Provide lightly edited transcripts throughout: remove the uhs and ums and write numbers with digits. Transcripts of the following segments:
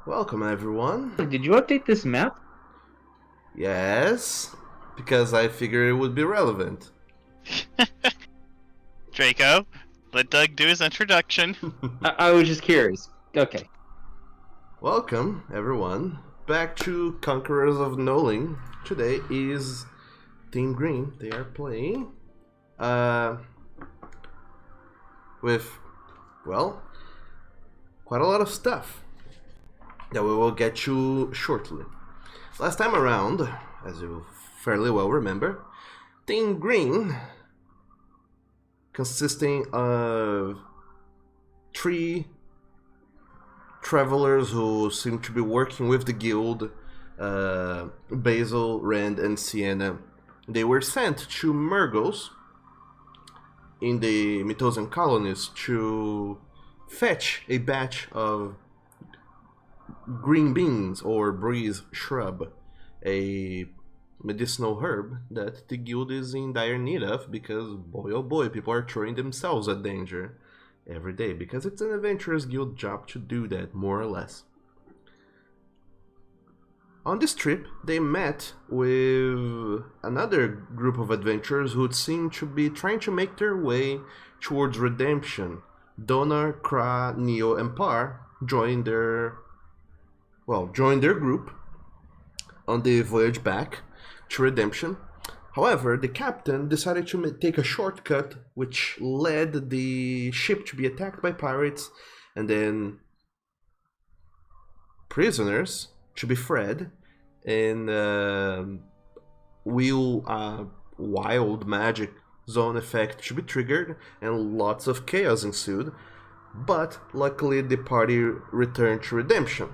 Welcome everyone. Did you update this map? Yes, because I figured it would be relevant. Draco, let Doug do his introduction. I was just curious. Okay. Welcome everyone back to Conquerors of Nolyn. Today is Team Green. They are playing with, well, quite a lot of stuff that we will get to shortly. Last time around, as you fairly well remember, Team Green, consisting of 3 travelers who seem to be working with the guild, Basil, Rand, and Sienna. They were sent to Murgos in the Mythosian colonies to fetch a batch of green beans or breeze shrub, a medicinal herb that the guild is in dire need of because, boy oh boy, people are throwing themselves at danger every day because it's an adventurous guild job to do that, more or less. On this trip, they met with another group of adventurers who seem to be trying to make their way towards redemption. Donna, Kra, Neo, and Par joined their group on the voyage back to redemption. However, the captain decided to take a shortcut which led the ship to be attacked by pirates and then prisoners to be freed, and wild magic zone effect to be triggered, and lots of chaos ensued. But luckily the party returned to redemption,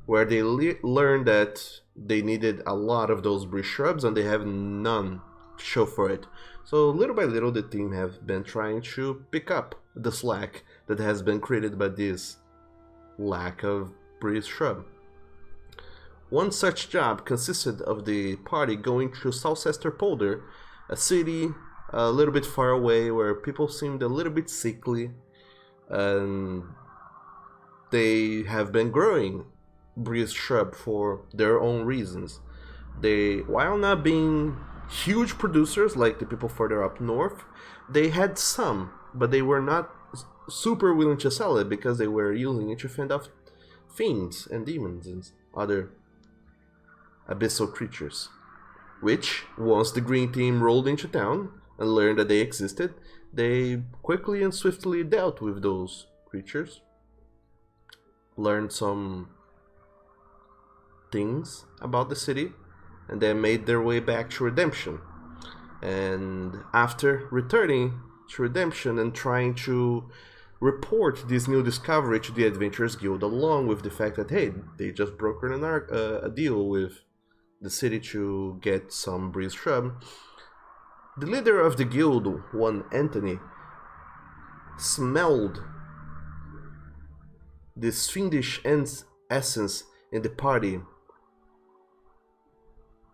where they learned that they needed a lot of those breeze shrubs and they have none to show for it. So little by little the team have been trying to pick up the slack that has been created by this lack of breeze shrub. One such job consisted of the party going to Southchester Polder, a city a little bit far away where people seemed a little bit sickly, and they have been growing breeze shrub for their own reasons. They, while not being huge producers like the people further up north, they had some, but they were not super willing to sell it because they were using it to fend off fiends and demons and other abyssal creatures, which, once the green team rolled into town and learned that they existed, they quickly and swiftly dealt with those creatures, learned some things about the city, and then made their way back to redemption. And after returning to redemption and trying to report this new discovery to the Adventurers Guild, along with the fact that, hey, they just brokered a deal with the city to get some breeze shrub, the leader of the guild, one Anthony, smelled this fiendish essence in the party.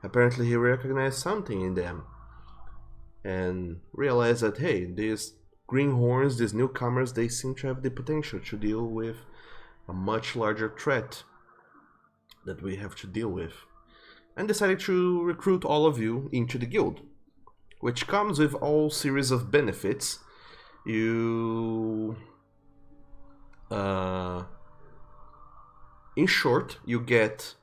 Apparently he recognized something in them and realized that, hey, these greenhorns, these newcomers, they seem to have the potential to deal with a much larger threat that we have to deal with, and decided to recruit all of you into the guild, which comes with all series of benefits. You in short, you get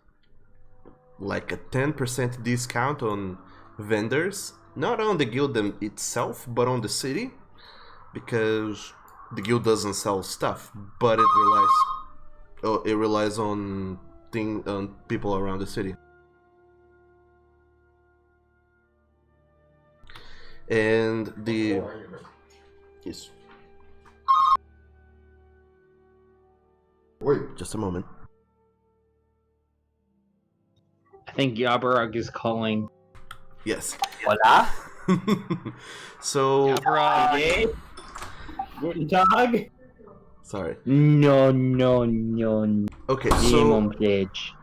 like a 10% discount on vendors, not on the guild itself, but on the city, because the guild doesn't sell stuff, but it relies on people around the city. And the yes. Wait, just a moment. I think Yabarug is calling. Yes. Hola? So. Yabarug. Guten Tag? Sorry. No. Okay, Minimum so. pledge.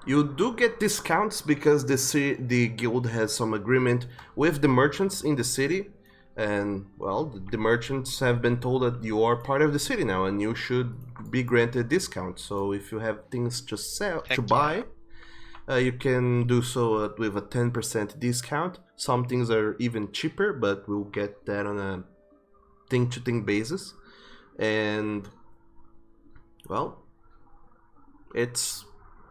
You do get discounts because the guild has some agreement with the merchants in the city And well, the merchants have been told that you are part of the city now, and you should be granted discount. So if you have things to sell Heck to yeah. buy, you can do so with a 10% discount. Some things are even cheaper, but we'll get that on a thing-to-thing basis. And well, it's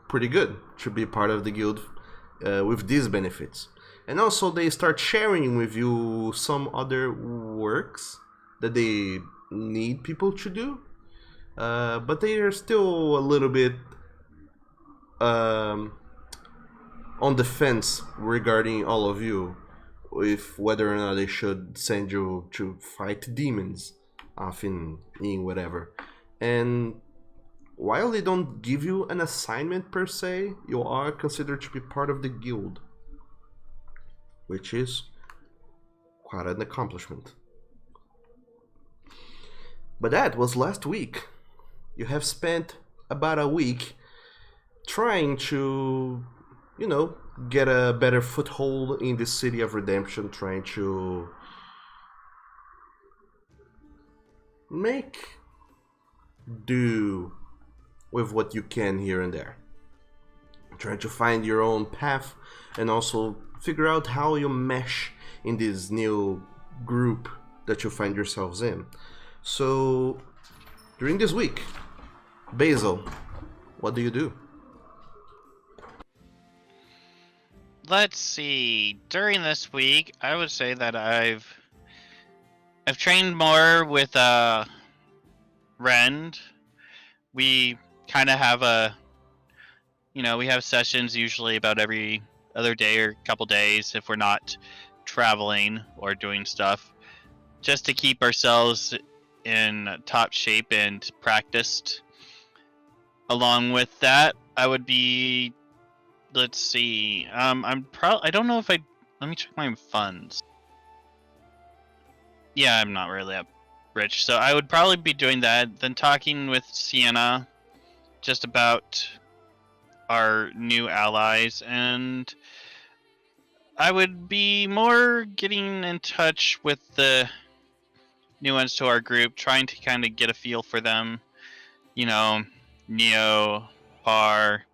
pretty good to be part of the guild with these benefits. And also, they start sharing with you some other works that they need people to do, but they are still a little bit um, on the fence regarding all of you, with whether or not they should send you to fight demons off in whatever. And while they don't give you an assignment per se, you are considered to be part of the guild, which is quite an accomplishment. But that was last week. You have spent about a week trying to, get a better foothold in the city of redemption, trying to make do with what you can here and there. Trying to find your own path and also figure out how you mesh in this new group that you find yourselves in. So, during this week, Basil, what do you do? Let's see. During this week, I would say that I've trained more with Rend. We kind of have we have sessions usually about every other day or couple days if we're not traveling or doing stuff, just to keep ourselves in top shape and practiced. Along with that, I would be, let's see, I don't know if let me check my funds. Yeah, I'm not really that rich, so I would probably be doing that, then talking with Sienna just about our new allies, and I would be more getting in touch with the new ones to our group, trying to kind of get a feel for them. Neo, Par,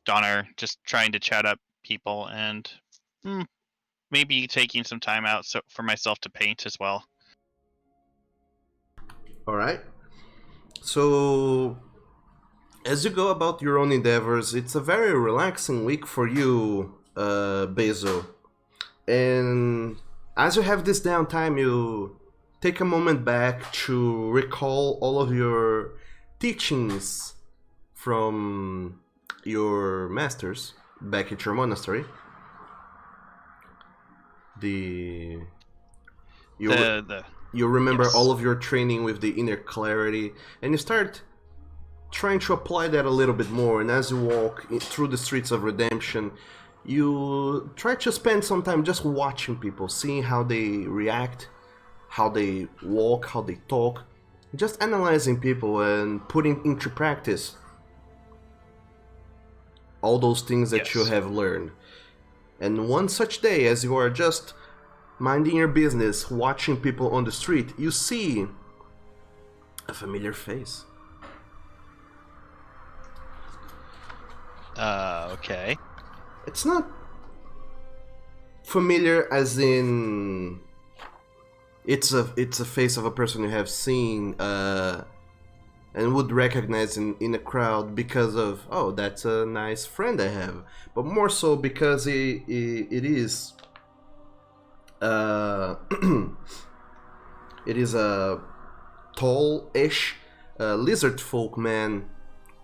Donner, just trying to chat up people, and maybe taking some time out for myself to paint as well. All right. So, as you go about your own endeavors, it's a very relaxing week for you, Basil. And as you have this downtime, you take a moment back to recall all of your teachings from your masters back at your monastery. You remember yes. all of your training with the inner clarity, and you start trying to apply that a little bit more. And as you walk through the streets of redemption, you try to spend some time just watching people, seeing how they react, how they walk, how they talk, just analyzing people and putting into practice all those things that you have learned. And one such day, as you are just minding your business, watching people on the street, you see a familiar face. Okay. It's not familiar as in it's a face of a person you have seen and would recognize in a crowd because of, oh, that's a nice friend I have, but more so because it is it is a tall-ish lizard folk man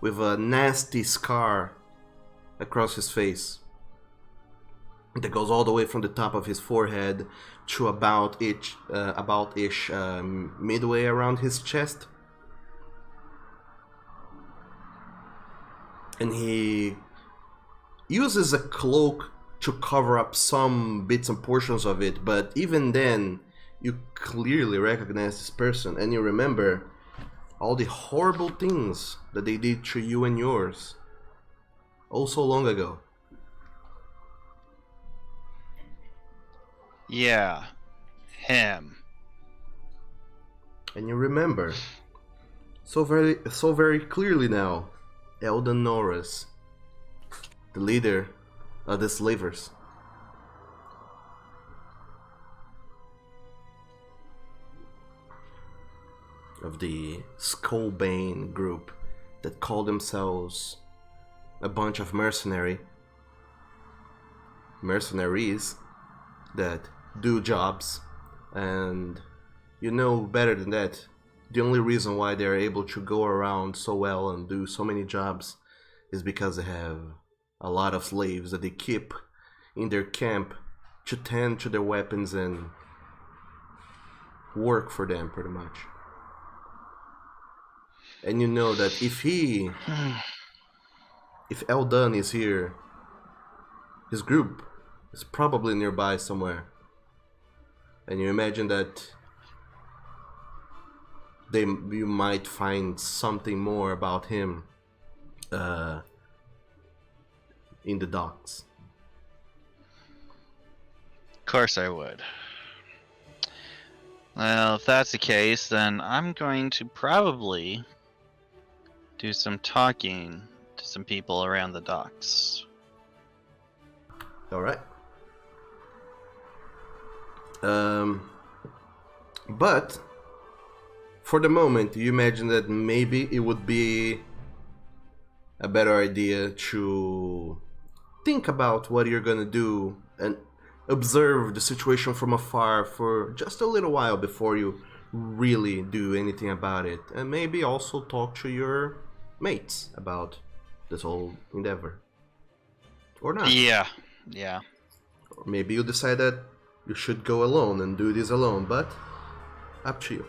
with a nasty scar across his face that goes all the way from the top of his forehead to about ish midway around his chest. And he uses a cloak to cover up some bits and portions of it, but even then, you clearly recognize this person, and you remember all the horrible things that they did to you and yours oh so long ago. Yeah. him. And you remember so very clearly now, Eldon Norris, the leader of the slavers. Of the Skullbane group that call themselves a bunch of mercenaries that do jobs, and you know better than that. The only reason why they're able to go around so well and do so many jobs is because they have a lot of slaves that they keep in their camp to tend to their weapons and work for them, pretty much. And you know that if Eldon is here, his group is probably nearby somewhere. And you imagine that you might find something more about him in the docks. Of course I would. Well, if that's the case, then I'm going to probably do some talking to some people around the docks. Alright. But for the moment, you imagine that maybe it would be a better idea to think about what you're gonna do and observe the situation from afar for just a little while before you really do anything about it, and maybe also talk to your mates about this whole endeavor. Or not. Yeah. Or maybe you decide that you should go alone and do this alone, but up to you.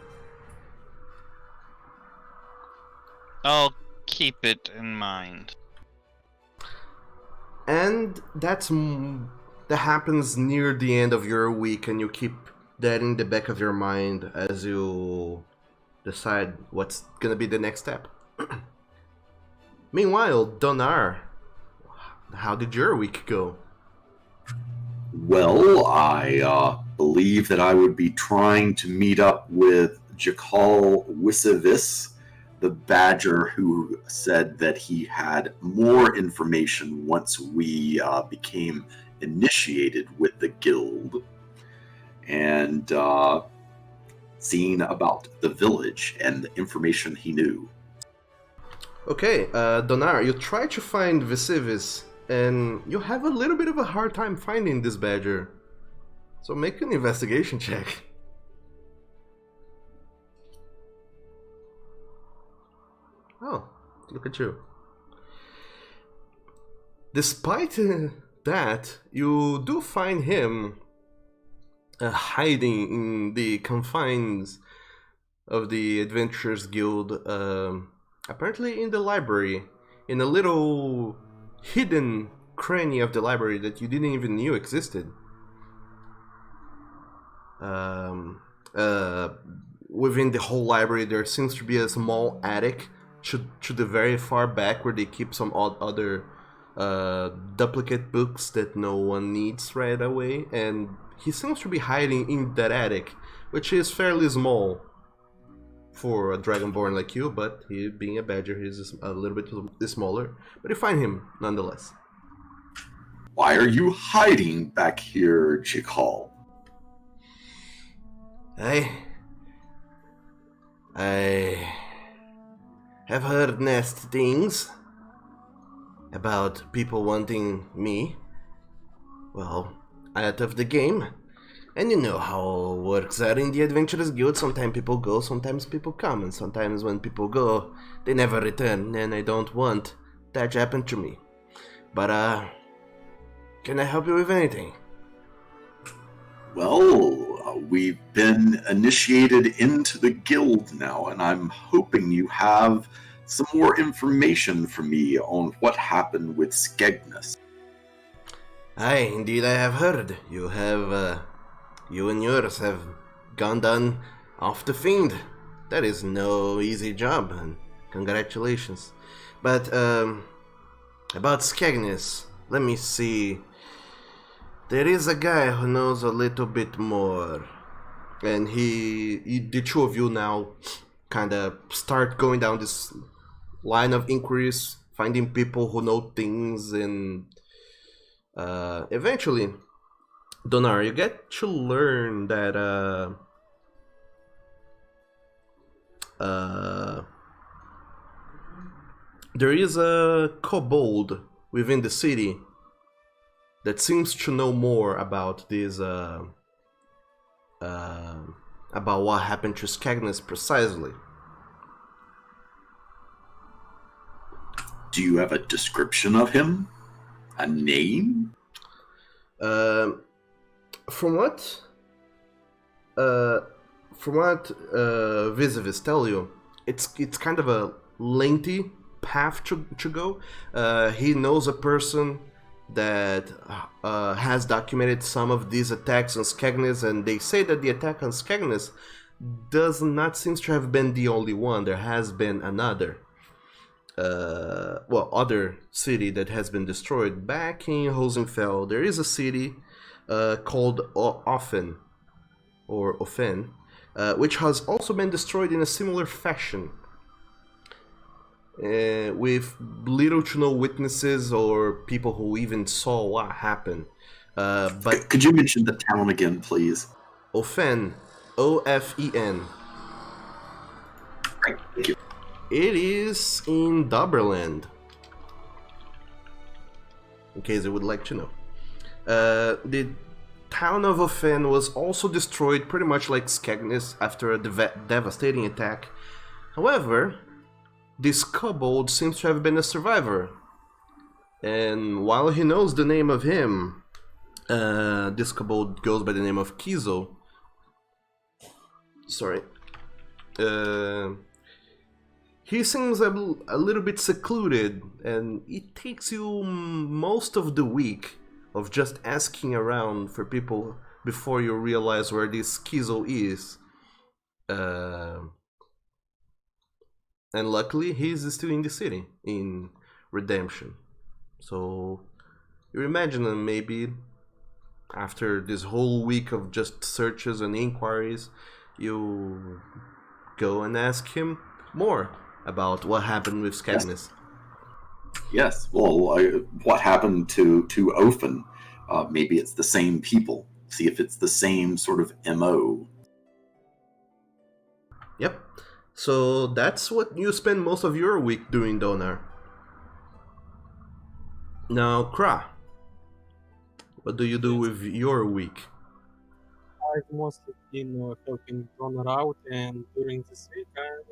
I'll keep it in mind. And that happens near the end of your week, and you keep that in the back of your mind as you decide what's gonna be the next step. Meanwhile, Donar, how did your week go? Well, I believe that I would be trying to meet up with Jakal Wisivis, the badger who said that he had more information once we became initiated with the guild, and seeing about the village and the information he knew. Okay, Donar, you try to find Vesivis, and you have a little bit of a hard time finding this badger. So make an investigation check. Oh, look at you. Despite that, you do find him hiding in the confines of the Adventurers Guild, apparently in the library, in a little hidden cranny of the library that you didn't even know existed. Within the whole library, there seems to be a small attic to the very far back where they keep some other duplicate books that no one needs right away, and he seems to be hiding in that attic, which is fairly small for a dragonborn like you, but he, being a badger, he's a little bit smaller, but you find him nonetheless. Why are you hiding back here, Jakal? I have heard nasty things about people wanting me, well, out of the game. And you know how it works out in the Adventurers Guild. Sometimes people go, sometimes people come, and sometimes when people go, they never return, and I don't want that to happen to me. But, can I help you with anything? Well, we've been initiated into the guild now, and I'm hoping you have some more information for me on what happened with Skegness. Aye, indeed I have heard. You have, you and yours have gone down off the fiend. That is no easy job, and congratulations. But, about Skegness, let me see. There is a guy who knows a little bit more. and the two of you now kind of start going down this line of inquiries, finding people who know things, and eventually, Donar, you get to learn that there is a kobold within the city that seems to know more about this about what happened to Skagness precisely. Do you have a description of him? A name? From what Visivis tell you, it's kind of a lengthy path to go. He knows a person that has documented some of these attacks on Skagness, and they say that the attack on Skagness does not seem to have been the only one. There has been another other city that has been destroyed. Back in Rosenfeld, there is a city called Offen, which has also been destroyed in a similar fashion, with little to no witnesses or people who even saw what happened. But Could you mention the town again, please? Offen, Ofen. Right, thank you. It is in Doberland, in case you would like to know. The town of Ofen was also destroyed pretty much like Skagness after a devastating attack. However, this kobold seems to have been a survivor. And while he knows the name of him, this kobold goes by the name of Kizo. Sorry. He seems a little bit secluded, and it takes you most of the week of just asking around for people before you realize where this Kizo is. And luckily, he's still in the city, in Redemption. So, you imagine that maybe after this whole week of just searches and inquiries, you go and ask him more about what happened with Skagness. Yes. Well, what happened to Ofen? Maybe it's the same people. See if it's the same sort of MO. Yep. So that's what you spend most of your week doing, Donar. Now, Kra, what do you do with your week? I've mostly been helping Donor out, and during this weekend,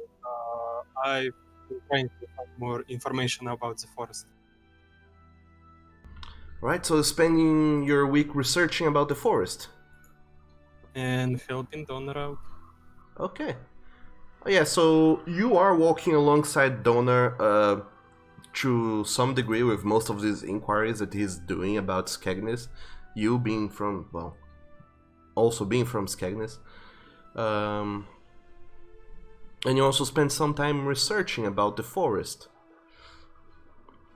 I've been trying to find more information about the forest. Right, so spending your week researching about the forest. And helping Donor out. Okay. Oh, yeah, so you are walking alongside Donor to some degree with most of these inquiries that he's doing about Skagness. You being from, well, also being from Skagness. And you also spend some time researching about the forest.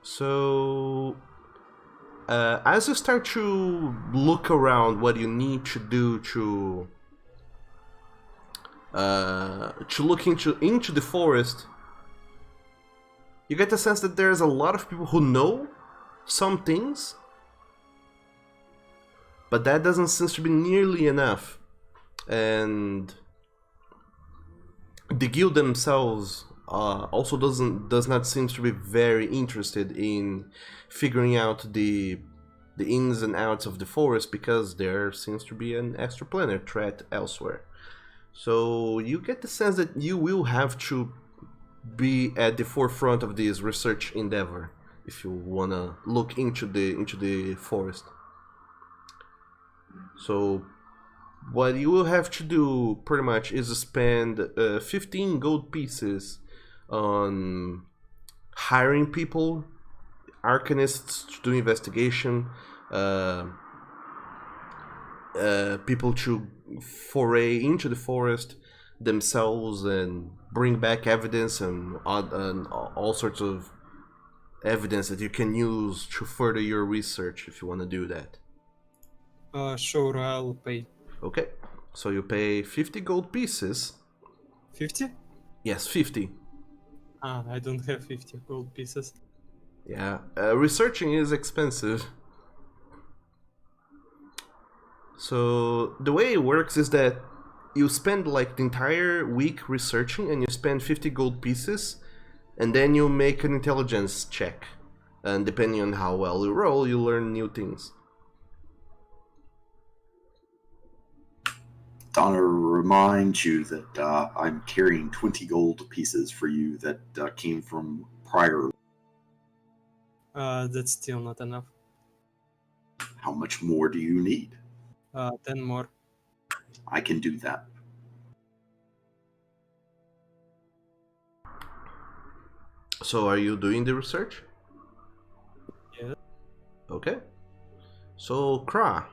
So, as you start to look around what you need to do to look into the forest, you get the sense that there's a lot of people who know some things, but that doesn't seem to be nearly enough. And the guild themselves also does not seem to be very interested in figuring out the ins and outs of the forest, because there seems to be an extraplanar threat elsewhere. So you get the sense that you will have to be at the forefront of this research endeavor if you wanna look into the forest. So what you will have to do pretty much is spend 15 gold pieces on hiring people, arcanists to do investigation, people to foray into the forest themselves and bring back evidence and all sorts of evidence that you can use to further your research if you want to do that. Sure, I'll pay. Okay, So you pay 50 gold pieces. 50? Yes, 50. I don't have 50 gold pieces. Yeah, researching is expensive. So the way it works is that you spend like the entire week researching and you spend 50 gold pieces, and then you make an intelligence check. And depending on how well you roll, you learn new things. Donna reminds you that I'm carrying 20 gold pieces for you that came from prior. That's still not enough. How much more do you need? 10 more. I can do that. So are you doing the research? Yeah. Okay. So Kra,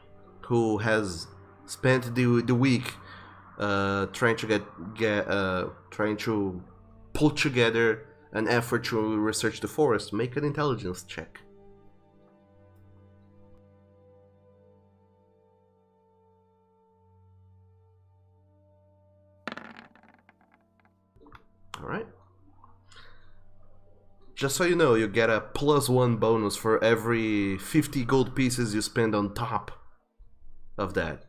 who has spent the week trying to pull together an effort to research the forest, make an intelligence check. Alright. Just so you know, you get a +1 bonus for every 50 gold pieces you spend on top of that.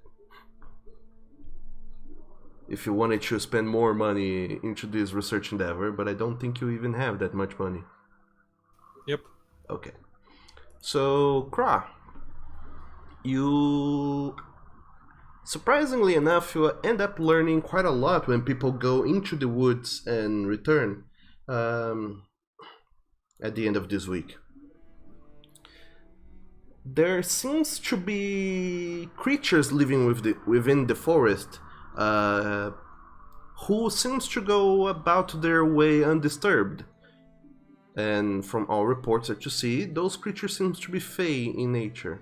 If you wanted to spend more money into this research endeavor, but I don't think you even have that much money. Yep. Okay. So, Kra, you... surprisingly enough, you end up learning quite a lot when people go into the woods and return at the end of this week. There seems to be creatures living within the forest who seems to go about their way undisturbed. And from all reports that you see, those creatures seem to be fey in nature.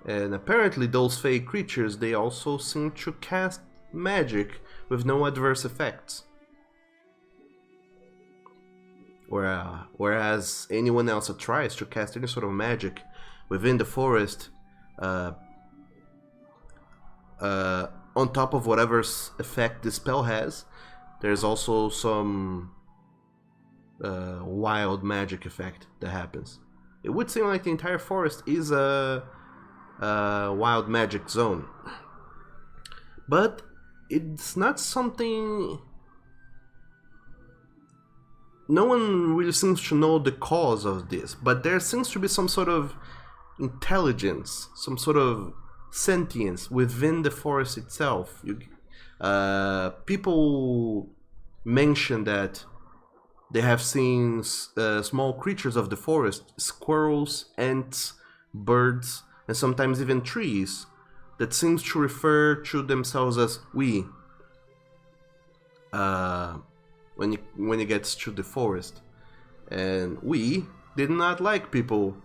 And apparently those fey creatures, they also seem to cast magic with no adverse effects. Whereas anyone else that tries to cast any sort of magic within the forest, on top of whatever effect the spell has, there's also some wild magic effect that happens. It would seem like the entire forest is a wild magic zone. But it's not something... No one really seems to know the cause of this, but there seems to be some sort of intelligence, some sort of sentience within the forest itself. People mention that they have seen small creatures of the forest, squirrels, ants, birds, and sometimes even trees, that seems to refer to themselves as we. When it gets to the forest. And we did not like people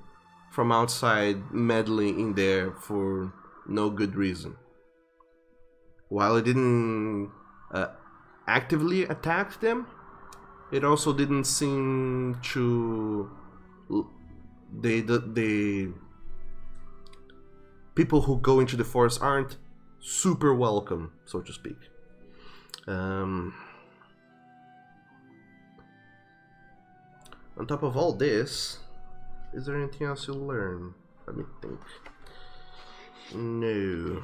from outside meddling in there for no good reason. While it didn't actively attack them, it also didn't seem to... They people who go into the forest aren't super welcome, so to speak. On top of all this, is there anything else you'll learn? Let me think. No.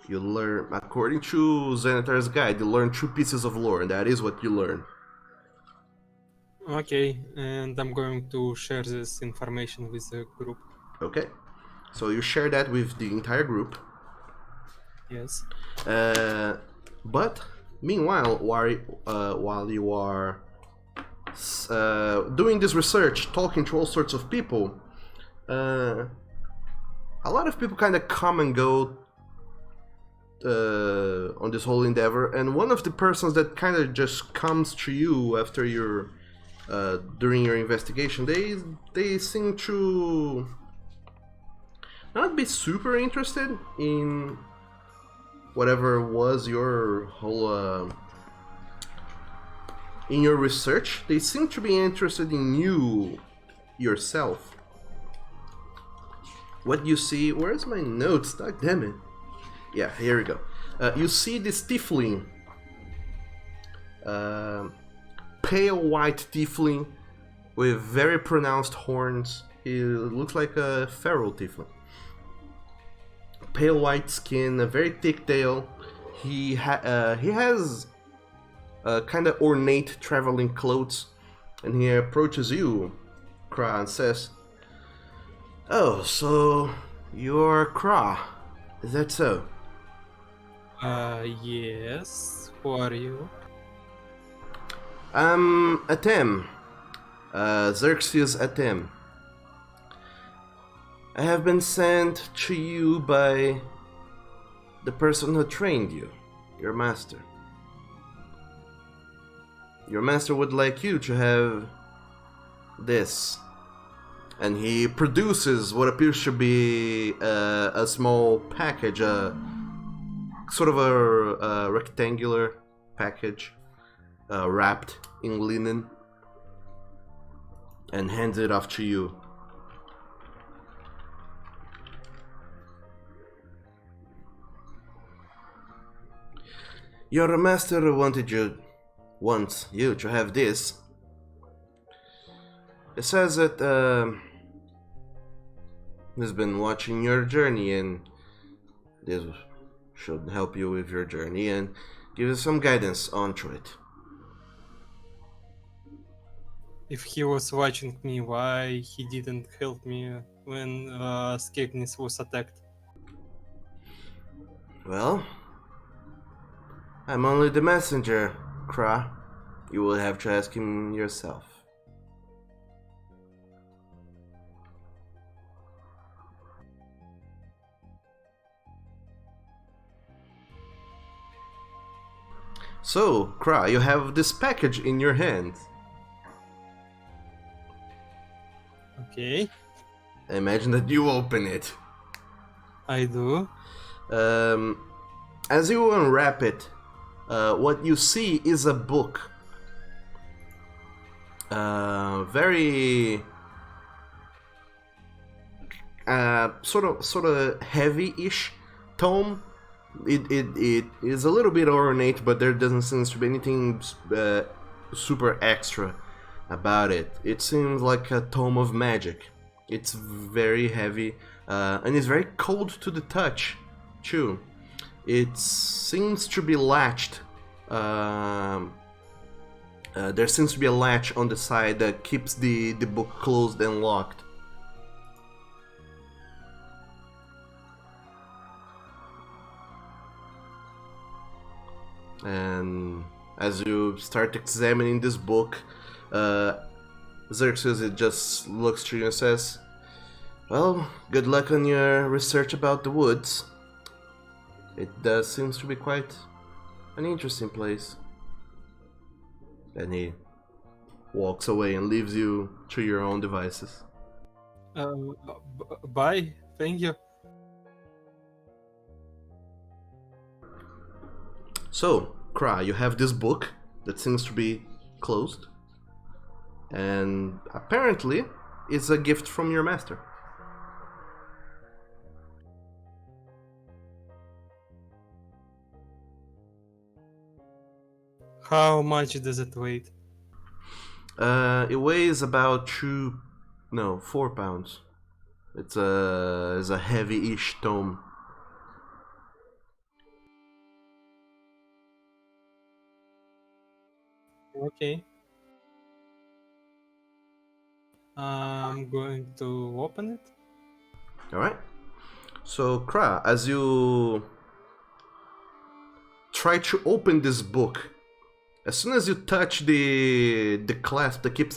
You learn, according to Xanatar's guide, you learn 2 pieces of lore, and that is what you learn. Okay, and I'm going to share this information with the group. Okay. So you share that with the entire group. Yes. But meanwhile, while you are doing this research, talking to all sorts of people, a lot of people kind of come and go on this whole endeavor, and one of the persons that kind of just comes to you after your during your investigation, they seem to not be super interested in whatever was your whole in your research. They seem to be interested in you yourself. what you see... Where's my notes? God damn it. Yeah, here we go. You see this tiefling. Pale white tiefling with very pronounced horns. He looks like a feral tiefling. Pale white skin, a very thick tail. He has kind of ornate traveling clothes, and he approaches you, Kra, and says, "Oh, so you're Kra? Is that so?" Yes. Who are you? I'm Atem. Xerxes Atem. I have been sent to you by the person who trained you, your master. Your master would like you to have this. And he produces what appears to be a small package, sort of a rectangular package wrapped in linen, and hands it off to you. Your master wants you to have this. It says that he's been watching your journey, and this should help you with your journey and give you some guidance onto it. If he was watching me, why he didn't help me when Skegnis was attacked? Well, I'm only the messenger, Kra. You will have to ask him yourself. So, Kra, you have this package in your hand. Okay, I imagine that you open it. I do. As you unwrap it, what you see is a book. Very sort of heavy-ish tome. It is a little bit ornate, but there doesn't seem to be anything super extra about it. It seems like a tome of magic. It's very heavy, and it's very cold to the touch, too. It seems to be latched. There seems to be a latch on the side that keeps the book closed and locked. And as you start examining this book, Xerxes it just looks to you and says, "Well, good luck on your research about the woods. It does seems to be quite an interesting place." And he walks away and leaves you to your own devices. Bye. Thank you. So, Kra, you have this book that seems to be closed, and apparently it's a gift from your master. How much does it weigh? It weighs about 4 pounds. It's a heavy-ish tome. Okay. I'm going to open it. Alright. So, Kra, as you try to open this book, as soon as you touch the clasp that keeps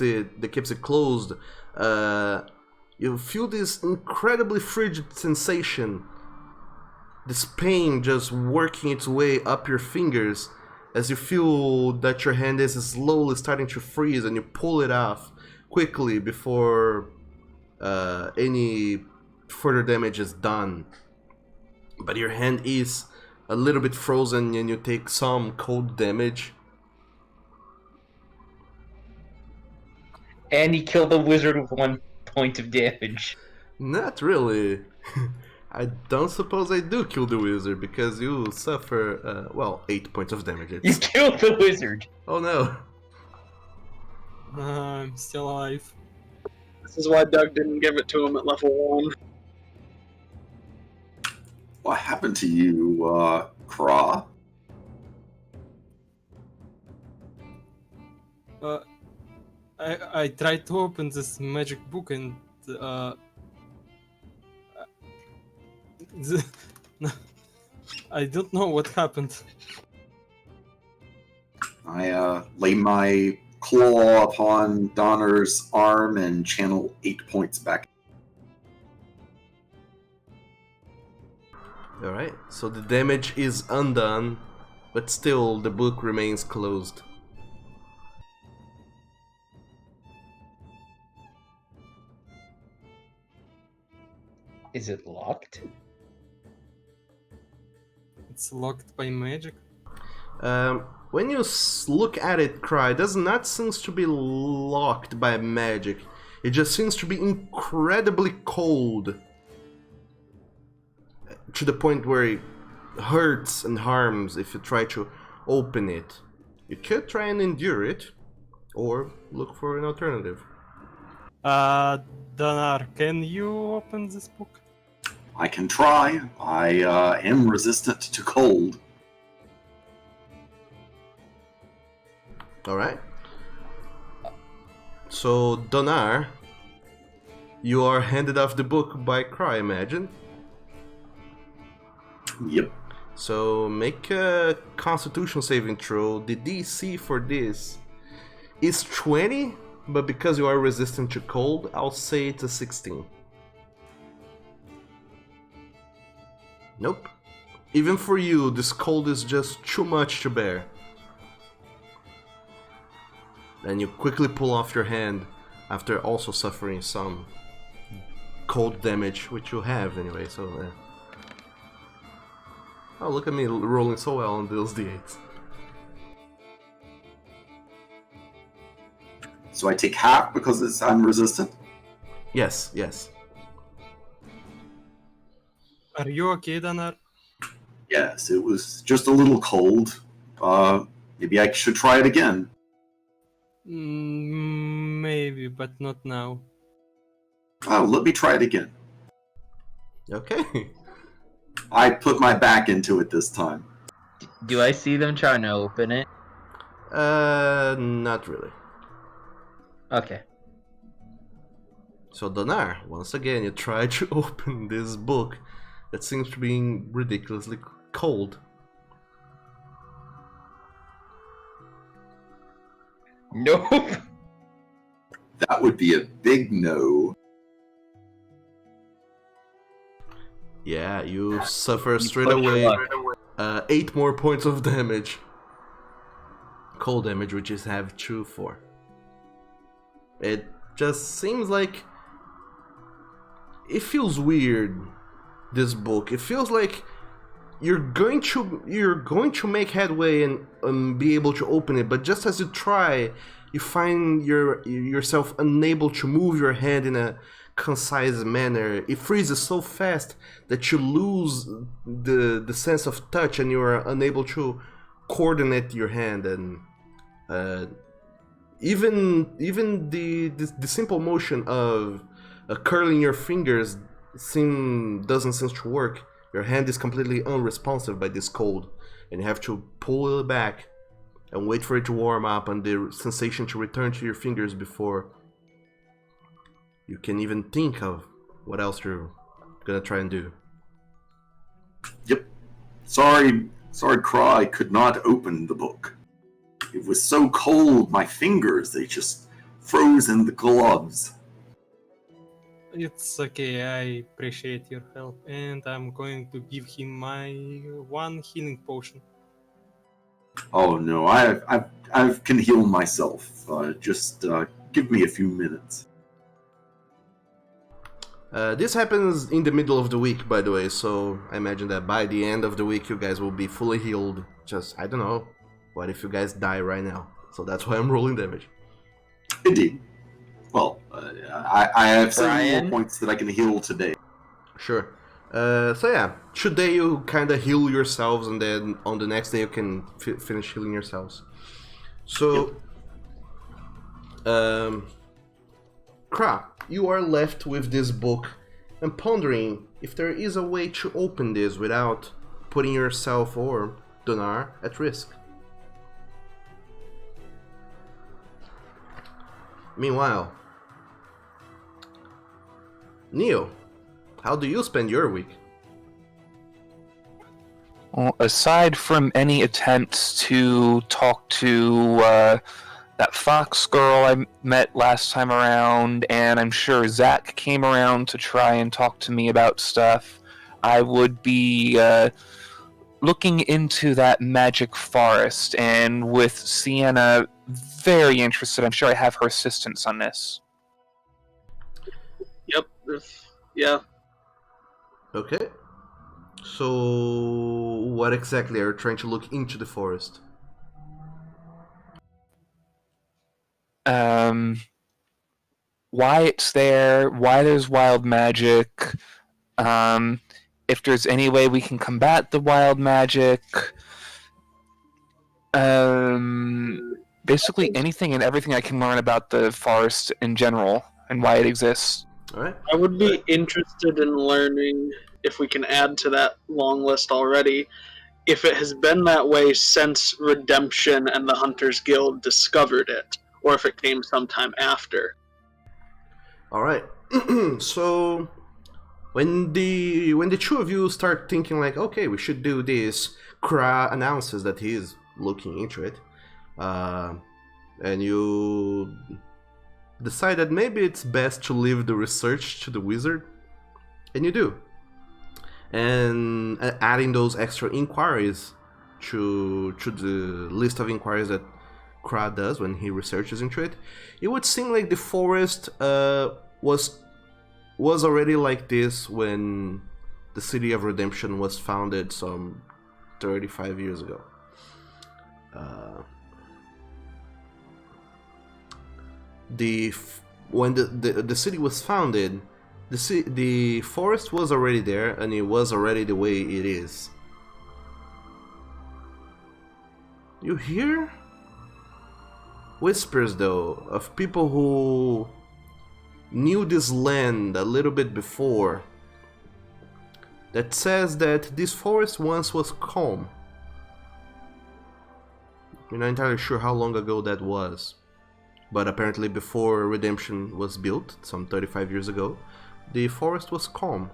it closed, you feel this incredibly frigid sensation. This pain just working its way up your fingers as you feel that your hand is slowly starting to freeze, and you pull it off quickly before any further damage is done. But your hand is a little bit frozen and you take some cold damage. And he killed the wizard with 1 point of damage. Not really. I don't suppose I do kill the wizard because you suffer, 8 points of damage. You It's... killed the wizard. Oh no. I'm still alive. This is why Doug didn't give it to him at level 1. What happened to you, Craw? I tried to open this magic book and I don't know what happened. I lay my claw upon Donner's arm and channel 8 points back. Alright, so the damage is undone, but still the book remains closed. Is it locked? It's locked by magic. When you look at it, Cry, it does not seem to be locked by magic. It just seems to be incredibly cold. To the point where it hurts and harms if you try to open it. You could try and endure it, or look for an alternative. Donar, can you open this book? I can try. I am resistant to cold. Alright. So, Donar, you are handed off the book by Cry, imagine. Yep. So, make a Constitution saving throw. The DC for this is 20, but because you are resistant to cold, I'll say it's a 16. Nope. Even for you, this cold is just too much to bear. Then you quickly pull off your hand after also suffering some cold damage, which you have anyway, so... Oh, look at me rolling so well on those d8s. So I take half because I'm resistant? Yes, yes. Are you okay, Donar? Yes, it was just a little cold. Maybe I should try it again. Maybe, but not now. Oh, let me try it again. Okay. I put my back into it this time. Do I see them trying to open it? Not really. Okay. So Donar, once again, you try to open this book that seems to be ridiculously cold. Nope. That would be a big no. Yeah, you suffer straight push your away luck. 8 more points of damage. Cold damage, which is have 2 for. It just seems like... It feels weird, this book. It feels like you're going to make headway and be able to open it, but just as you try, you find yourself unable to move your hand in a concise manner. It freezes so fast that you lose the sense of touch and you are unable to coordinate your hand, and even the simple motion of curling your fingers doesn't seem to work. Your hand is completely unresponsive by this cold, and you have to pull it back and wait for it to warm up and the sensation to return to your fingers before you can even think of what else you're gonna try and do. Yep. Sorry, Craw, I could not open the book. It was so cold, my fingers, they just froze in the gloves. It's okay, I appreciate your help, and I'm going to give him my 1 healing potion. Oh no, I can heal myself. Just give me a few minutes. This happens in the middle of the week, by the way, so I imagine that by the end of the week you guys will be fully healed. Just, I don't know, what if you guys die right now? So that's why I'm rolling damage. Indeed. Well, I have 7 Brian? more points that I can heal today. Sure. So yeah, today you kind of heal yourselves, and then on the next day you can finish healing yourselves. So, Kra, you are left with this book and pondering if there is a way to open this without putting yourself or Donar at risk. Meanwhile, Neo, how do you spend your week? Well, aside from any attempts to talk to that Fox girl I met last time around, and I'm sure Zach came around to try and talk to me about stuff, I would be looking into that magic forest, and with Sienna very interested, I'm sure I have her assistance on this. Yep. Yeah. Okay. So, what exactly are you trying to look into the forest? Why it's there, why there's wild magic, if there's any way we can combat the wild magic, basically anything and everything I can learn about the forest in general and why it exists. Alright. I would be interested in learning, if we can add to that long list already, if it has been that way since Redemption and the Hunters Guild discovered it, or if it came sometime after. Alright. So when the two of you start thinking like, okay, we should do this, Kra announces that he is looking into it. And you decide that maybe it's best to leave the research to the wizard. And you do. And adding those extra inquiries to the list of inquiries that Kra does when he researches into it, it would seem like the forest was already like this when the City of Redemption was founded some 35 years ago. When the city was founded, the forest was already there, and it was already the way it is. You hear whispers, though, of people who knew this land a little bit before, that says that this forest once was calm. We're not entirely sure how long ago that was, but apparently before Redemption was built, some 35 years ago, the forest was calm.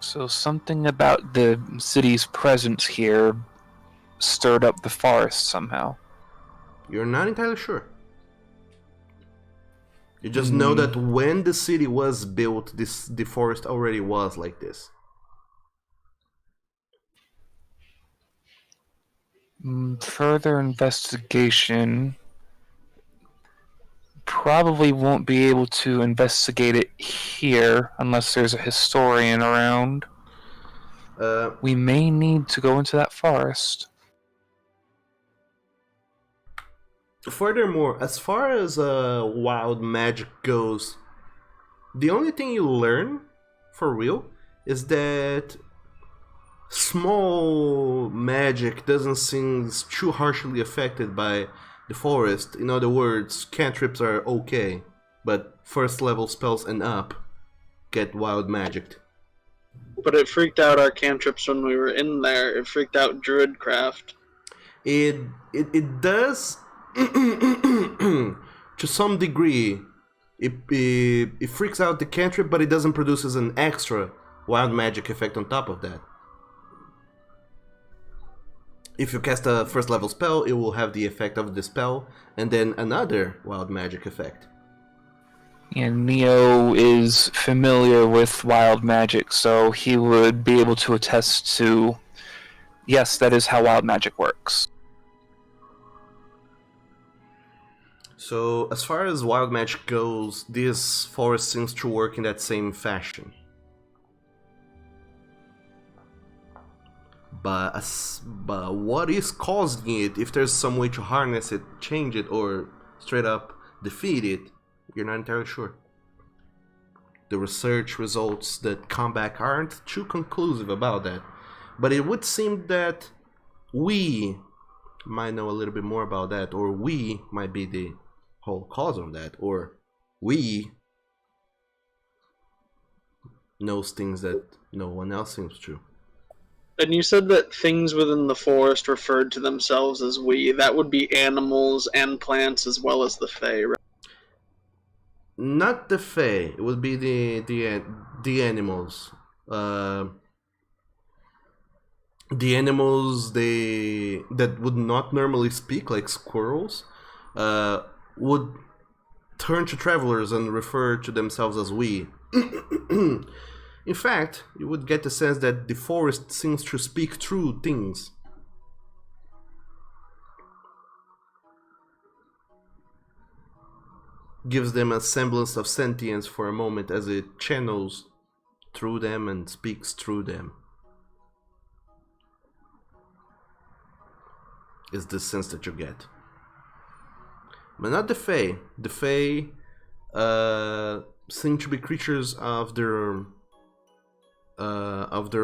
So something about the city's presence here stirred up the forest somehow. You're not entirely sure. You just know that when the city was built, the forest already was like this. Further investigation probably won't be able to investigate it here unless there's a historian around. We may need to go into that forest. Furthermore, as far as wild magic goes, the only thing you learn, for real, is that small magic doesn't seem too harshly affected by the forest. In other words, cantrips are okay, but first level spells and up get wild magicked. But it freaked out our cantrips when we were in there. It freaked out Druidcraft. It does to some degree. It freaks out the cantrip, but it doesn't produce an extra wild magic effect on top of that. If you cast a first level spell, it will have the effect of the spell, and then another wild magic effect. And Neo is familiar with wild magic, so he would be able to attest to, yes, that is how wild magic works. So, as far as wild magic goes, this forest seems to work in that same fashion. But what is causing it? If there's some way to harness it, change it, or straight up defeat it, you're not entirely sure. The research results that come back aren't too conclusive about that. But it would seem that we might know a little bit more about that, or we might be the whole cause of that, or we knows things that no one else seems to. And you said that things within the forest referred to themselves as we. That would be animals and plants as well as the Fae, right? Not the Fae. It would be the animals. The animals that would not normally speak, like squirrels, would turn to travelers and refer to themselves as we. In fact, you would get the sense that the forest seems to speak through things. Gives them a semblance of sentience for a moment as it channels through them and speaks through them. Is the sense that you get. But not the Fae. The Fae seem to be creatures of their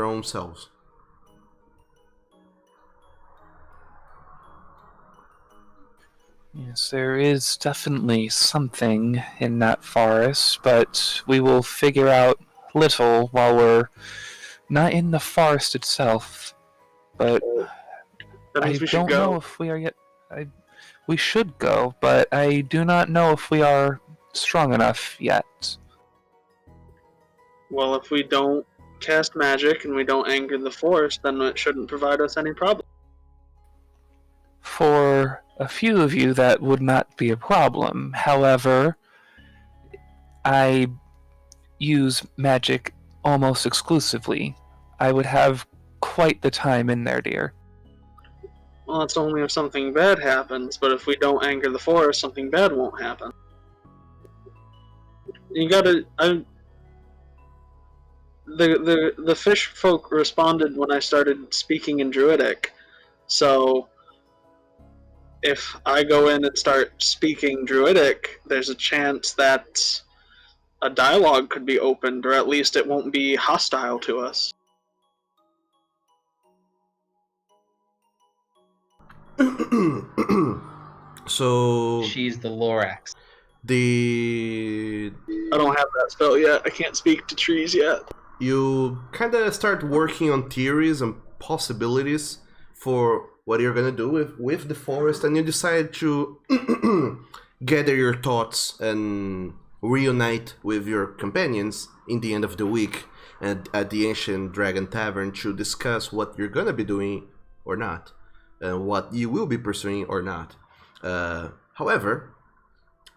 own selves. Yes, there is definitely something in that forest, but we will figure out little while we're not in the forest itself. But That I means we should don't go. know if we are yet. We should go, but I do not know if we are strong enough yet. Well, if we don't cast magic and we don't anger the forest, then it shouldn't provide us any problem. For a few of you, that would not be a problem. However, I use magic almost exclusively. I would have quite the time in there, dear. Well, it's only if something bad happens, but if we don't anger the forest, something bad won't happen. You gotta... The fish folk responded when I started speaking in Druidic, so if I go in and start speaking Druidic, there's a chance that a dialogue could be opened, or at least it won't be hostile to us. So She's the Lorax. the I don't have that spell yet. I can't speak to trees yet. you kind of start working on theories and possibilities for what you're gonna do with the forest, and you decide to gather your thoughts and reunite with your companions in the end of the week and at the Ancient Dragon Tavern to discuss what you're gonna be doing or not, and what you will be pursuing or not. However,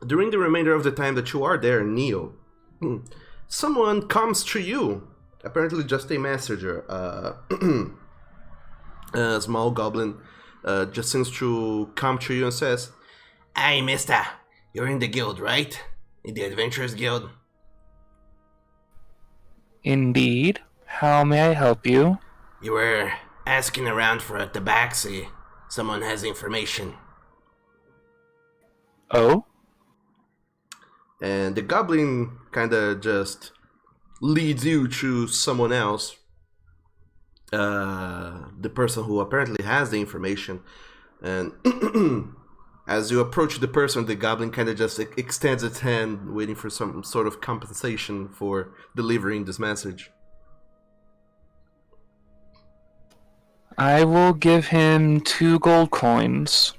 during the remainder of the time that you are there, Neo, someone comes to you. Apparently, just a messenger. A small goblin just seems to come to you and says, "Hey, mister, you're in the guild, right? In the Adventurers Guild?" Indeed. How may I help you? "You were asking around for a tabaxi. Someone has information." Oh? And the goblin kind of just leads you to someone else. The person who apparently has the information. And as you approach the person, the goblin kind of just extends its hand, waiting for some sort of compensation for delivering this message. I will give him 2 gold coins.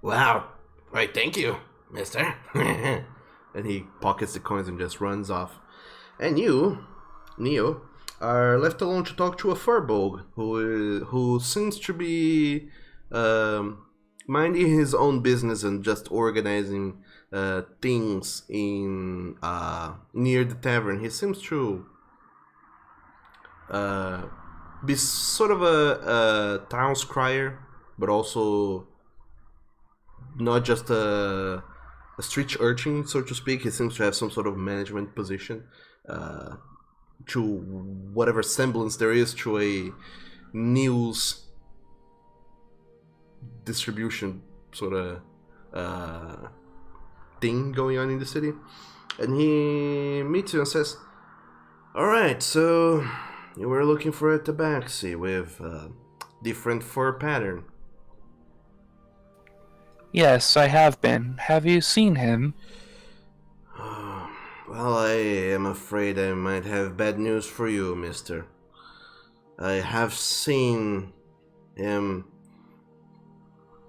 "Wow, right, thank you, mister." And he pockets the coins and just runs off. And you, Neo, are left alone to talk to a furbog who seems to be minding his own business and just organizing things in near the tavern. He seems to be sort of a town's crier, but also not just a street urchin, so to speak. He seems to have some sort of management position, to whatever semblance there is to a news distribution sort of thing going on in the city. And he meets you and says, "Alright, so you were looking for a tabaxi with different fur pattern." Yes, I have been. Have you seen him? Well, I am afraid I might have bad news for you, mister. I have seen him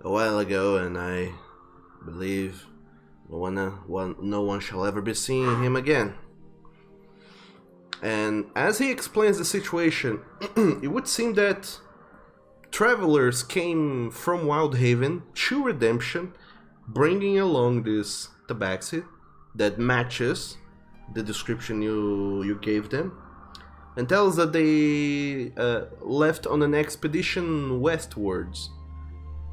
a while ago, and I believe no one shall ever be seeing him again. And as he explains the situation, it would seem that travelers came from Wildhaven to Redemption, bringing along this tabaxi that matches the description you gave them, and tells that they left on an expedition westwards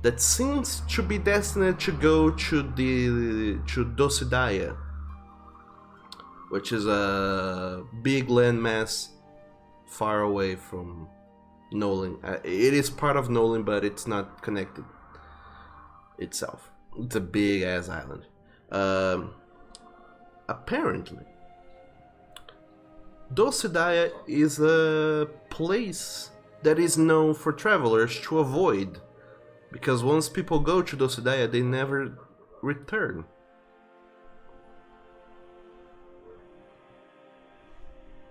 that seems to be destined to go to Dosidaya, which is a big landmass far away from Nolyn. It is part of Nolyn, but it's not connected itself. It's a big ass island. Apparently, Dosidaya is a place that is known for travelers to avoid, because once people go to Dosidaya, they never return.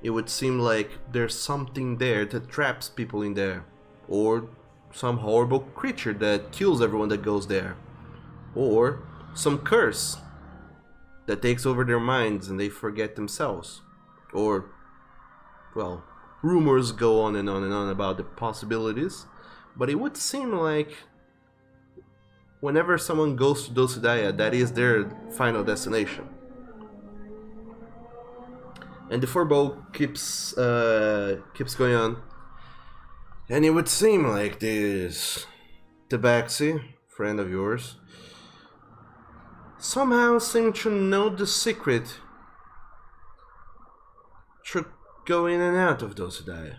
It would seem like there's something there that traps people in there, or some horrible creature that kills everyone that goes there, or some curse that takes over their minds and they forget themselves, or, well, rumors go on and on and on about the possibilities, but it would seem like whenever someone goes to Dosidaya, that is their final destination. And the Forbo keeps going on, and it would seem like this tabaxi, friend of yours, somehow seemed to know the secret to go in and out of Dosidaya.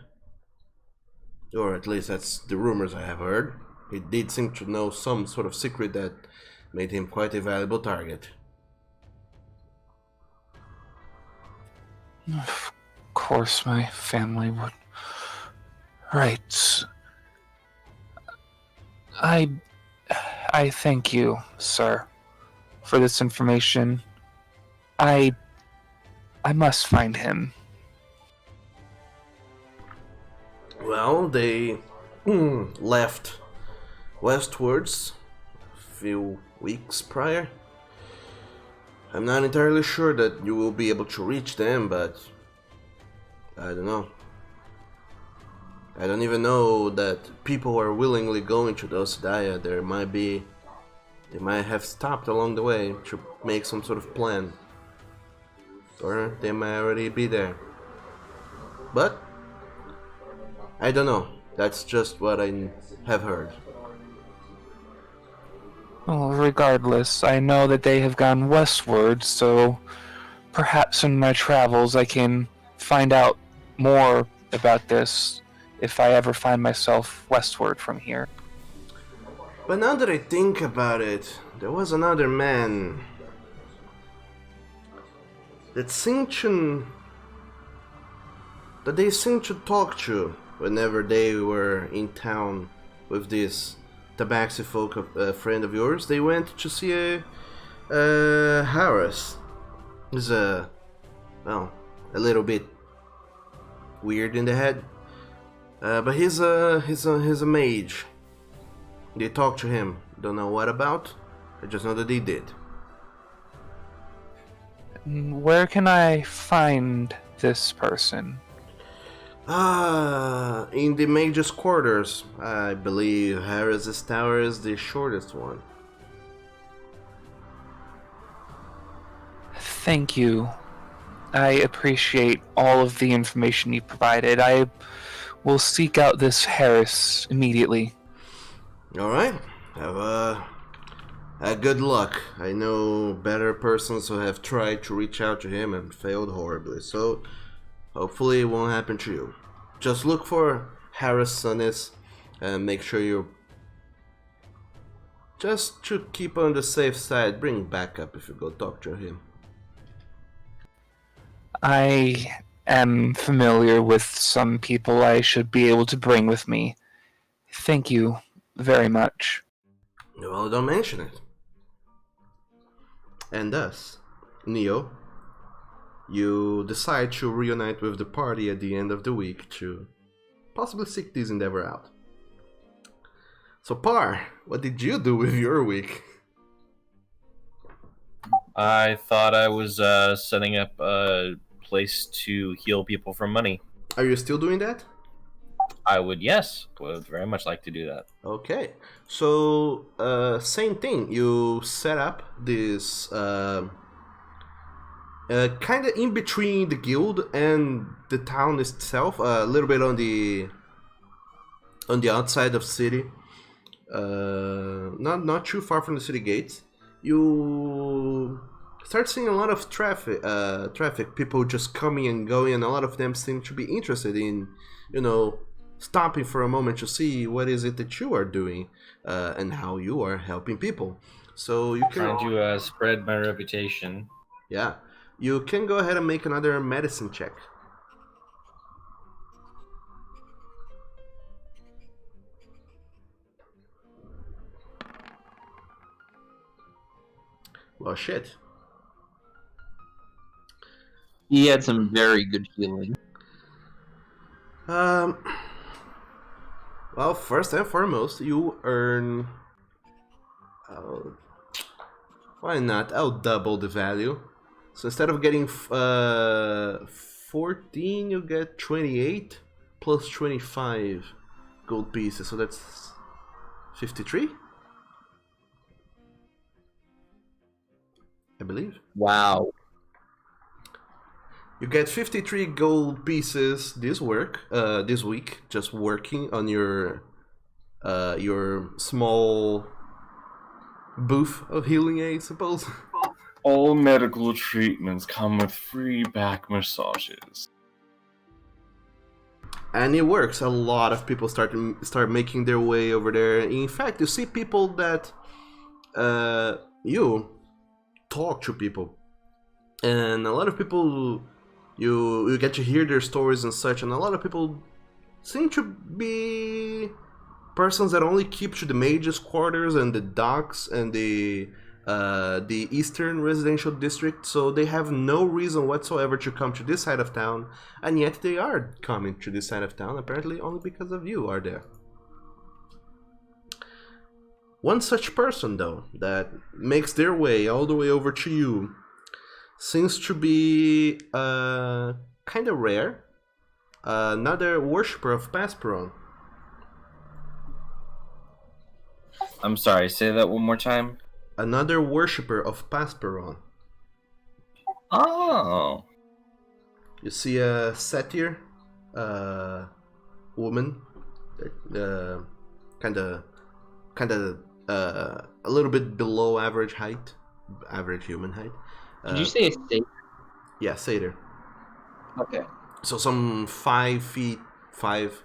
Or at least that's the rumors I have heard. He did seem to know some sort of secret that made him quite a valuable target. Of course, my family would. Right. I thank you, sir, for this information. I must find him. Well, they left westwards a few weeks prior. I'm not entirely sure that you will be able to reach them, but I don't know. I don't even know that people are willingly going to Dosidaya. They might have stopped along the way to make some sort of plan. Or they might already be there. But I don't know. That's just what I have heard. Well, regardless, I know that they have gone westward, so perhaps in my travels I can find out more about this if I ever find myself westward from here. But now that I think about it, there was another man that they seemed to talk to whenever they were in town with this tabaxi folk, a friend of yours. They went to see a Harris. He's a little bit weird in the head, but he's a mage. They talked to him. Don't know what about. I just know that they did. Where can I find this person? In the mage's quarters. I believe Harris's tower is the shortest one. Thank you. I appreciate all of the information you provided. I will seek out this Harris immediately. Alright. Have a good luck. I know better persons who have tried to reach out to him and failed horribly, so hopefully it won't happen to you. Just look for Harris Sonis and make sure you Just to keep on the safe side, bring backup if you go talk to him. I am familiar with some people I should be able to bring with me. Thank you very much. Well, don't mention it. And thus, Neo, you decide to reunite with the party at the end of the week to possibly seek this endeavor out. So, Par, what did you do with your week? I thought I was setting up a place to heal people from money. Are you still doing that? I would very much like to do that. Okay, so same thing. You set up this kind of in between the guild and the town itself, a little bit on the outside of city, not too far from the city gates. You start seeing a lot of traffic, people just coming and going, and a lot of them seem to be interested in, stopping for a moment to see what is it that you are doing and how you are helping people. So you can Trying to spread my reputation. Yeah, you can go ahead and make another medicine check. Well, shit. He had some very good healing. Well, first and foremost, you earn. Why not? I'll double the value. So instead of getting 14, you get 28 plus 25 gold pieces. So that's 53, I believe. Wow. You get 53 gold pieces this week, just working on your small booth of healing aid, suppose. All medical treatments come with free back massages. And it works. A lot of people start making their way over there. In fact, you see people that you talk to people, and a lot of people you get to hear their stories and such, and a lot of people seem to be persons that only keep to the mages' quarters and the docks and the eastern residential district, so they have no reason whatsoever to come to this side of town, and yet they are coming to this side of town, apparently only because of you are there. One such person, though, that makes their way all the way over to you seems to be kind of rare. Another worshipper of Pasperon. I'm sorry, say that one more time. Another worshipper of Pasperon. Oh. You see a satyr woman, kind of a little bit below average human height. Did you say a state? Yeah, satyr. Okay. So some 5 feet 5.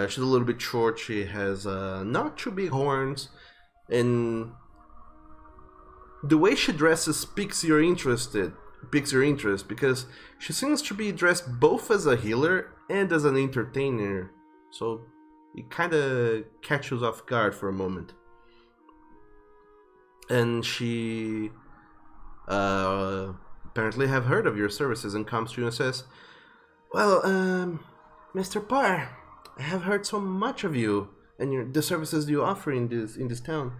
She's a little bit short. She has not too big horns, and the way she dresses piques your interest because she seems to be dressed both as a healer and as an entertainer. So it kind of catches you off guard for a moment. And she apparently have heard of your services and comes to you and says, "Well, Mr. Parr, I have heard so much of you and the services you offer in this town.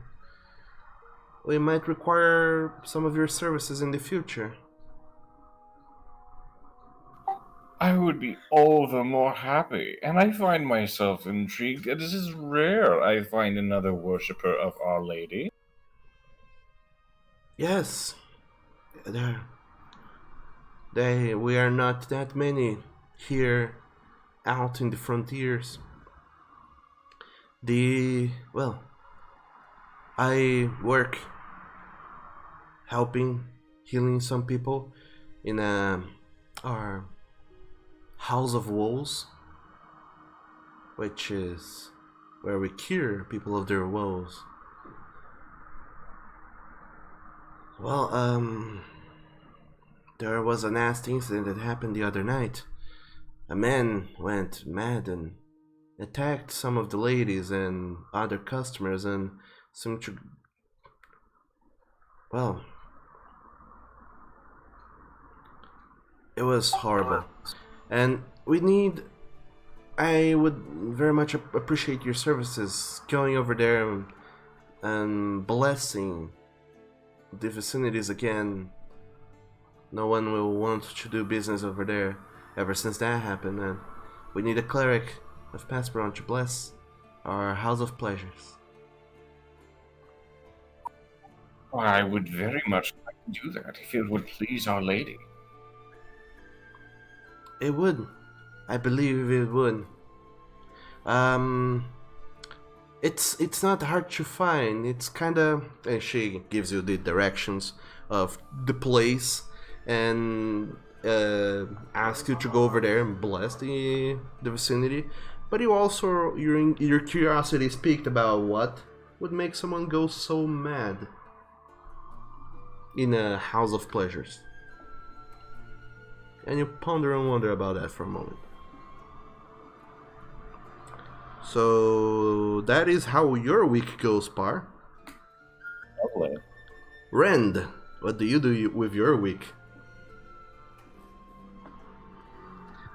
We might require some of your services in the future." I would be all the more happy, and I find myself intrigued. It is rare I find another worshipper of Our Lady. Yes, we are not that many here out in the frontiers. I work helping, healing some people in our House of Woes, which is where we cure people of their woes. Well, there was a nasty incident that happened the other night. A man went mad and attacked some of the ladies and other customers and seemed to. Well, it was horrible. And we need. I would very much appreciate your services going over there and blessing the vicinities again. No one will want to do business over there ever since that happened, and we need a cleric of Pasperon to bless our House of Pleasures. I would very much like to do that if it would please Our Lady. It would. I believe it would. It's not hard to find. It's kinda. And she gives you the directions of the place and asks you to go over there and bless the vicinity. But you also your curiosity is piqued about what would make someone go so mad in a house of pleasures. And you ponder and wonder about that for a moment. So that is how your week goes, Par. Lovely. Rend, what do you do with your week?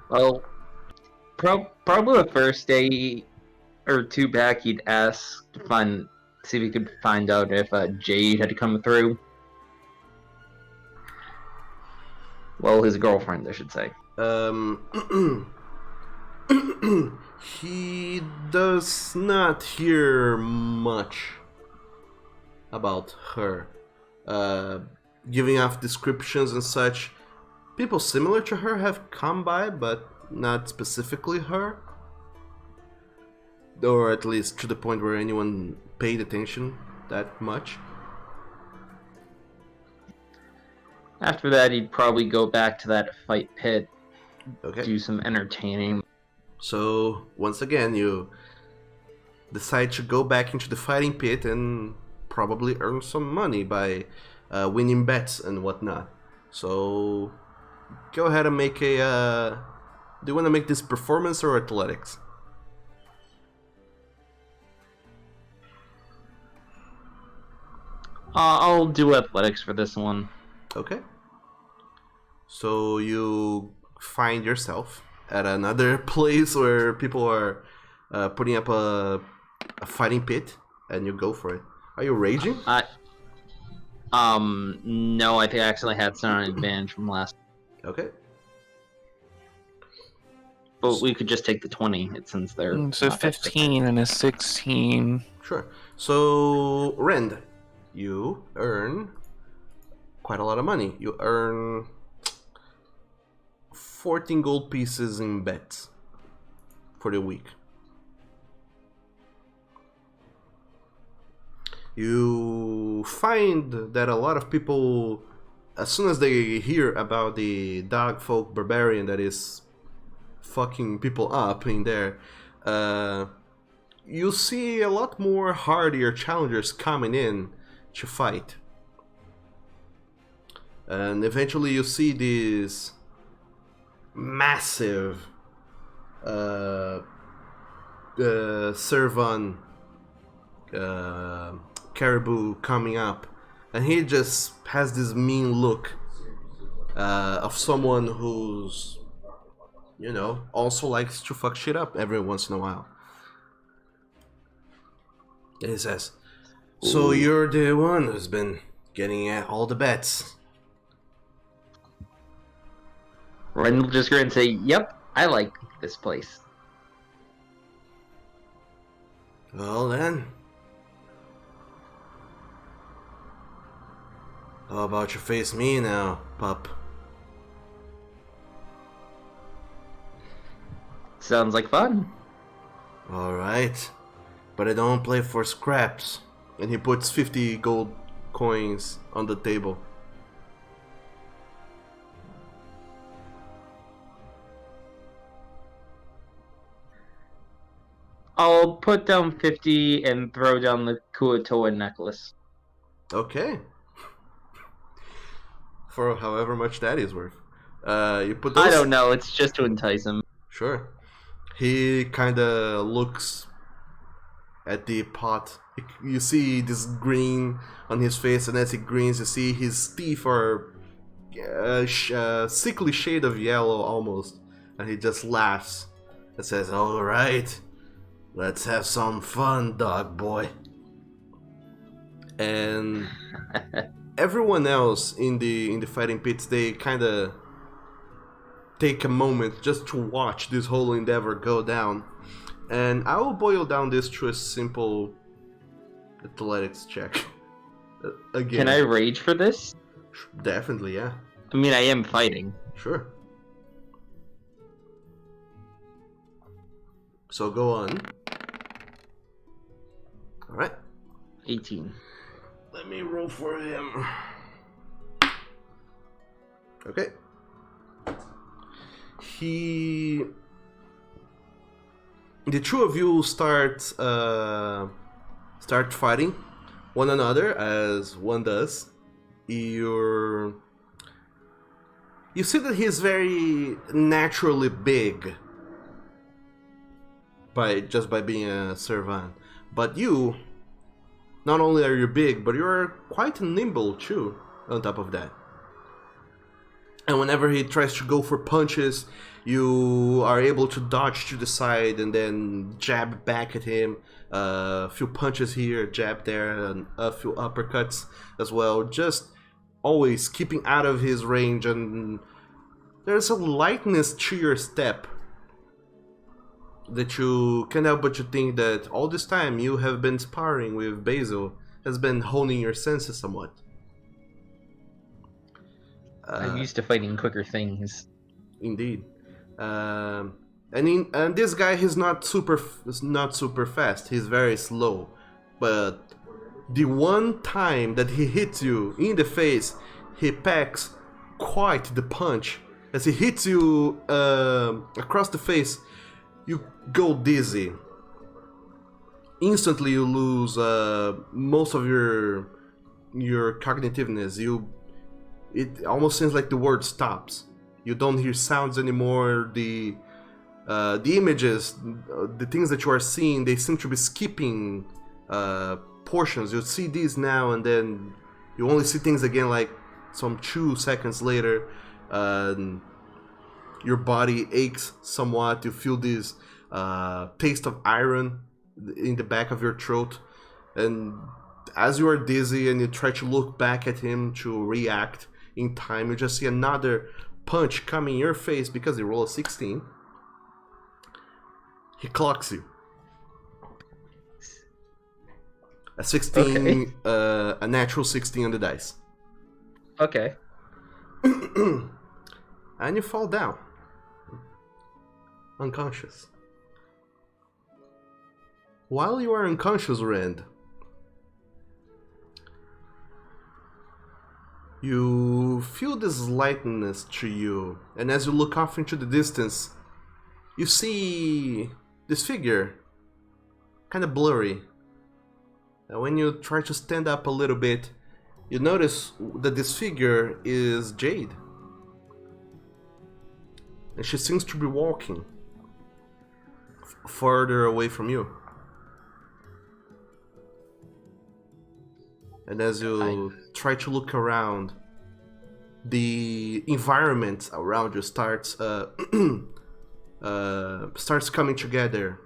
Well, probably the first day or two back, he'd ask to see if he could find out if Jade had come through. Well, his girlfriend, I should say. He does not hear much about her. Giving off descriptions and such. People similar to her have come by, but not specifically her. Or at least to the point where anyone paid attention that much. After that, he'd probably go back to that fight pit, Okay. do some entertaining. So, once again, you decide to go back into the fighting pit and probably earn some money by winning bets and whatnot. So, go ahead and make a. Do you want to make this performance or athletics? I'll do athletics for this one. Okay. So, you find yourself at another place where people are putting up a fighting pit, and you go for it. Are you raging? No, I think I actually had some advantage from last. Okay. But we could just take the 20 since they're. It's a 15 and a 16. Sure. So, Rend, you earn quite a lot of money. You earn 14 gold pieces in bets for the week. You find that a lot of people, as soon as they hear about the dog folk barbarian that is fucking people up in there, you see a lot more hardier challengers coming in to fight. And eventually you see these massive Servan caribou coming up, and he just has this mean look of someone who's, you know, also likes to fuck shit up every once in a while. And he says, "So you're the one who's been getting at all the bets." Ren will just grin and say, "Yep, I like this place." Well then, how about you face me now, pup? Sounds like fun. Alright, but I don't play for scraps. And he puts 50 gold coins on the table. I'll put down 50 and throw down the Kuatoa necklace. Okay. for however much that is worth. You put those. I don't know. It's just to entice him. You put those. I don't know. It's just to entice him. Sure. He kind of looks at the pot. You see this grin on his face, and as he grins, you see his teeth are sickly shade of yellow almost, and he just laughs and says, "All right, let's have some fun, dog boy." And everyone else in the fighting pits, they kind of take a moment just to watch this whole endeavor go down. And I will boil down this to a simple athletics check. Again. Can I rage for this? Definitely, yeah. I mean, I am fighting. Sure. So go on. Alright. 18. Let me roll for him. Okay. The two of you start fighting one another as one does. You see that he's very naturally big just by being a servant, but you, not only are you big, but you're quite nimble too. On top of that. And whenever he tries to go for punches, you are able to dodge to the side and then jab back at him. A few punches here, jab there, and a few uppercuts as well. Just always keeping out of his range, and there's a lightness to your step that you can't help but to think that all this time you have been sparring with Basil has been honing your senses somewhat. I'm used to fighting quicker things. Indeed. And this guy, he's not super fast. He's very slow. But the one time that he hits you in the face, he packs quite the punch. As he hits you across the face, you go dizzy. Instantly, you lose most of your cognitiveness. It almost seems like the world stops. You don't hear sounds anymore. The images, the things that you are seeing, they seem to be skipping portions. You see these now, and then you only see things again like some 2 seconds later. Your body aches somewhat. You feel this taste of iron in the back of your throat, and as you are dizzy and you try to look back at him to react in time, you just see another punch coming in your face because he rolled a 16. He clocks you. A 16, okay. A natural 16 on the dice. Okay. And you fall down. Unconscious. While you are unconscious, Rand, you feel this lightness to you, and as you look off into the distance, you see this figure, kind of blurry. And when you try to stand up a little bit, you notice that this figure is Jade. And she seems to be walking further away from you. And as you try to look around, the environment around you starts coming together.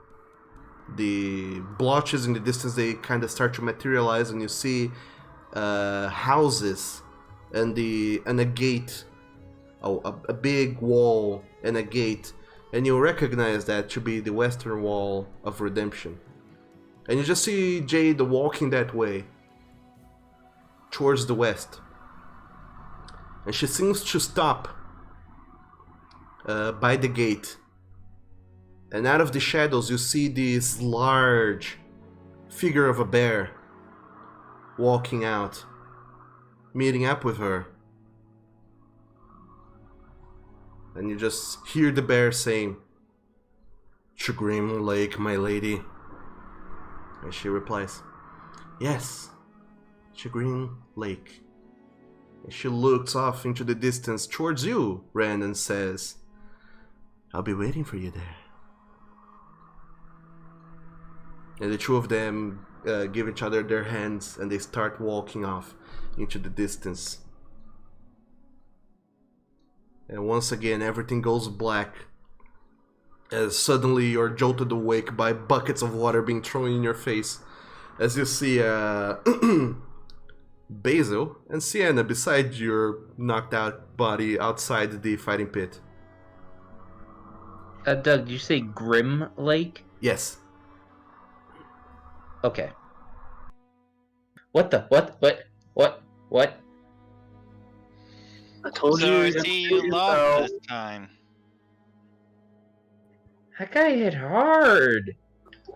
The blotches in the distance, they kind of start to materialize, and you see houses and a gate, a big wall and a gate, and you recognize that to be the western wall of Redemption. And you just see Jade walking that way, towards the west. And she seems to stop by the gate. And out of the shadows you see this large figure of a bear walking out, meeting up with her. And you just hear the bear saying, "Chagrin Lake, my lady." And she replies, "Yes, Chagrin Lake." And she looks off into the distance towards you, Ren, and says, I'll be waiting for you there. And the two of them give each other their hands and they start walking off into the distance. And once again, everything goes black as suddenly you're jolted awake by buckets of water being thrown in your face. As you see Basil and Sienna beside your knocked out body outside the fighting pit. Doug, did you say Grim Lake? Yes. Okay. What the? What? I told So you. I you'd see hurt you lost yourself. this time. That guy hit hard.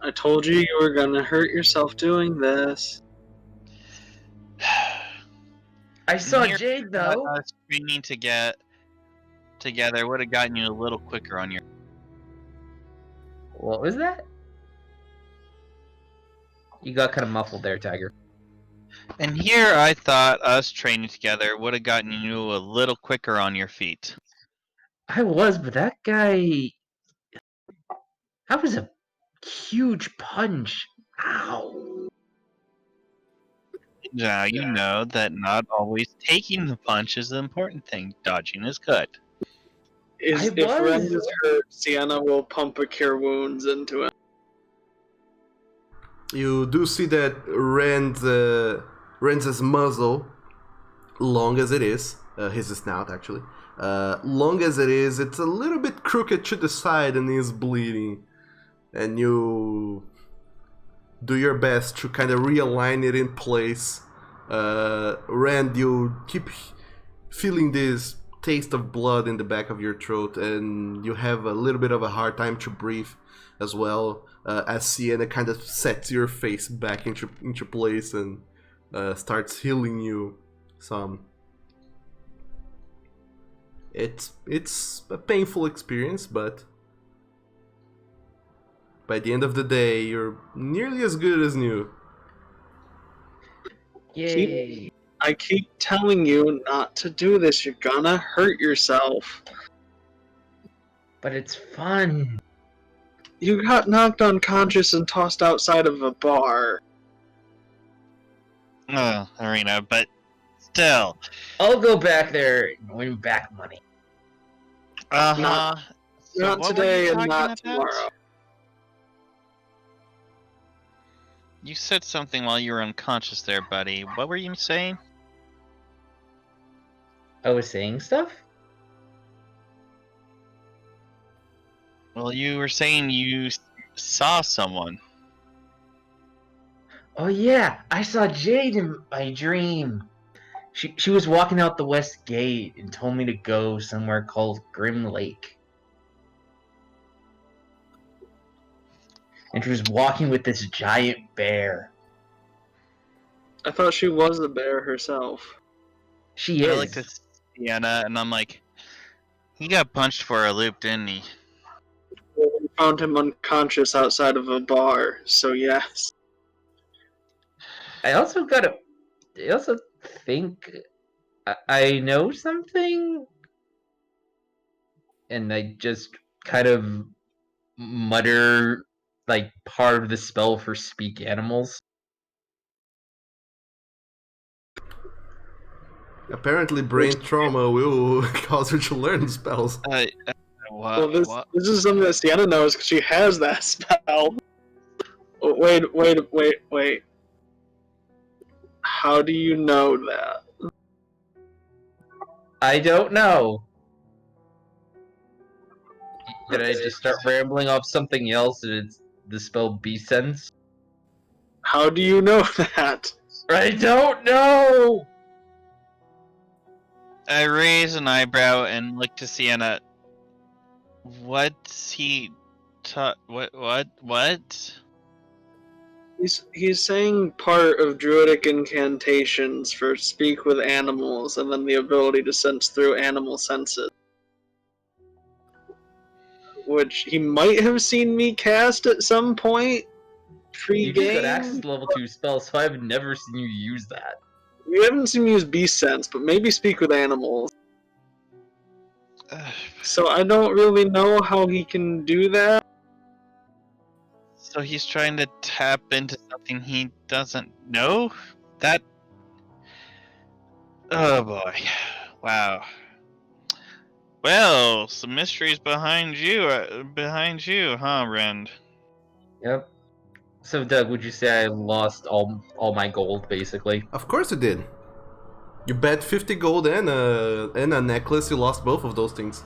I told you you were gonna hurt yourself doing this. I saw Here, Jade though. Us training to get together would have gotten you a little quicker on your. What was that? You got kind of muffled there, Tiger. And here I thought us training together would have gotten you a little quicker on your feet. I was, but that guy... That was a huge punch. Ow. Now you know that not always taking the punch is the important thing. Dodging is good. If Ren is hurt, Sienna will pump a cure wounds into him. You do see that Ren's muzzle, long as it is, his snout actually, long as it is, it's a little bit crooked to the side and is bleeding. And you do your best to kind of realign it in place. Ren, you keep feeling this taste of blood in the back of your throat, and you have a little bit of a hard time to breathe as well. As Sienna kind of sets your face back into place and starts healing you some. It's a painful experience, but by the end of the day, you're nearly as good as new. Yay. I keep telling you not to do this. You're gonna hurt yourself. But it's fun. You got knocked unconscious and tossed outside of a bar. Arena, but still. I'll go back there and win back money. Uh-huh. Not what were today you and talking not about? tomorrow. You said something while you were unconscious there, buddy. What were you saying? I was saying stuff? Well, you were saying you saw someone. Oh yeah, I saw Jade in my dream. She was walking out the west gate and told me to go somewhere called Grim Lake. And she was walking with this giant bear. I thought she was a bear herself. She is. I like to Sienna, and I'm like, he got punched for a loop, didn't he? We found him unconscious outside of a bar, so yes. I also think I know something, and I just kind of mutter like part of the spell for speak animals. Apparently, brain trauma will cause her to learn spells. What? Well, this is something that Sienna knows because she has that spell. Wait. How do you know that? I don't know. Did I just start rambling off something else and it's the spell B-Sense? How do you know that? I don't know! I raise an eyebrow and look to Sienna. What's he what? He's saying part of druidic incantations for speak with animals and then the ability to sense through animal senses. Which he might have seen me cast at some point You just got pre-game. access to level 2 spells, so I've never seen you use that. We haven't seen him use beast sense, but maybe speak with animals. So I don't really know how he can do that. So he's trying to tap into something he doesn't know? That. Oh boy. Wow. Well, some mysteries behind you, huh, Rend? Yep. So, Doug, would you say I lost all my gold, basically? Of course you did. You bet 50 gold and a necklace, you lost both of those things.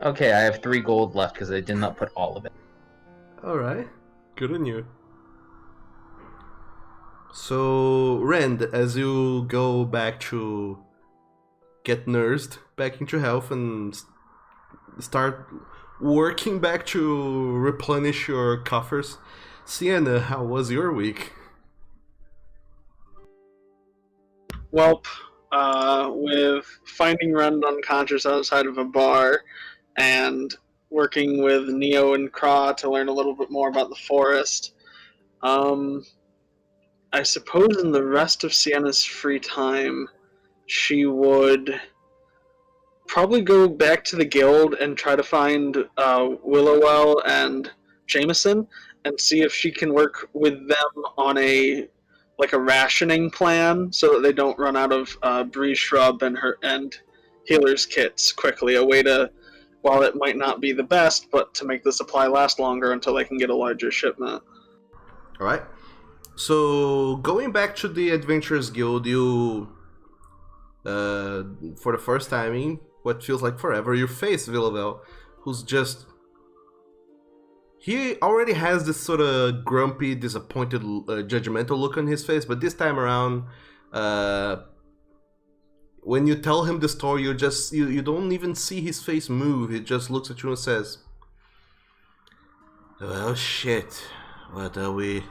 Okay, I have 3 gold left because I did not put all of it. Alright, good on you. So, Rand, as you go back to get nursed back into health and start working back to replenish your coffers, Sienna, how was your week? Welp, with finding Rend unconscious outside of a bar and working with Neo and Kra to learn a little bit more about the forest. I suppose in the rest of Sienna's free time, she would probably go back to the guild and try to find Willowell and Jameson and see if she can work with them on a rationing plan so that they don't run out of breeze shrub and healer's kits quickly. A way to, while it might not be the best, but to make the supply last longer until they can get a larger shipment. Alright. So, going back to the Adventurers Guild, you, for the first time in what feels like forever, you face Villavelle, who's just... He already has this sort of grumpy, disappointed, judgmental look on his face, but this time around, when you tell him the story, you don't even see his face move. He just looks at you and says, "Well, shit. What are we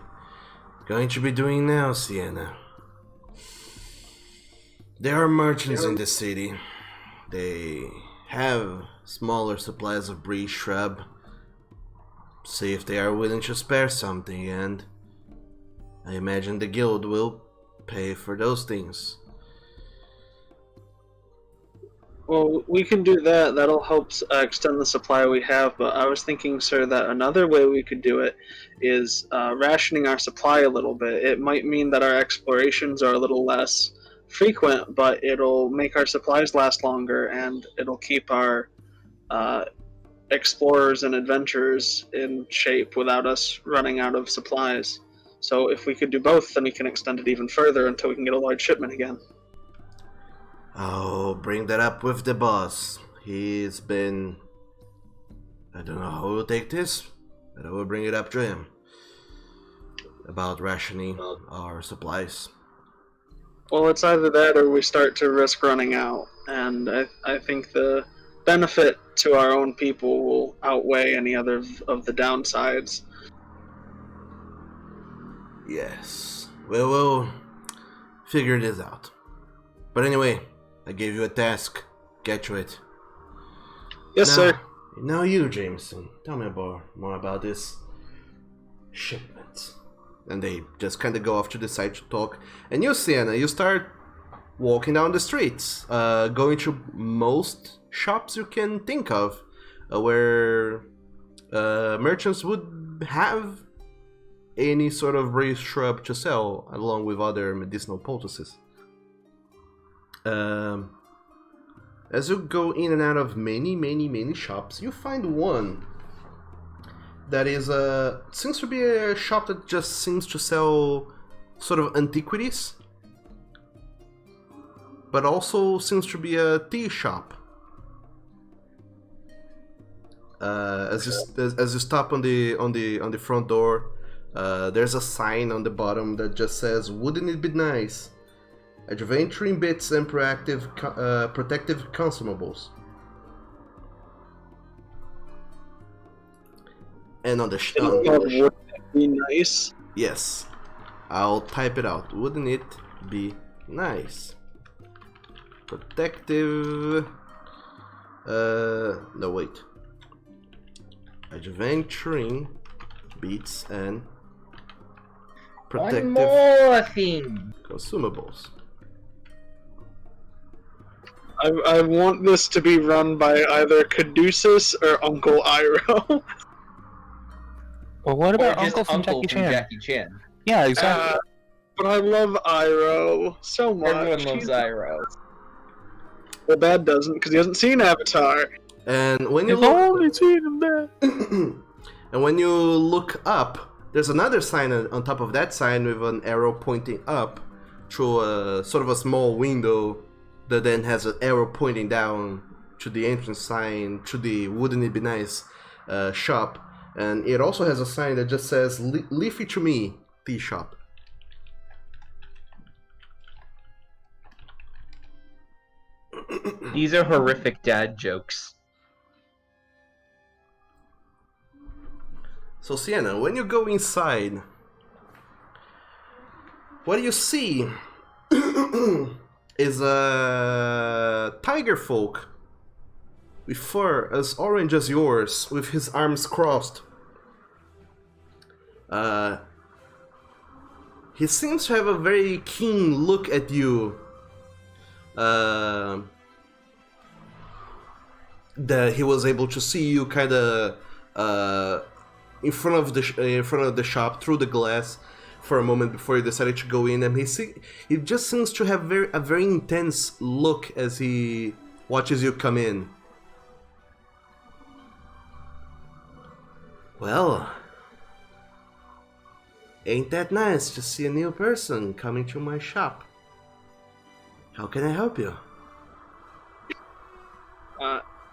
going to be doing now, Sienna? There are merchants in the city. They have smaller supplies of breeze shrub. See if they are willing to spare something, and I imagine the guild will pay for those things." Well, we can do that. That'll help extend the supply we have. But I was thinking, sir, that another way we could do it is rationing our supply a little bit. It might mean that our explorations are a little less frequent, but it'll make our supplies last longer, and it'll keep our explorers and adventurers in shape without us running out of supplies. So if we could do both, then we can extend it even further until we can get a large shipment again. I'll bring that up with the boss. He's been... I don't know how he'll take this, but I will bring it up to him. About rationing our supplies. Well, it's either that or we start to risk running out. And I think the benefit to our own people will outweigh any other of the downsides. Yes. We will figure this out. But anyway, I gave you a task. Get to it. Yes, sir. Now you, Jameson. Tell me more about this shipment. And they just kind of go off to the side to talk. And you, Sienna, you start walking down the streets, going to most shops you can think of, where merchants would have any sort of breeze shrub to sell, along with other medicinal poultices. As you go in and out of many shops, you find one that is seems to be a shop that just seems to sell sort of antiquities, but also seems to be a tea shop. As you stop on the front door, there's a sign on the bottom that just says, "Wouldn't it be nice? Adventuring bits and protective consumables." And on the Wouldn't it be nice? Yes, I'll type it out. Wouldn't it be nice? Protective. No, wait. Adventuring bits and protective more thing. consumables. I want this to be run by either Caduceus or Uncle Iroh. Well, what about Or just Uncle from Jackie Chan? Jackie Chan. Yeah, exactly. But I love Iroh so much. Everyone loves Iroh. Well, Bad doesn't, because he hasn't seen Avatar. And when you I've look, only seen him there. and when you look up, there's another sign on top of that sign with an arrow pointing up through a sort of a small window that then has an arrow pointing down to the entrance sign to the Wouldn't It Be Nice shop. And it also has a sign that just says Leafy to Me Tea Shop. These are horrific dad jokes. So Sienna, when you go inside, what you see is a tiger folk with fur as orange as yours, with his arms crossed. He seems to have a very keen look at you. That he was able to see you kind of in front of the shop through the glass for a moment before he decided to go in, and he just seems to have a very intense look as he watches you come in. Well, ain't that nice to see a new person coming to my shop? How can I help you?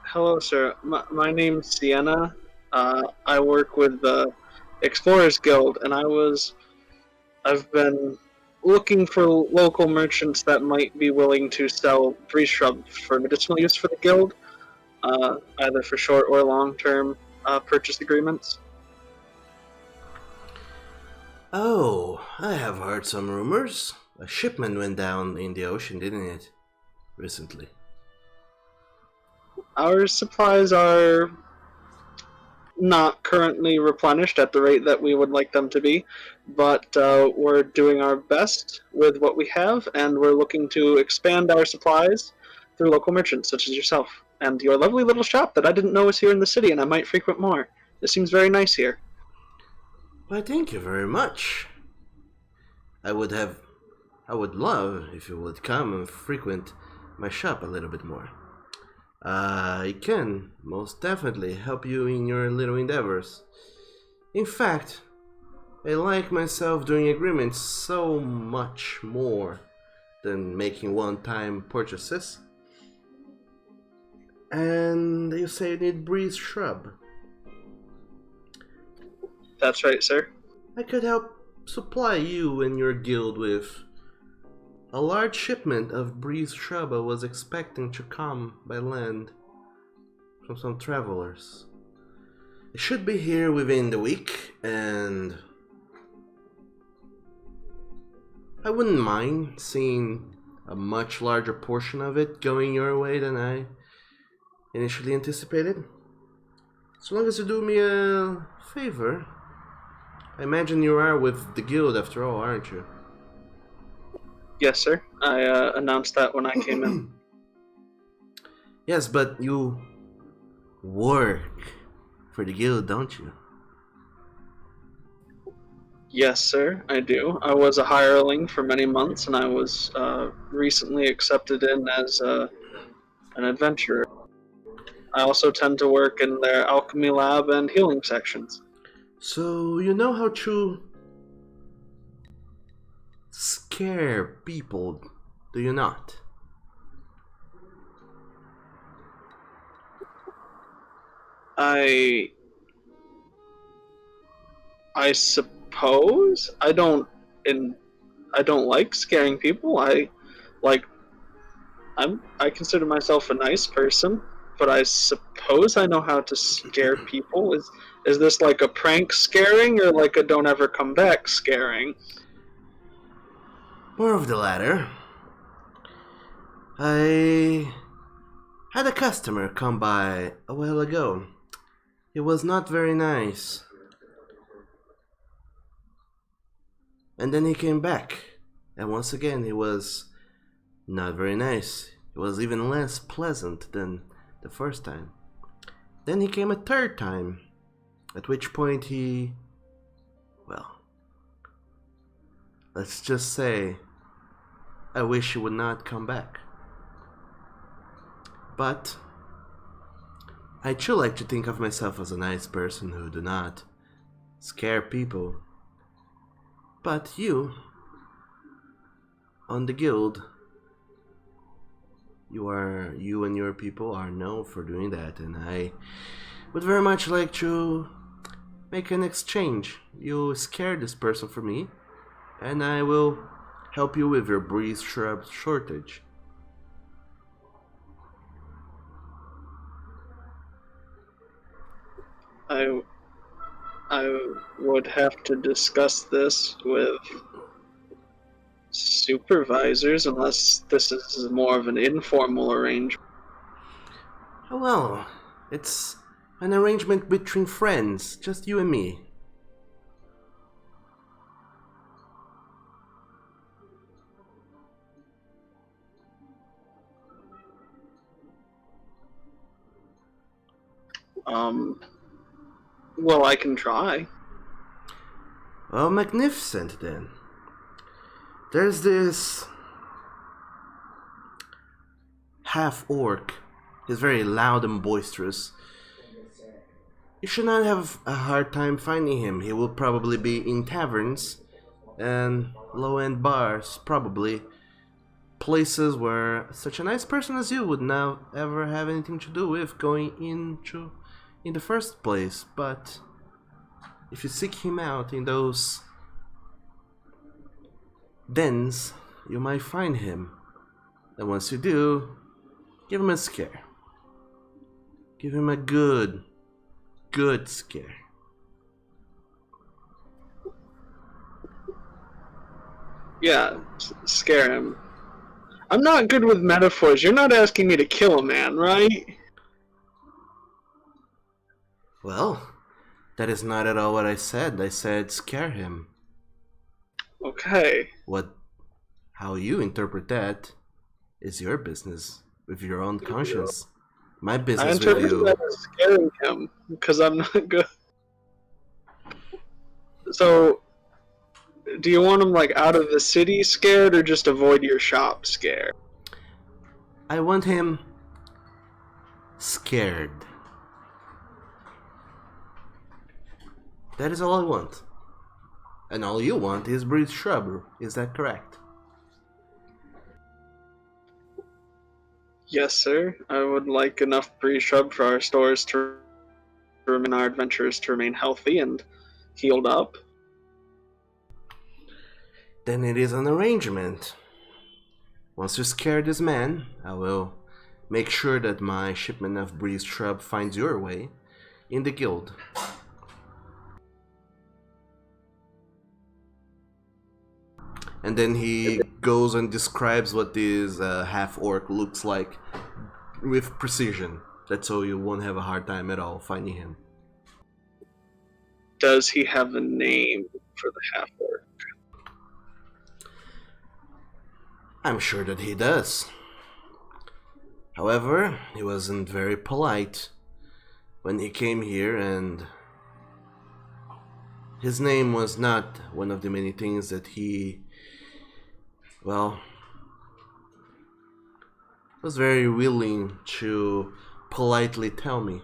Hello, sir. My name's Sienna. I work with the Explorers Guild, and I've been looking for local merchants that might be willing to sell breeze shrub for medicinal use for the guild, either for short or long-term purchase agreements. Oh, I have heard some rumors. A shipment went down in the ocean, didn't it? Recently. Our supplies are not currently replenished at the rate that we would like them to be, but we're doing our best with what we have, and we're looking to expand our supplies through local merchants such as yourself and your lovely little shop that I didn't know was here in the city, and I might frequent more. This seems very nice here. Why, thank you very much. I would love if you would come and frequent my shop a little bit more. I can most definitely help you in your little endeavors. In fact, I like myself doing agreements so much more than making one-time purchases. And you say you need breeze shrub. That's right, sir. I could help supply you and your guild with a large shipment of breeze shrub I was expecting to come by land from some travelers. It should be here within the week, and I wouldn't mind seeing a much larger portion of it going your way than I initially anticipated. So long as you do me a favor. I imagine you are with the guild after all, aren't you? Yes, sir. I announced that when I came in. Yes, but you work for the guild, don't you? Yes, sir, I do. I was a hireling for many months, and I was recently accepted in as an adventurer. I also tend to work in their alchemy lab and healing sections. So you know how to scare people, do you not? I suppose I don't like scaring people. I consider myself a nice person, but I suppose I know how to scare people. Is this like a prank scaring or like a don't ever come back scaring? More of the latter. I had a customer come by a while ago. It was not very nice. And then he came back, and once again he was not very nice. He was even less pleasant than the first time. Then he came a third time, at which point he... well, let's just say, I wish he would not come back. But I too like to think of myself as a nice person who do not scare people. But you, on the guild, you and your people are known for doing that, and I would very much like to make an exchange. You scare this person for me, and I will help you with your breeze shrub shortage. I would have to discuss this with supervisors unless this is more of an informal arrangement. Well, it's an arrangement between friends, just you and me. Well, I can try. Well, magnificent then. There's this half-orc. He's very loud and boisterous. You should not have a hard time finding him. He will probably be in taverns and low-end bars, probably. Places where such a nice person as you would not ever have anything to do with going into in the first place. But if you seek him out in those dens, you might find him. And once you do, give him a scare. Give him a good scare. Yeah, scare him. I'm not good with metaphors. You're not asking me to kill a man, right? Well, that is not at all what I said. I said scare him. Okay. How you interpret that is your business with your own conscience. My I business with interpret you. that as scaring him because I'm not good. So, do you want him like out of the city scared or just avoid your shop scared? I want him scared. That is all I want. And all you want is breed shrub. Is that correct? Yes, sir. I would like enough pre-shrub for our stores to remain, our adventurers to remain healthy and healed up. Then it is an arrangement. Once you scare this man, I will make sure that my shipment of breeze shrub finds your way in the guild. And then he goes and describes what this half-orc looks like with precision. That's so you won't have a hard time at all finding him. Does he have a name for the half-orc? I'm sure that he does. However, he wasn't very polite when he came here, and his name was not one of the many things that he, well, was very willing to politely tell me.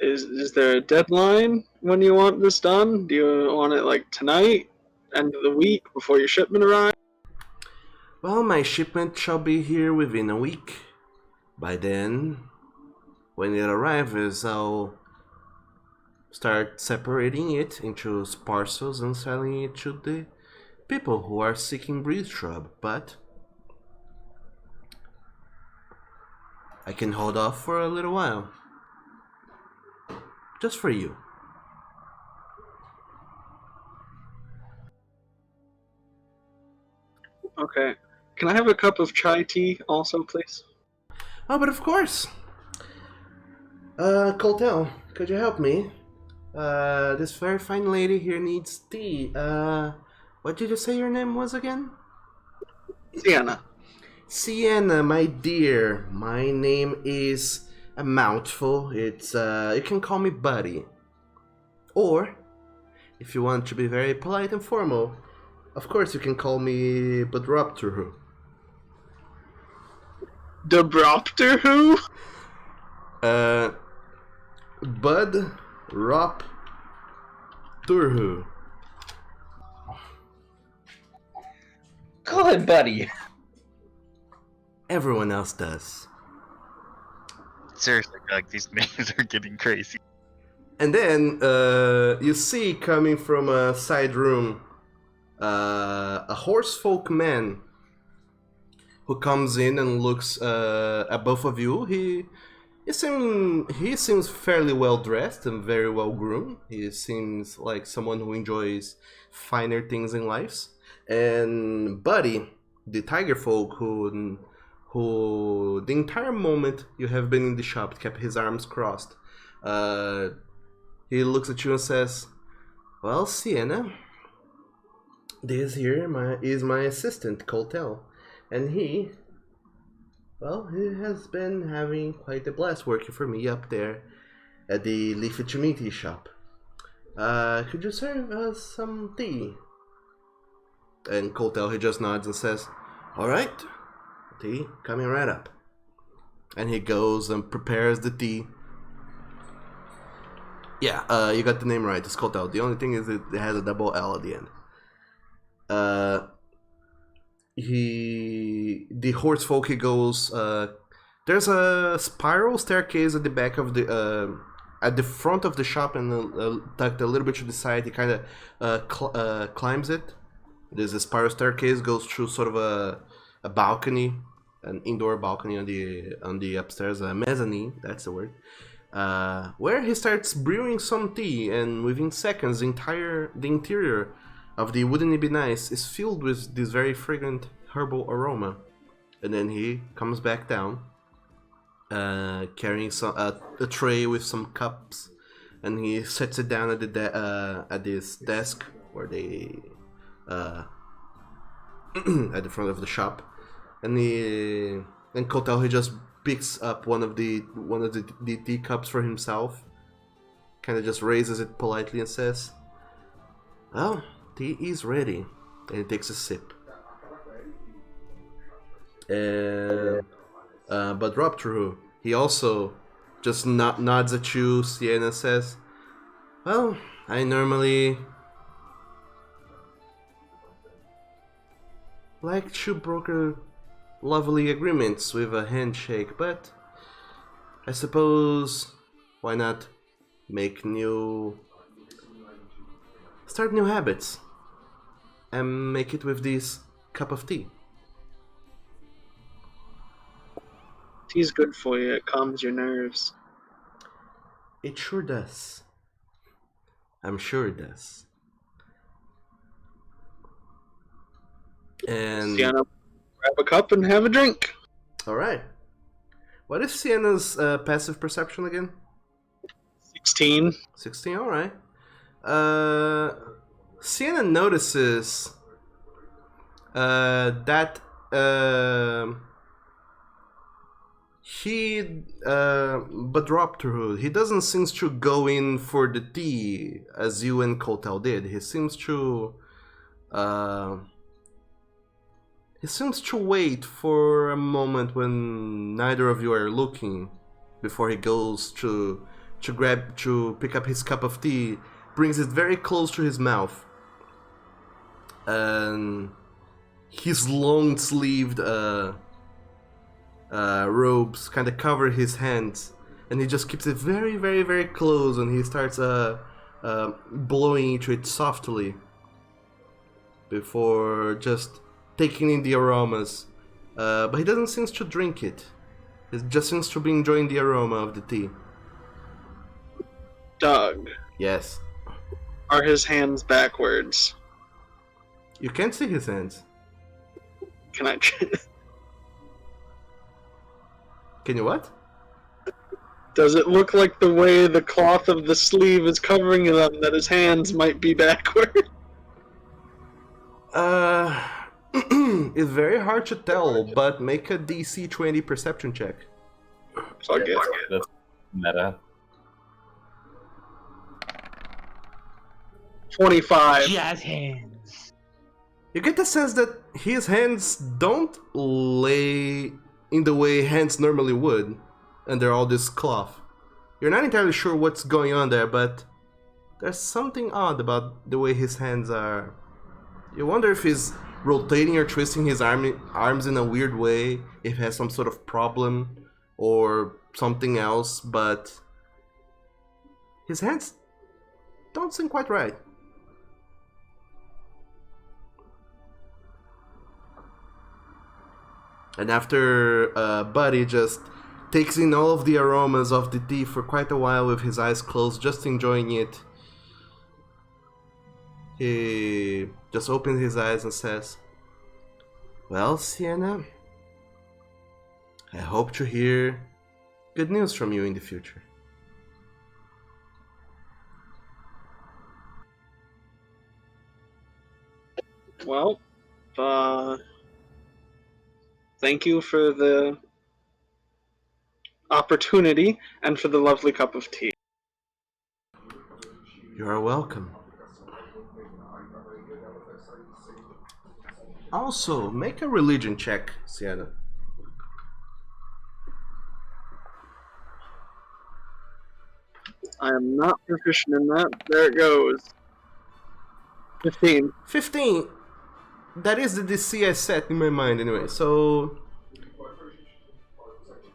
Is there a deadline when you want this done? Do you want it like tonight, end of the week, before your shipment arrives? Well, my shipment shall be here within a week. By then, when it arrives, I'll start separating it into parcels and selling it to the people who are seeking breed shrub. But I can hold off for a little while. Just for you. Okay. Can I have a cup of chai tea also, please? Oh, but of course. Coltel, could you help me? This very fine lady here needs tea. What did you say your name was again? Sienna. Sienna, my dear. My name is a mouthful. It's, you can call me Buddy. Or, if you want to be very polite and formal, of course you can call me Budropterhu. Debropter who? Bud Rop Turhu. Call it Buddy. Everyone else does. Seriously, like these names are getting crazy. And then you see coming from a side room a horsefolk man who comes in and looks at both of you. He seems fairly well dressed and very well groomed. He seems like someone who enjoys finer things in life. And Buddy, the tiger folk who the entire moment you have been in the shop kept his arms crossed. He looks at you and says, "Well, Sienna, this here is my assistant, Coltel, and he has been having quite a blast working for me up there at the Leafy Chimiti shop. Could you serve us some tea?" And Coltel, he just nods and says, "All right, tea coming right up." And he goes and prepares the tea. Yeah, you got the name right. It's Coltel. The only thing is it has a double L at the end. The horsefolk, he goes. There's a spiral staircase at the back of the at the front of the shop, and tucked a little bit to the side. He kind of climbs it. There's a spiral staircase, goes through sort of a balcony, an indoor balcony on the upstairs, a mezzanine. That's the word. Where he starts brewing some tea, and within seconds, the interior of the Wouldn't It Be Nice is filled with this very fragrant herbal aroma. And then he comes back down, carrying a tray with some cups, and he sets it down at this desk where they at the front of the shop, and Kotel, he just picks up one of the teacups for himself, kind of just raises it politely and says, "Well, tea is ready," and he takes a sip. But Robtru, he also just nods at you, Sienna, says, "Well, I normally like to broker lovely agreements with a handshake, but I suppose why not start new habits and make it with this cup of tea." Tea's good for you. It calms your nerves. It sure does. I'm sure it does. And Sienna, grab a cup and have a drink. all right. What is Sienna's passive perception again? 16. 16. All right. Sienna notices that Badropterhood, he doesn't seem to go in for the tea as you and Kotel did. He seems to wait for a moment when neither of you are looking before he goes to pick up his cup of tea, brings it very close to his mouth, and his long-sleeved robes kind of cover his hands, and he just keeps it very, very, very close, and he starts blowing into it softly before just taking in the aromas. But he doesn't seem to drink it. He just seems to be enjoying the aroma of the tea. Doug, Yes. are his hands backwards? You can't see his hands. Can I? Can you what? Does it look like the way the cloth of the sleeve is covering them that his hands might be backward? It's very hard to tell, but make a DC 20 perception check. Fuck it. That's meta. 25. Jazz hands. You get the sense that his hands don't lay in the way hands normally would, under all this cloth. You're not entirely sure what's going on there, but there's something odd about the way his hands are. You wonder if he's rotating or twisting his arms in a weird way, if he has some sort of problem or something else, but his hands don't seem quite right. And after Buddy just takes in all of the aromas of the tea for quite a while with his eyes closed, just enjoying it, he just opens his eyes and says, "Well, Sienna, I hope to hear good news from you in the future." Well, thank you for the opportunity and for the lovely cup of tea. You are welcome. Also, make a religion check, Sienna. I am not proficient in that. There it goes. 15. 15. That is the DC I set in my mind anyway, so...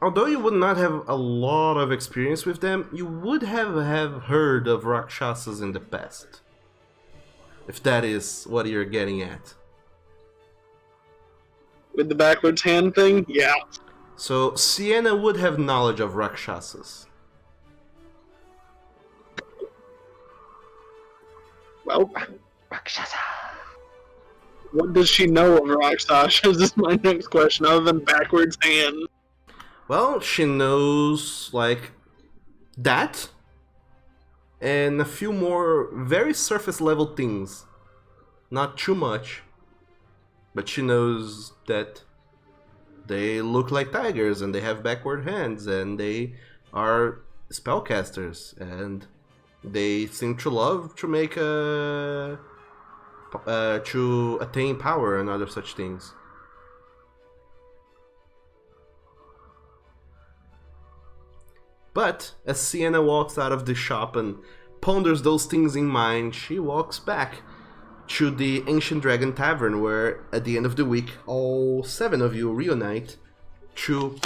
Although you would not have a lot of experience with them, you would have heard of Rakshasas in the past. If that is what you're getting at. With the backwards hand thing? Yeah. So, Sienna would have knowledge of Rakshasas. Well, Rakshasa. what does she know of Rakshasas is my next question, other than backwards hand. Well, she knows, like, that, and a few more very surface level things. Not too much, but she knows that they look like tigers, and they have backward hands, and they are spellcasters, and they seem to love to make to attain power and other such things. But as Sienna walks out of the shop and ponders those things in mind, she walks back to the Ancient Dragon Tavern, where at the end of the week all 7 of you reunite to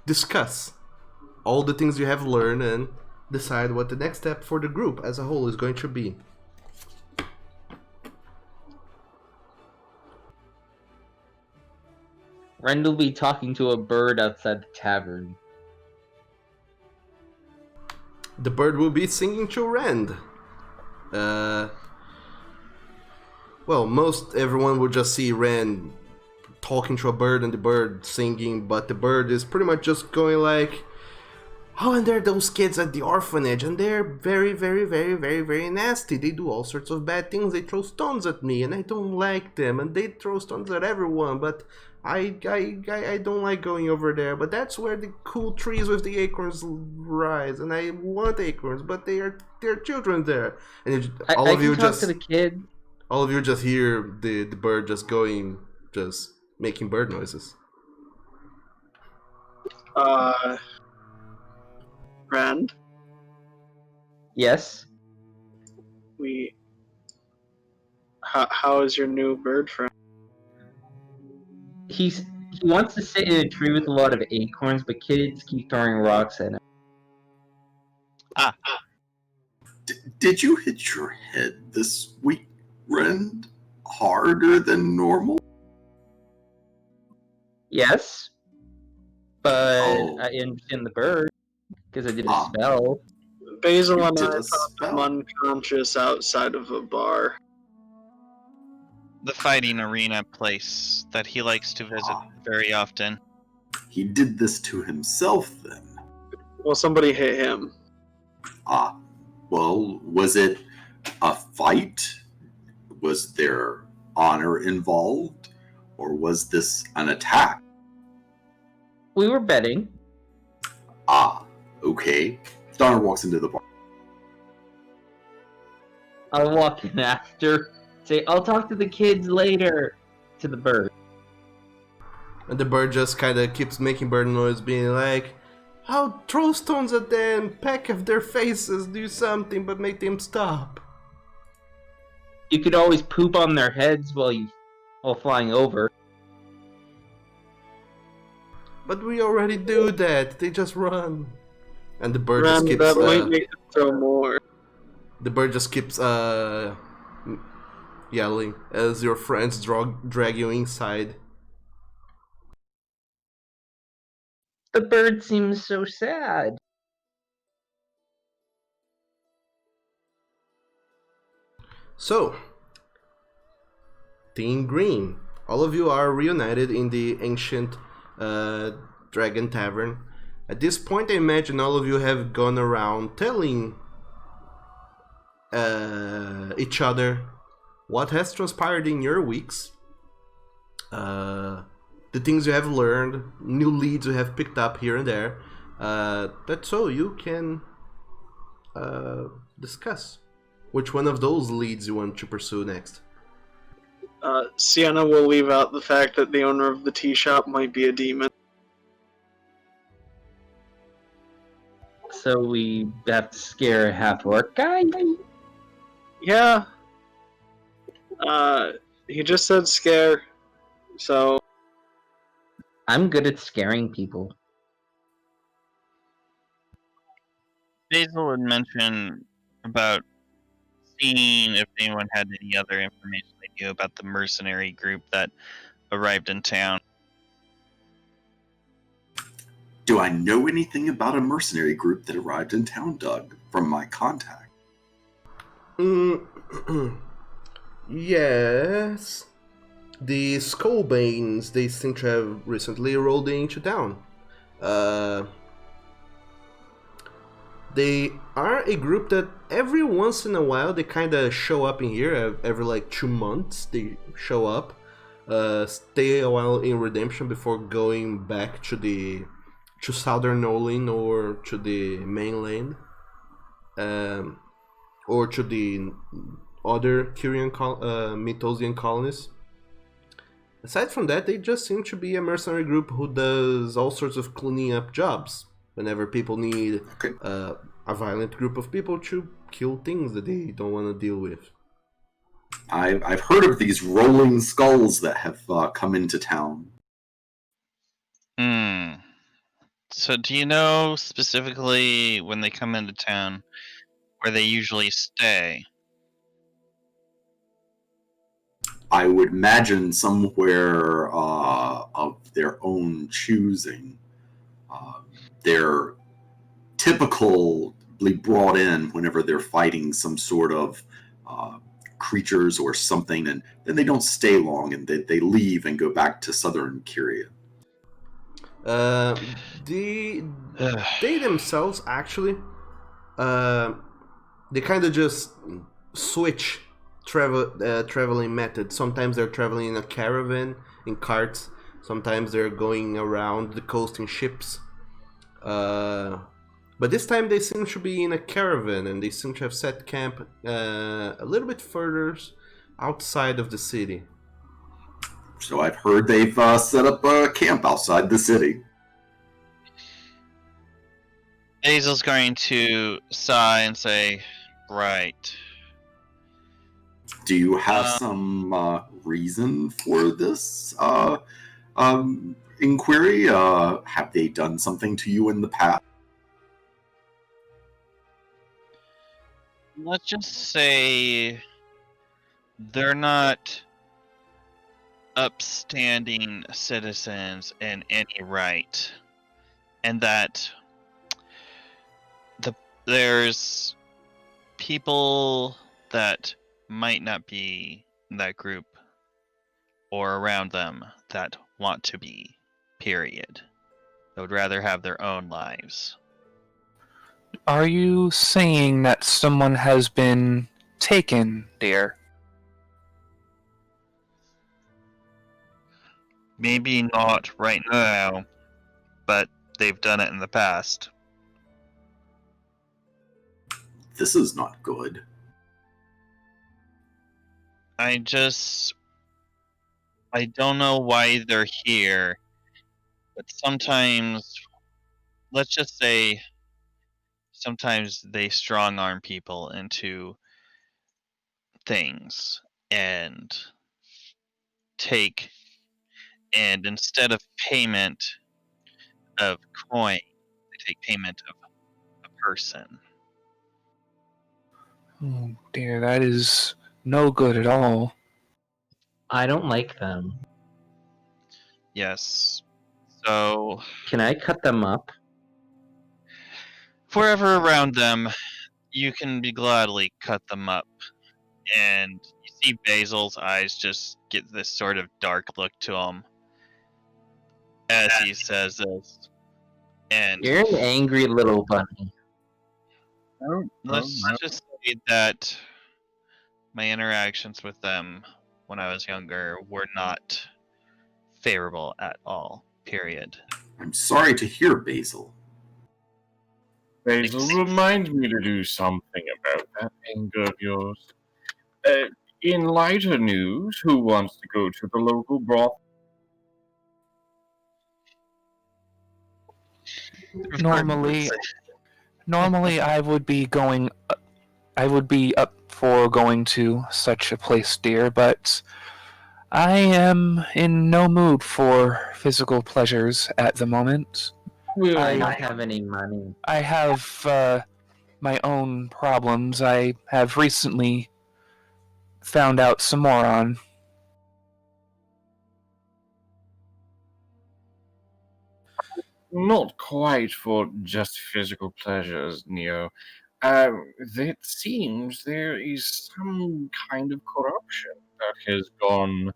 discuss all the things you have learned and decide what the next step for the group as a whole is going to be. Rend will be talking to a bird outside the tavern. The bird will be singing to Rand. Well, most everyone will just see Rand talking to a bird and the bird singing, but the bird is pretty much just going like, "Oh, and there are those kids at the orphanage, and they're very, very, very, very, very nasty. They do all sorts of bad things. They throw stones at me, and I don't like them. And they throw stones at everyone, but I don't like going over there. But that's where the cool trees with the acorns rise, and I want acorns, but there are children there." And all of you just to the kid. all of you just hear the bird just going, just making bird noises. Rand, Yes. how is your new bird friend? He wants to sit in a tree with a lot of acorns, but kids keep throwing rocks at him. Did you hit your head this week, Rend? Harder than normal? Yes. But Oh. I understand the bird, because I did a Ah. spell. Basil You and did I a found him spell. unconscious outside of a bar. The fighting arena place that he likes to visit Ah. very often. He did this to himself then. Well, somebody hit him. Ah, well, was it a fight? Was there honor involved? Or was this an attack? We were betting. Ah, okay. Donner walks into the bar. I'll walk in after. Say, I'll talk to the kids later. To the bird. And the bird just kind of keeps making bird noise, being like, "I'll throw stones at them, peck of their faces, do something, but make them stop." You could always poop on their heads while flying over. But we already do that. They just run. And the bird Ren, just keeps. that might make them throw more. The bird just keeps yelling as your friends drag you inside. The bird seems so sad. So, Team Green, all of you are reunited in the ancient Dragon Tavern. At this point, I imagine all of you have gone around telling each other what has transpired in your weeks, the things you have learned, new leads you have picked up here and there. That's so you can discuss which one of those leads you want to pursue next. Sienna will leave out the fact that the owner of the tea shop might be a demon. So we have to scare a half-orc guy? Yeah. He just said scare, so... I'm good at scaring people. Basil had mentioned about seeing if anyone had any other information they knew about the mercenary group that arrived in town. Do I know anything about a mercenary group that arrived in town, Doug, from my contact? Yes. The Skullbanes, they seem to have recently rolled into town. They are a group that every once in a while they kind of show up in here. Every like 2 months they show up, stay a while in Redemption before going back to Southern Nolyn or to the mainland, or to the other Kyrian Mythosian colonies. Aside from that, they just seem to be a mercenary group who does all sorts of cleaning up jobs whenever people need a violent group of people to kill things that they don't want to deal with. I've heard of these rolling skulls that have come into town. So do you know specifically when they come into town where they usually stay? I would imagine somewhere of their own choosing. They're typically brought in whenever they're fighting some sort of creatures or something, and then they don't stay long, and they leave and go back to southern Kyria. They themselves actually, they kind of just switch traveling method. Sometimes they're traveling in a caravan, in carts. Sometimes they're going around the coast in ships. But this time they seem to be in a caravan, and they seem to have set camp a little bit further outside of the city. So I've heard they've set up a camp outside the city. Basil's going to sigh and say, right. Do you have some reason for this inquiry? Have they done something to you in the past? Let's just say they're not upstanding citizens in any right, and that there's people that might not be in that group or around them that want to be, period. They would rather have their own lives. Are you saying that someone has been taken, dear? Maybe not right now, but they've done it in the past. This is not good. I don't know why they're here, but sometimes, let's just say, sometimes they strong arm people into things and take, and instead of payment of coin, they take payment of a person. Oh dear, that is no good at all. I don't like them. Yes. So, Can I cut them up? if we're ever around them, you can be gladly cut them up. And you see Basil's eyes just get this sort of dark look to him as he says this. And You're an angry little bunny. let's just say that my interactions with them when I was younger were not favorable at all. Period. I'm sorry to hear, Basil. Basil, remind me to do something about that anger of yours. In lighter news, who wants to go to the local brothel? Normally, I would be going. I would be up for going to such a place, dear, but I am in no mood for physical pleasures at the moment. I don't have any money. I have my own problems. I have recently found out some more on. Not quite for just physical pleasures, Neo. It seems there is some kind of corruption that has gone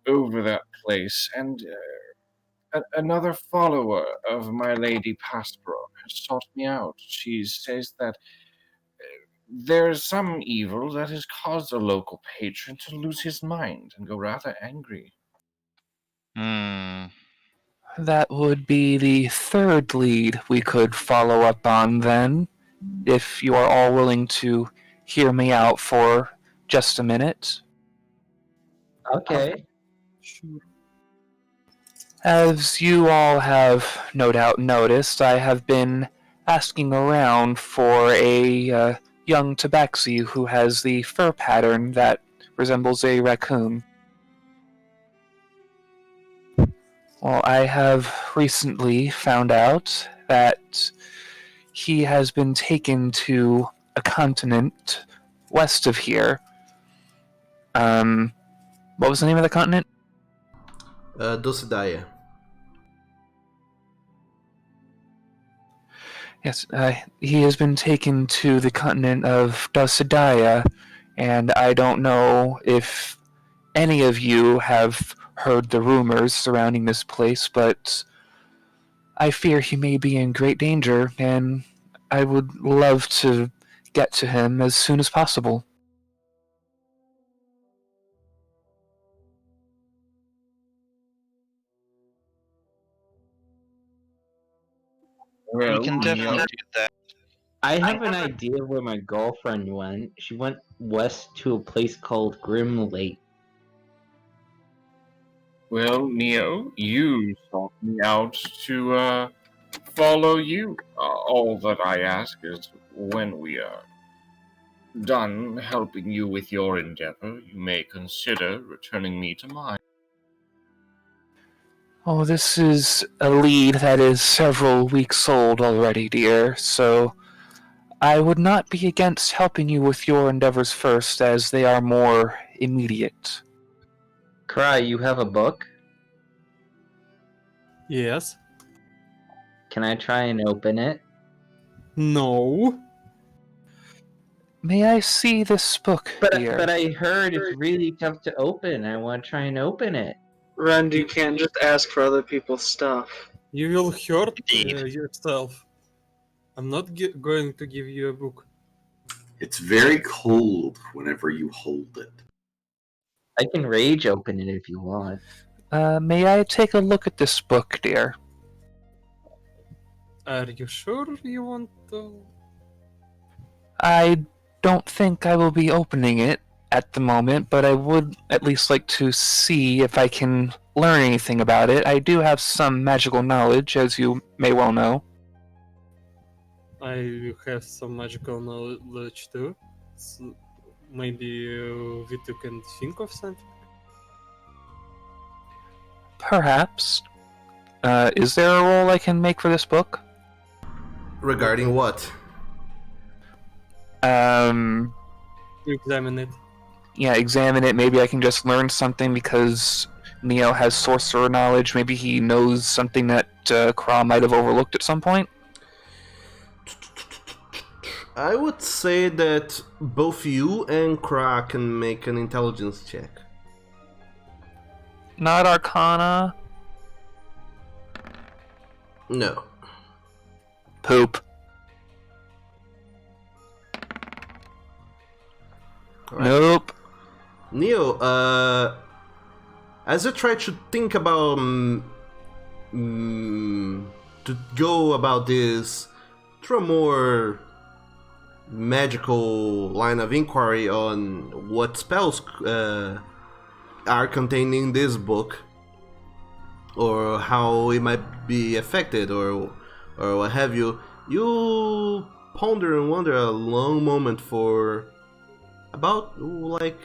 over that place, and another follower of my lady Paspro has sought me out. She says that there's some evil that has caused a local patron to lose his mind and go rather angry. That would be the third lead we could follow up on then, if you are all willing to hear me out for just a minute. Okay. Sure. As you all have no doubt noticed, I have been asking around for a young tabaxi who has the fur pattern that resembles a raccoon. Well, I have recently found out that he has been taken to a continent west of here. What was the name of the continent? Dulcidea. Yes, he has been taken to the continent of Dulcidea, and I don't know if any of you have heard the rumors surrounding this place, but I fear he may be in great danger, and I would love to get to him as soon as possible. We can definitely do that. I have an idea where my girlfriend went. She went west to a place called Grim Lake. Well, Neo, you sought me out to follow you. All that I ask is when we are done helping you with your endeavor, you may consider returning me to mine. Oh, this is a lead that is several weeks old already, dear, so I would not be against helping you with your endeavors first, as they are more immediate. Cry, you have a book? Yes. Can I try and open it? No. May I see this book, dear? But I heard it's really tough to open. I want to try and open it. Rend, you can't just ask for other people's stuff. You will hurt Indeed. yourself. I'm not going to give you a book. It's very cold whenever you hold it. I can rage open it if you want. May I take a look at this book, dear? Are you sure you want to? I don't think I will be opening it at the moment, but I would at least like to see if I can learn anything about it. I do have some magical knowledge, as you may well know. I have some magical knowledge too. So maybe Vito can think of something. Perhaps. Is there a roll I can make for this book? Regarding what? To examine it. Yeah, examine it. Maybe I can just learn something because Neo has sorcerer knowledge. Maybe he knows something that Kra might have overlooked at some point. I would say that both you and Kra can make an intelligence check. Not Arcana. No. Poop. Alright. Nope. Neo, as you try to think about to go about this through a more magical line of inquiry on what spells are contained in this book, or how it might be affected, or what have you, you ponder and wonder a long moment for about, like,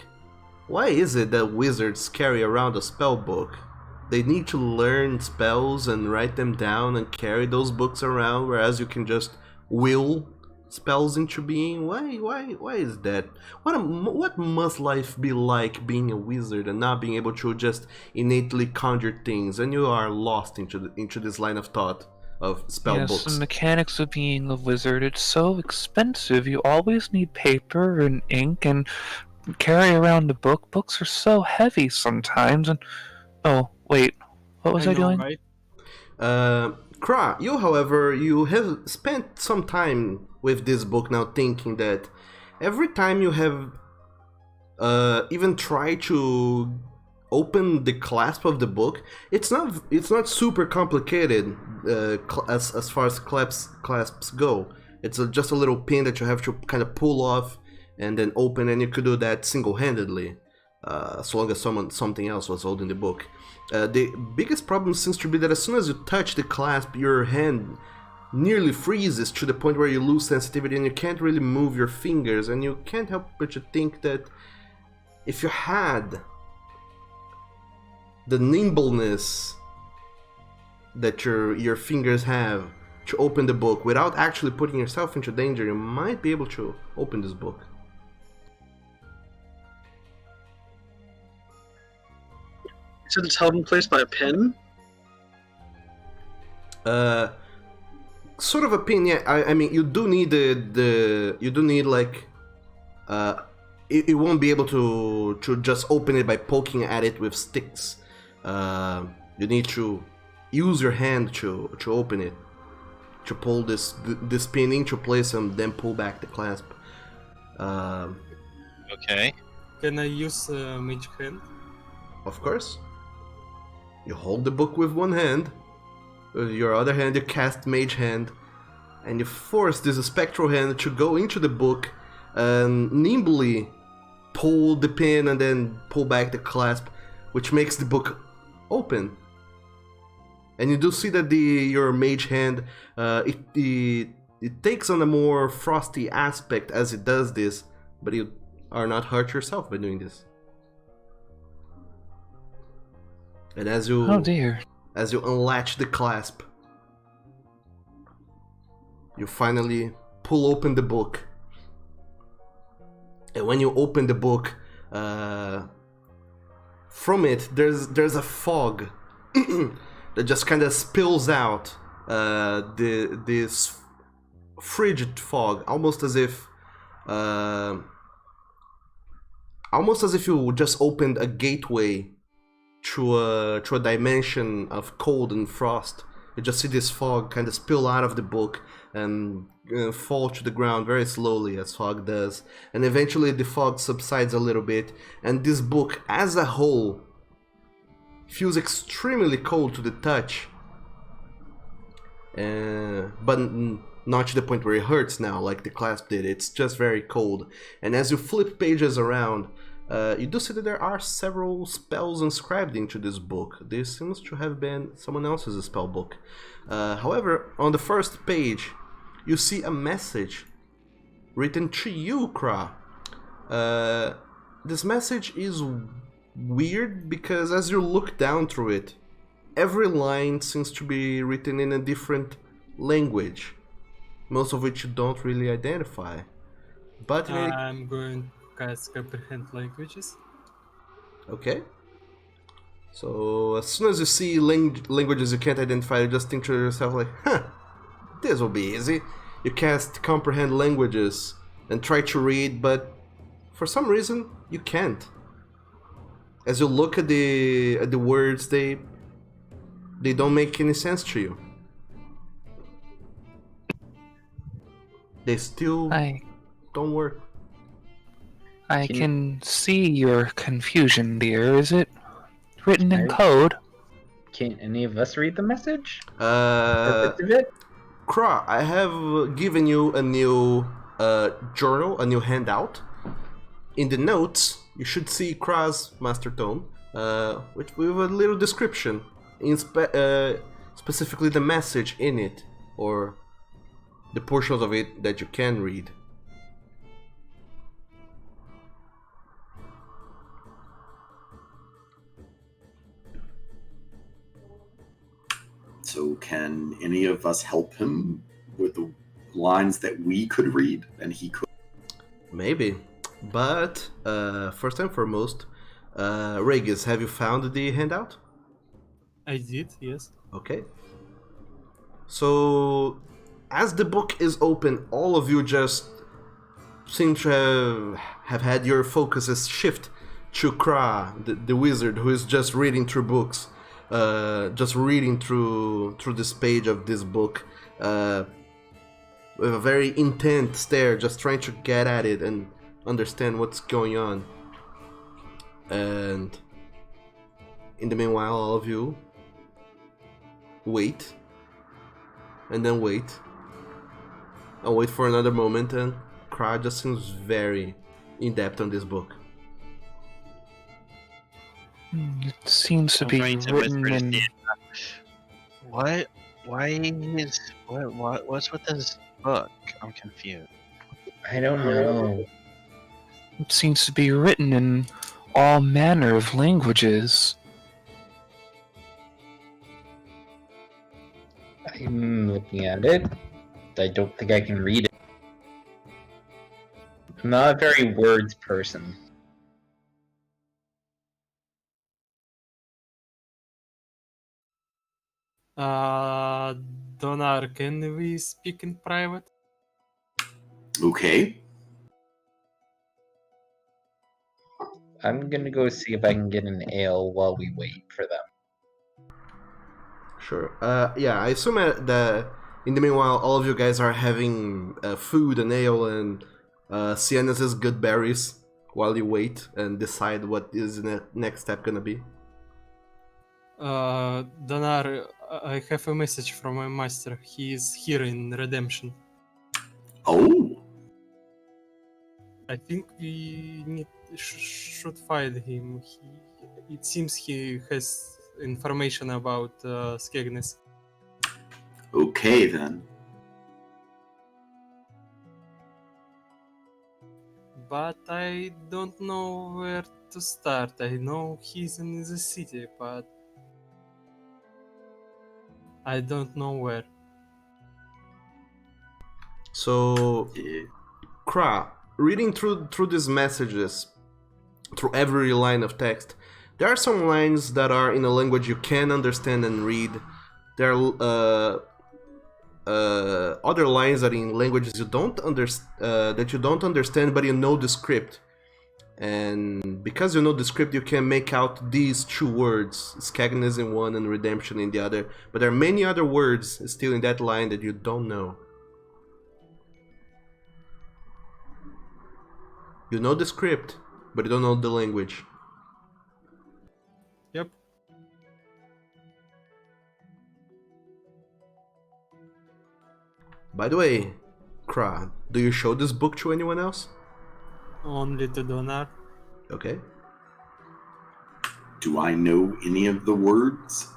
why is it that wizards carry around a spell book? They need to learn spells and write them down and carry those books around, whereas you can just will spells into being. Why is that? What must life be like being a wizard and not being able to just innately conjure things, and you are lost into this line of thought of spell Yes, books? the mechanics of being a wizard, it's so expensive. You always need paper and ink and carry around a book. Books are so heavy sometimes, and... Oh, wait. What was I know, doing? right? Kra, you, however, you have spent some time with this book now, thinking that every time you have even tried to open the clasp of the book, it's not super complicated as far as clasps go. It's just a little pin that you have to kind of pull off and then open, and you could do that single-handedly, as long as something else was holding the book. The biggest problem seems to be that as soon as you touch the clasp, your hand nearly freezes to the point where you lose sensitivity and you can't really move your fingers, and you can't help but to think that if you had the nimbleness that your fingers have to open the book without actually putting yourself into danger, you might be able to open this book. You said it's held in place by a pin? Sort of a pin, yeah. I mean, you do need like it won't be able to just open it by poking at it with sticks. You need to use your hand to open it, to pull this pin into place and then pull back the clasp. Okay. Can I use Mage Hand? Of course. You hold the book with one hand. With your other hand, you cast Mage Hand, and you force this spectral hand to go into the book and nimbly pull the pin and then pull back the clasp, which makes the book open. And you do see that your Mage Hand it takes on a more frosty aspect as it does this, but you are not hurt yourself by doing this. And as you Oh dear. As you unlatch the clasp, you finally pull open the book. And when you open the book, from it there's a fog that just kind of spills out. This frigid fog, almost as if you just opened a gateway to a dimension of cold and frost. You just see this fog kind of spill out of the book and fall to the ground very slowly, as fog does. And eventually the fog subsides a little bit, and this book as a whole feels extremely cold to the touch. But not to the point where it hurts now, like the clasp did. It's just very cold. And as you flip pages around, you do see that there are several spells inscribed into this book. This seems to have been someone else's spell book. However, on the first page, you see a message written to you, Kra. This message is weird because as you look down through it, every line seems to be written in a different language, most of which you don't really identify. But I'm going to cast comprehend languages. Okay. So as soon as you see languages you can't identify, you just think to yourself like, huh, this will be easy. You cast comprehend languages and try to read, but for some reason you can't. As you look at the words, they don't make any sense to you. They still don't work. I can see your confusion, dear. Is it written in code? Can any of us read the message? Kra, I have given you a new journal, a new handout. In the notes, you should see Kra's Master Tome, with a little description, specifically the message in it, or the portions of it that you can read. So can any of us help him with the lines that we could read and he could? Maybe. But first and foremost, Regis, have you found the handout? I did, yes. Okay. So as the book is open, all of you just seem to have had your focuses shift to Kra, the wizard, who is just reading through books. Just reading through this page of this book with a very intent stare, just trying to get at it and understand what's going on. And in the meanwhile, all of you wait, and then wait. I'll wait for another moment, and Kra just seems very in-depth on this book. It seems to be written in... What? Why is... What's with this book? I'm confused. I don't know. It seems to be written in all manner of languages. I'm looking at it. I don't think I can read it. I'm not a very words person. Donar, can we speak in private? Okay. I'm gonna go see if I can get an ale while we wait for them. Sure. Yeah, I assume that in the meanwhile, all of you guys are having food and ale and Sienna's good berries while you wait and decide what is the next step gonna be. Donar, I have a message from my master. He is here in Redemption. Oh. I think we should find him. It seems he has information about Skegness. Okay then. But I don't know where to start. I know he's in the city, but I don't know where. So, Kra, reading through these messages, through every line of text, there are some lines that are in a language you can understand and read. There are other lines that are in languages you don't understand, but you know the script. And because you know the script, you can make out these two words, Skagnes in one and redemption in the other. But there are many other words still in that line that you don't know. You know the script, but you don't know the language. Yep. By the way, Kra, do you show this book to anyone else? Only to Donar. Okay. Do I know any of the words?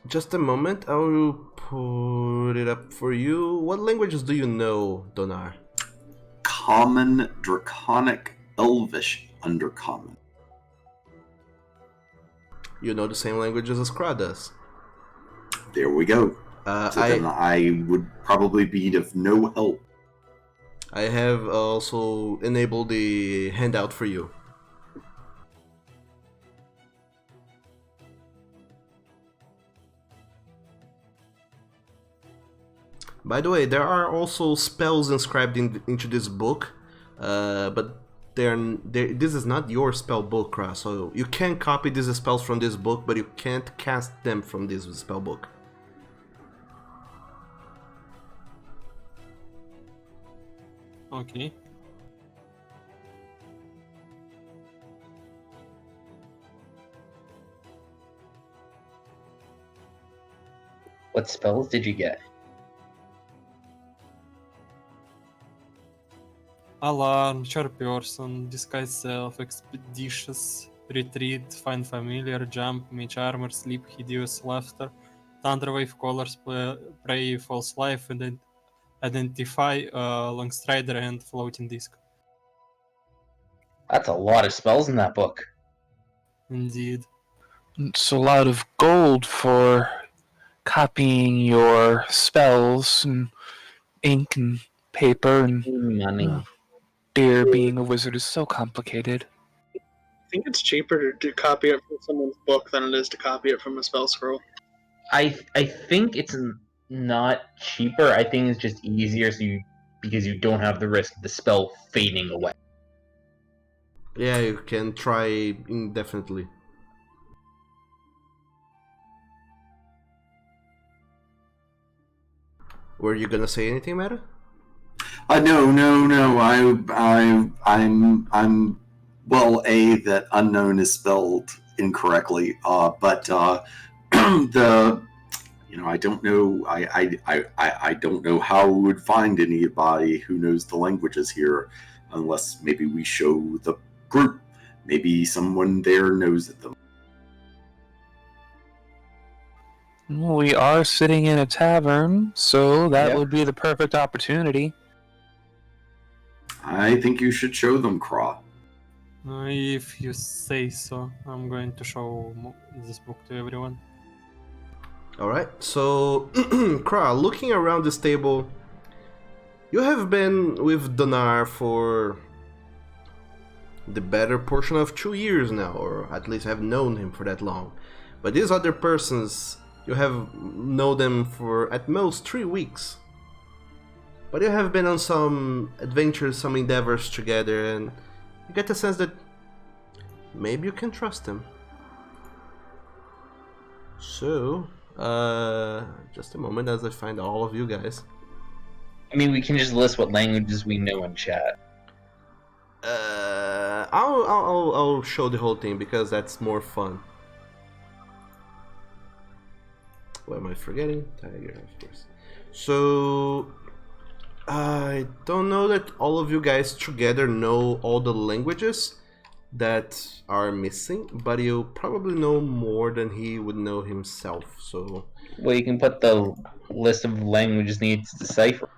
Just a moment. I will put it up for you. What languages do you know, Donar? Common, Draconic, Elvish, Undercommon. You know the same languages as Kra does. There we go. So then I would probably be of no help. I have also enabled the handout for you. By the way, there are also spells inscribed into this book, but this is not your spell book, Kra, so you can copy these spells from this book, but you can't cast them from this spell book. Okay. What spells did you get? Alarm, sharp person, disguise self, expeditious, retreat, find familiar, jump, mage armor, sleep, hideous laughter, thunderwave, colors, prey, false life, and identify, longstrider, and floating disc. That's a lot of spells in that book. Indeed. It's a lot of gold for copying your spells and ink and paper and Money. dear, being a wizard is so complicated. I think it's cheaper to copy it from someone's book than it is to copy it from a spell scroll. I think it's not cheaper. I think it's just easier because you don't have the risk of the spell fading away. Yeah, you can try indefinitely. Were you gonna say anything, Meta? No. I'm well. That unknown is spelled incorrectly. But I don't know. I don't know how we would find anybody who knows the languages here, unless maybe we show the group. Maybe someone there knows them. We are sitting in a tavern, so that Yep. would be the perfect opportunity. I think you should show them, Craw. If you say so, I'm going to show this book to everyone. Alright, so Kra, looking around this table, you have been with Donar for the better portion of 2 years now, or at least have known him for that long. But these other persons, you have known them for at most 3 weeks. But you have been on some adventures, some endeavors together, and you get the sense that maybe you can trust them. So, just a moment as I find all of you guys. I mean, we can just list what languages we know in chat. I'll show the whole thing because that's more fun. What am I forgetting? Tiger, of course. So, I don't know that all of you guys together know all the languages that are missing, but you probably know more than he would know himself, so... Well, you can put the list of languages needs to decipher.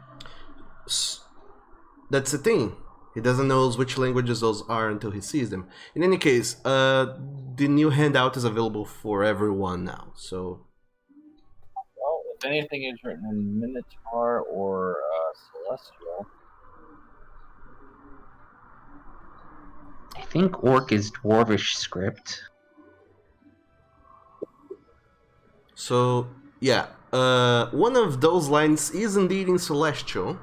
That's the thing. He doesn't know which languages those are until he sees them. In any case, the new handout is available for everyone now, so... Well, if anything is written in Minotaur or Celestial. I think Orc is Dwarvish script. So, yeah, one of those lines is indeed in Celestial.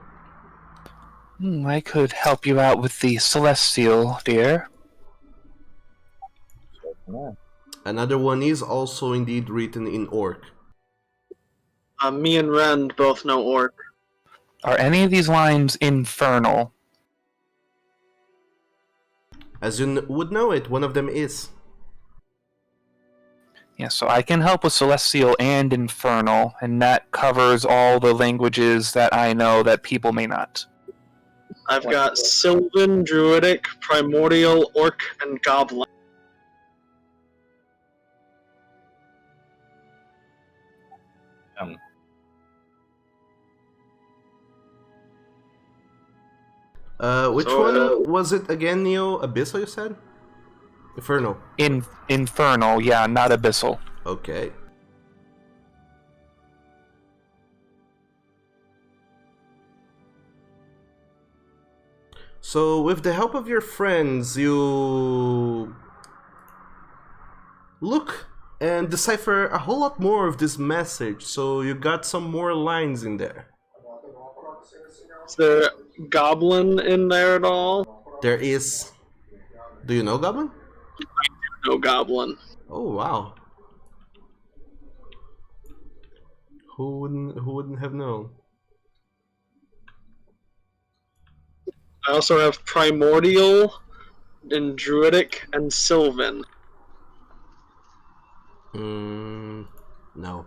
I could help you out with the Celestial, dear. Another one is also indeed written in Orc. Me and Rend both know Orc. Are any of these lines infernal? As you would know it, one of them is. Yeah, so I can help with Celestial and Infernal, and that covers all the languages that I know that people may not. I've got Sylvan, Druidic, Primordial, Orc, and Goblin. Which one was it again, Neo? Abyssal, you said? Infernal. Infernal, yeah, not Abyssal. Okay. So, with the help of your friends, you look and decipher a whole lot more of this message, so you got some more lines in there. Is there Goblin in there at all? There is... Do you know Goblin? No Goblin. Oh, wow. Who wouldn't have known? I also have Primordial, and Druidic, and Sylvan. No.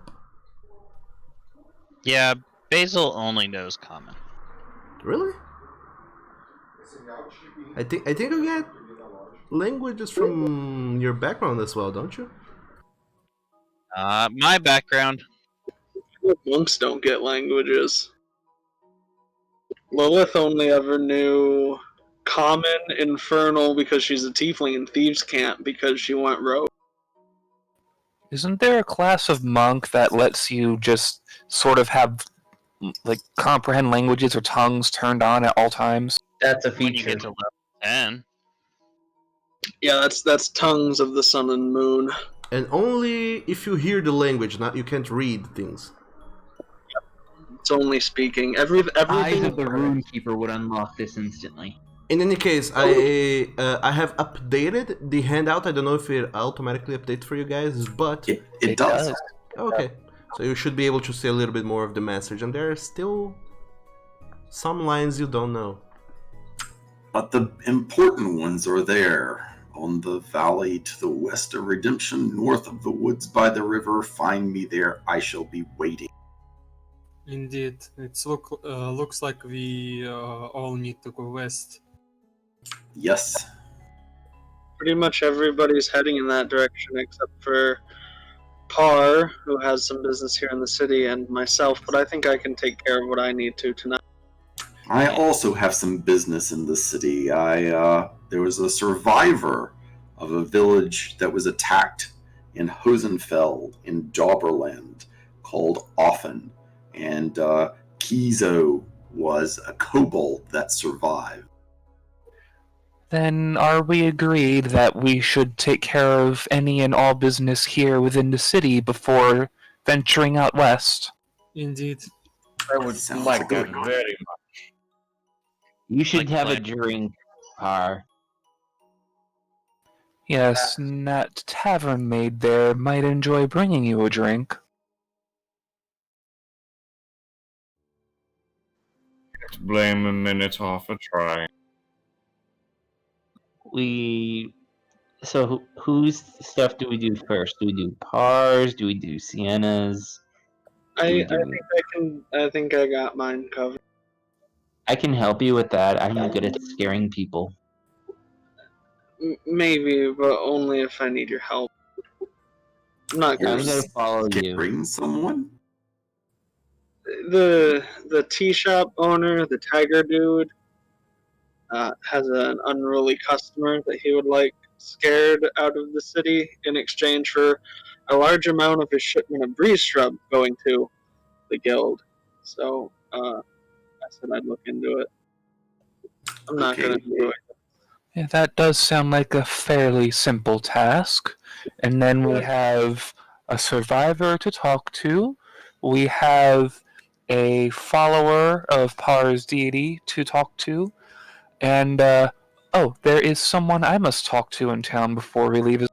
Yeah, Basil only knows common. Really? I think you get languages from your background as well, don't you? My background. Monks don't get languages. Lilith only ever knew Common, Infernal because she's a tiefling, and Thieves can't because she went rogue. Isn't there a class of monk that lets you just sort of have, like, comprehend languages or tongues turned on at all times? That's a When you feature. get to level 10. Yeah, that's Tongues of the Sun and Moon. And only if you hear the language, not you can't read things. It's only speaking. Everything. Eyes of the Runekeeper would unlock this instantly. In any case, I have updated the handout. I don't know if it automatically updates for you guys, but It does. okay. So you should be able to see a little bit more of the message, and there are still some lines you don't know. But the important ones are there. On the valley to the west of Redemption, north of the woods by the river, find me there, I shall be waiting. Indeed, it looks like we all need to go west. Yes. Pretty much everybody's heading in that direction except for Parr, who has some business here in the city, and myself, but I think I can take care of what I need to tonight. I also have some business in the city. There was a survivor of a village that was attacked in Hosenfeld in Dauberland called Offen, and Kizo was a kobold that survived. Then are we agreed that we should take care of any and all business here within the city before venturing out west? Indeed. I would Sounds like good. that very much. You should Like have a plan. drink, Par. Yes, and that tavern maid there might enjoy bringing you a drink. Can't blame a Minotaur for trying. So whose stuff do we do first? Do we do Par's? Do we do Sienna's? I think I got mine covered. I can help you with that. I'm good at scaring people. Maybe, but only if I need your help. I'm not I'm gonna. gonna follow you. Scaring someone? The tea shop owner, the tiger dude, has an unruly customer that he would like scared out of the city in exchange for a large amount of his shipment of breeze shrub going to the guild. So I said I'd look into it. I'm not Okay. gonna do it. Yeah, that does sound like a fairly simple task. And then we have a survivor to talk to. We have a follower of Par's deity to talk to, and oh, there is someone I must talk to in town before we leave.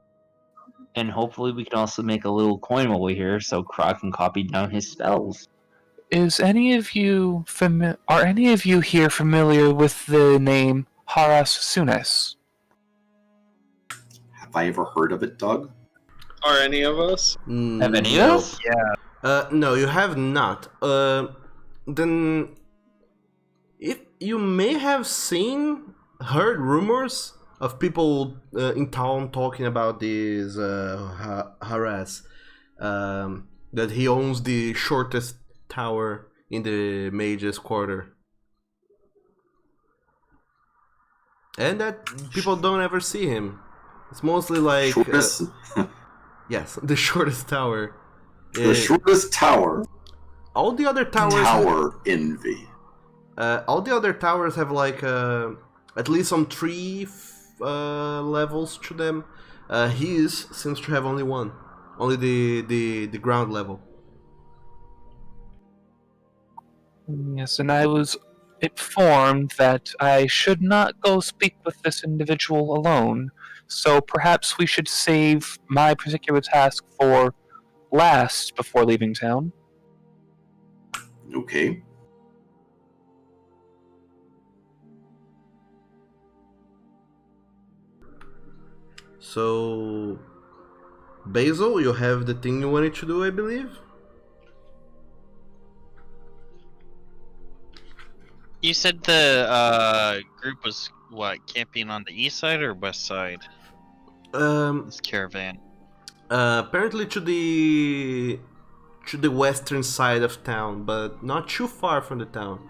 And hopefully we can also make a little coin while we're here so Croc can copy down his spells. Is any of you are any of you here familiar with the name Haras Sunes? Have I ever heard of it, Doug? Are any of us? Have any of us? No, you have not. Then, if you may have heard rumors of people in town talking about this Haras, that he owns the shortest tower in the Mage's Quarter, and that people don't ever see him. It's mostly like Shortest? yes, the shortest tower. The shortest tower. All the other towers. Tower envy. All the other towers have like at least some three levels to them. His seems to have only one, only the ground level. Yes, and I was informed that I should not go speak with this individual alone, so perhaps we should save my particular task for last before leaving town. Okay. So, Basil, you have the thing you wanted to do, I believe. You said the group was what, camping on the east side or west side? This caravan. Apparently to the western side of town, but not too far from the town.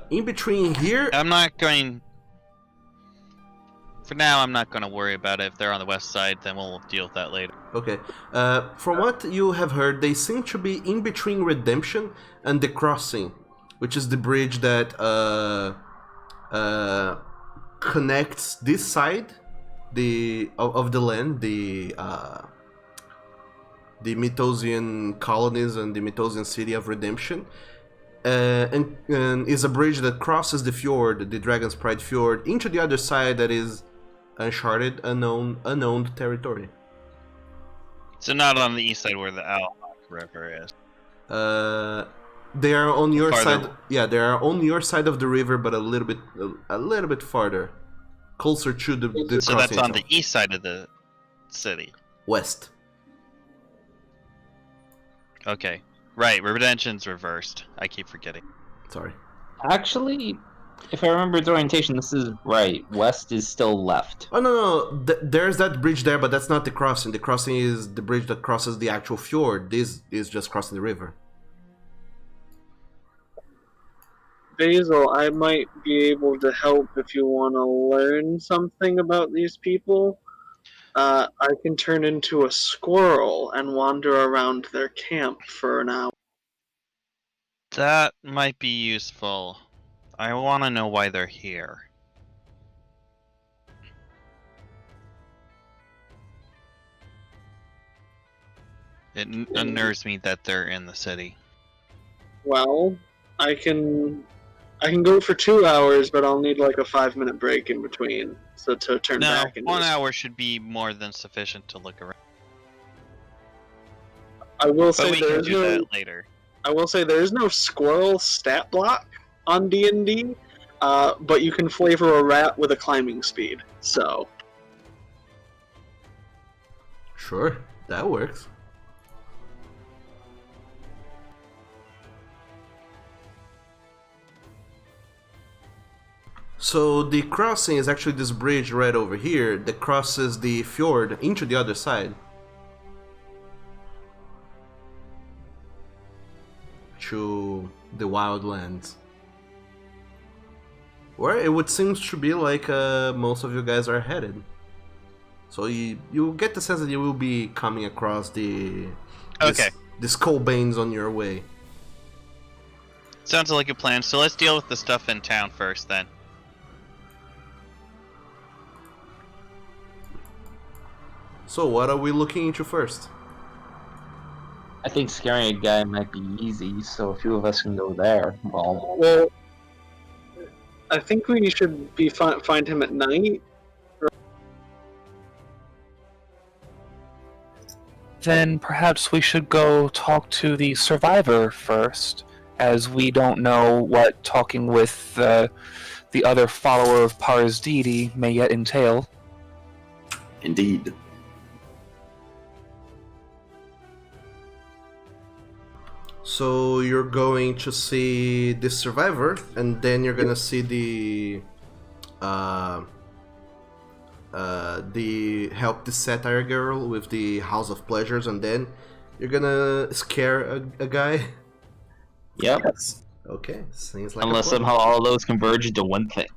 In between here. I'm not going. For now, I'm not going to worry about it. If they're on the west side, then we'll deal with that later. Okay. From what you have heard, they seem to be in between Redemption and the Crossing, which is the bridge that connects this side of the land, the Mythosian colonies and the Mythosian city of Redemption, and is a bridge that crosses the fjord, the Dragon's Pride Fjord, into the other side that is uncharted, unknown territory. So not on the east side where the Owl River is. They are on your Farther. side. Yeah, they are on your side of the river, but a little bit farther, closer to the So that's crossing on the itself. east side of the city. West. Okay. Right, Redemption's reversed. I keep forgetting. Sorry. Actually, if I remember the orientation, this is right. West is still left. Oh no. There's that bridge there, but that's not the crossing. The crossing is the bridge that crosses the actual fjord. This is just crossing the river. Basil, I might be able to help if you want to learn something about these people. I can turn into a squirrel and wander around their camp for an hour. That might be useful. I want to know why they're here. It unnerves me that they're in the city. Well, I can go for 2 hours, but I'll need like a 5-minute break in between, so to turn No, back into 1 a- hour should be more than sufficient to look around. I will But say we there can is do no. that later. I will say there is no squirrel stat block on D&D, but you can flavor a rat with a climbing speed. So Sure, that works. So the crossing is actually this bridge right over here that crosses the fjord into the other side. To the wildlands. Where it would seem to be like most of you guys are headed. So you get the sense that you will be coming across the skull banes on your way. Sounds like a plan. So let's deal with the stuff in town first, then. So what are we looking into first? I think scaring a guy might be easy, so a few of us can go there. Well, I think we should find him at night. Then perhaps we should go talk to the survivor first, as we don't know what talking with the other follower of Pars deity may yet entail. Indeed. So you're going to see the survivor, and then you're gonna see the help the satire girl with the House of Pleasures, and then you're gonna scare a guy. Yep. Yes. Okay, seems like Unless a plan. somehow all those converge into one thing.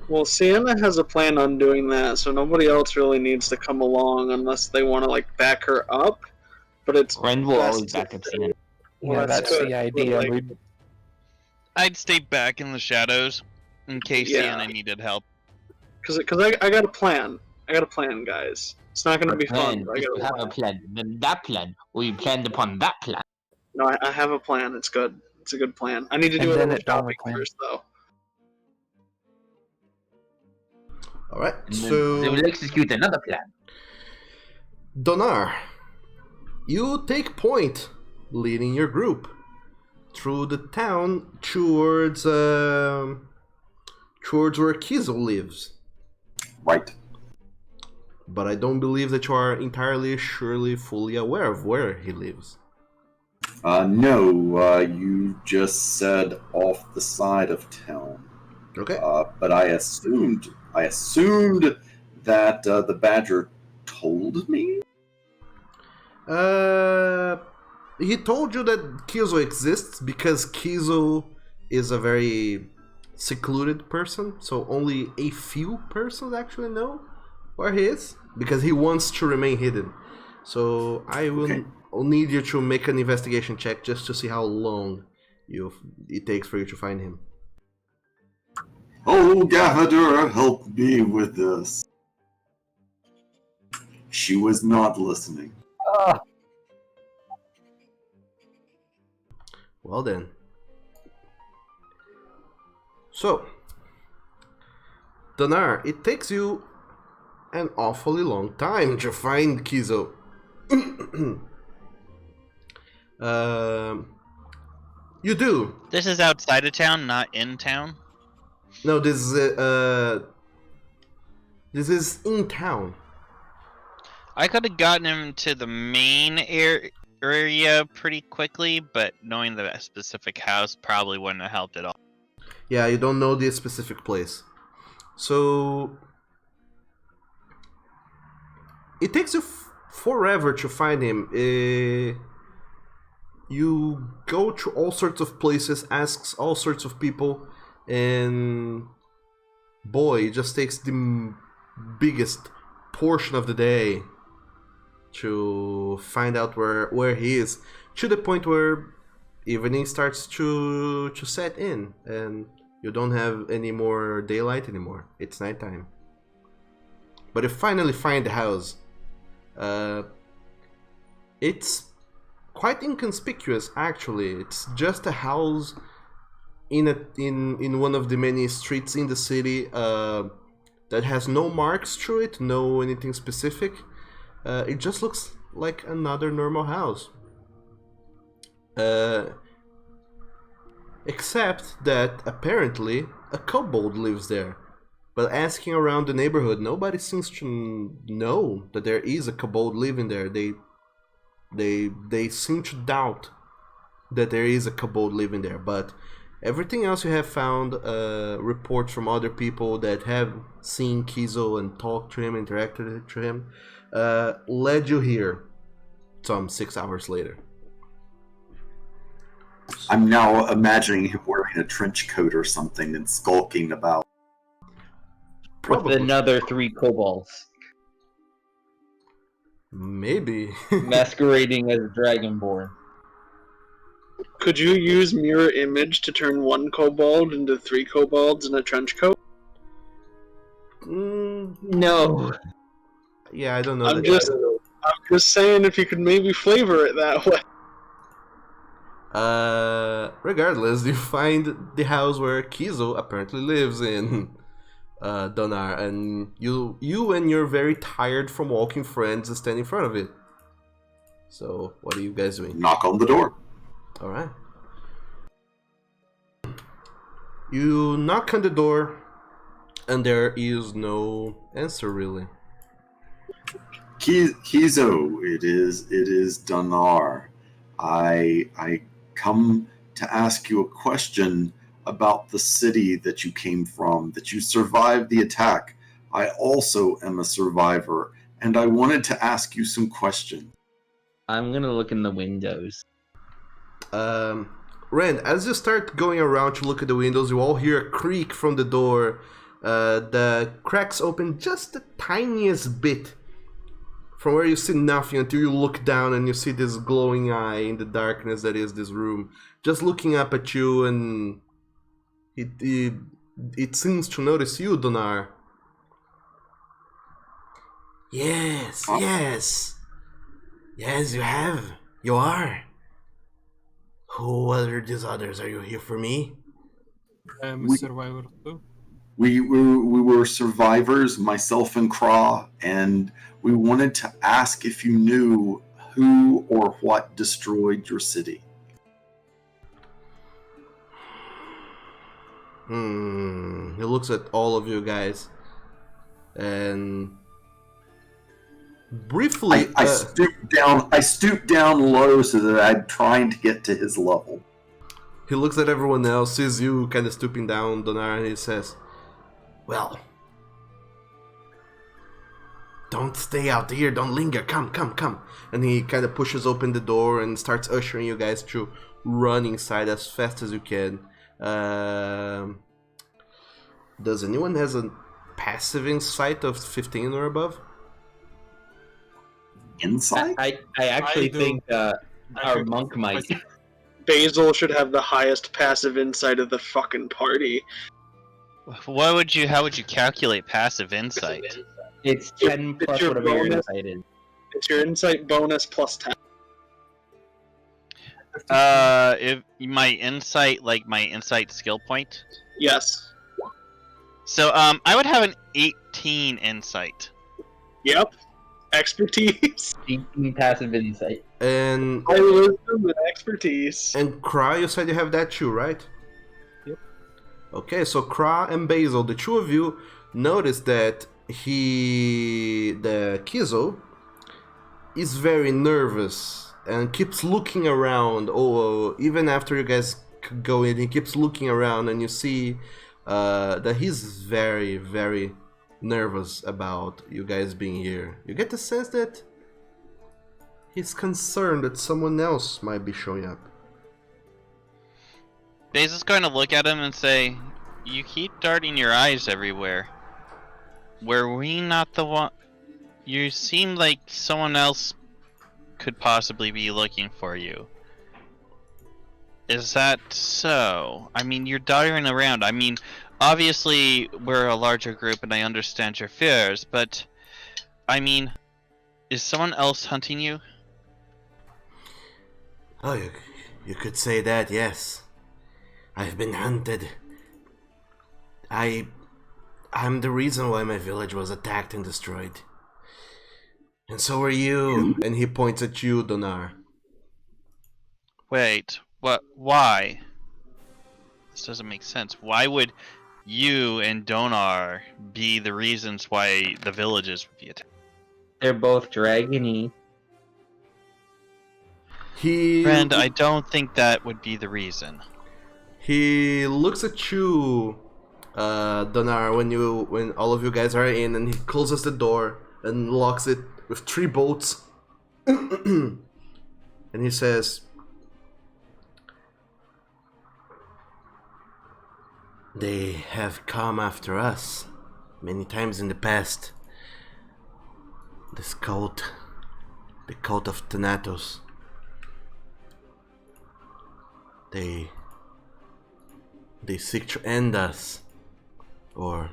Well, Sienna has a plan on doing that, so nobody else really needs to come along unless they want to like back her up. But it's Ren will best always back up Sienna. Well, Yeah, that's good, the but, idea. like, I'd stay back in the shadows in case Yeah. Sienna needed help. Cause I got a plan. I got a plan, guys. It's not gonna be fun. But I got a plan. plan. Then that plan. We planned upon that plan. No, I have a plan. It's good. It's a good plan. I need to And do a then little it dawned shopping upon- first, though. Alright, Then so we'll execute another plan. Donar, you take point leading your group through the town towards where Kizo lives. Right. But I don't believe that you are entirely surely fully aware of where he lives. No, you just said off the side of town. Okay. But I assumed that the Badger told me. He told you that Kizo exists because Kizo is a very secluded person, so only a few persons actually know where he is because he wants to remain hidden. So I will I'll need you to make an investigation check just to see how long it takes for you to find him. Oh, Gavadur, help me with this. She was not listening. Well then. So, Donar, it takes you an awfully long time to find Kizo. You do. This is outside of town, not in town. No, this is in town. I could have gotten him to the main area pretty quickly, but knowing the specific house probably wouldn't have helped at all. Yeah, you don't know the specific place. So it takes you forever to find him. You go to all sorts of places, asks all sorts of people, and boy, it just takes the biggest portion of the day to find out where he is, to the point where evening starts to set in and you don't have any more daylight anymore. It's nighttime. But you finally find the house. It's quite inconspicuous, actually. It's just a house in one of the many streets in the city that has no marks through it, no anything specific. It just looks like another normal house. Except that apparently a kobold lives there. But asking around the neighborhood, nobody seems to know that there is a kobold living there. They seem to doubt that there is a kobold living there. But everything else you have found, reports from other people that have seen Kizo and talked to him, interacted with him, led you here some 6 hours later. I'm now imagining him wearing a trench coat or something and skulking about. Probably. With another 3 kobolds. Maybe. Masquerading as Dragonborn. Could you use mirror image to turn 1 kobold into 3 kobolds in a trench coat? No. Yeah, I don't know. I'm just saying if you could maybe flavor it that way. Regardless, you find the house where Kizo apparently lives in, Donar, and you and your very tired from walking friends stand in front of it. So, what are you guys doing? Knock on the door. Alright. You knock on the door, and there is no answer, really. Kizo, it is Donar. I come to ask you a question about the city that you came from, that you survived the attack. I also am a survivor, and I wanted to ask you some questions. I'm gonna look in the windows. Rand, as you start going around to look at the windows, you all hear a creak from the door. The cracks open just the tiniest bit from where you see nothing until you look down and you see this glowing eye in the darkness that is this room, just looking up at you, and it seems to notice you, Donar. Yes, you have. You are. Who are these others? Are you here for me? I'm a survivor too. We were survivors, myself and Kra, and we wanted to ask if you knew who or what destroyed your city. He looks at all of you guys, and briefly, I stooped down low so that I'm trying to get to his level. he looks at everyone else, sees you kind of stooping down, Donar, and he says, "Well, don't stay out here, don't linger, come. And he kind of pushes open the door and starts ushering you guys to run inside as fast as you can. Does anyone has a passive insight of 15 or above? Insight? I actually do. think I our think- monk might. Basil should have the highest passive insight of the fucking party. How would you calculate passive insight? It's 10 It's plus your whatever your bonus. insight is. It's your insight bonus plus 10. If my insight skill point. Yes. So I would have an 18 insight. Yep. Expertise. 18 passive insight. And High wisdom and expertise. Kra, you said you have that too, right? Yep. Okay, so Kra and Basil, the two of you notice that the Kizo, is very nervous and keeps looking around. Even after you guys go in, he keeps looking around, and you see that he's very, very nervous about you guys being here. You get the sense that he's concerned that someone else might be showing up. Basil's going to look at him and say, "You keep darting your eyes everywhere. Were we not the one? You seem like someone else could possibly be looking for you. Is that so? I mean, you're darting around. I mean, obviously we're a larger group and I understand your fears, but I mean, is someone else hunting you?" Oh, you could say that, yes. I've been hunted. I'm the reason why my village was attacked and destroyed. And so are you. And he points at you, Donar. Wait, what? Why? This doesn't make sense. Why would you and Donar be the reasons why the villages would be attacked? They're both dragony. Friend, I don't think that would be the reason. He looks at you, Donar, when all of you guys are in, and he closes the door and locks it with 3 bolts. And he says, "They have come after us many times in the past. This cult, the cult of Thanatos. They seek to end us, or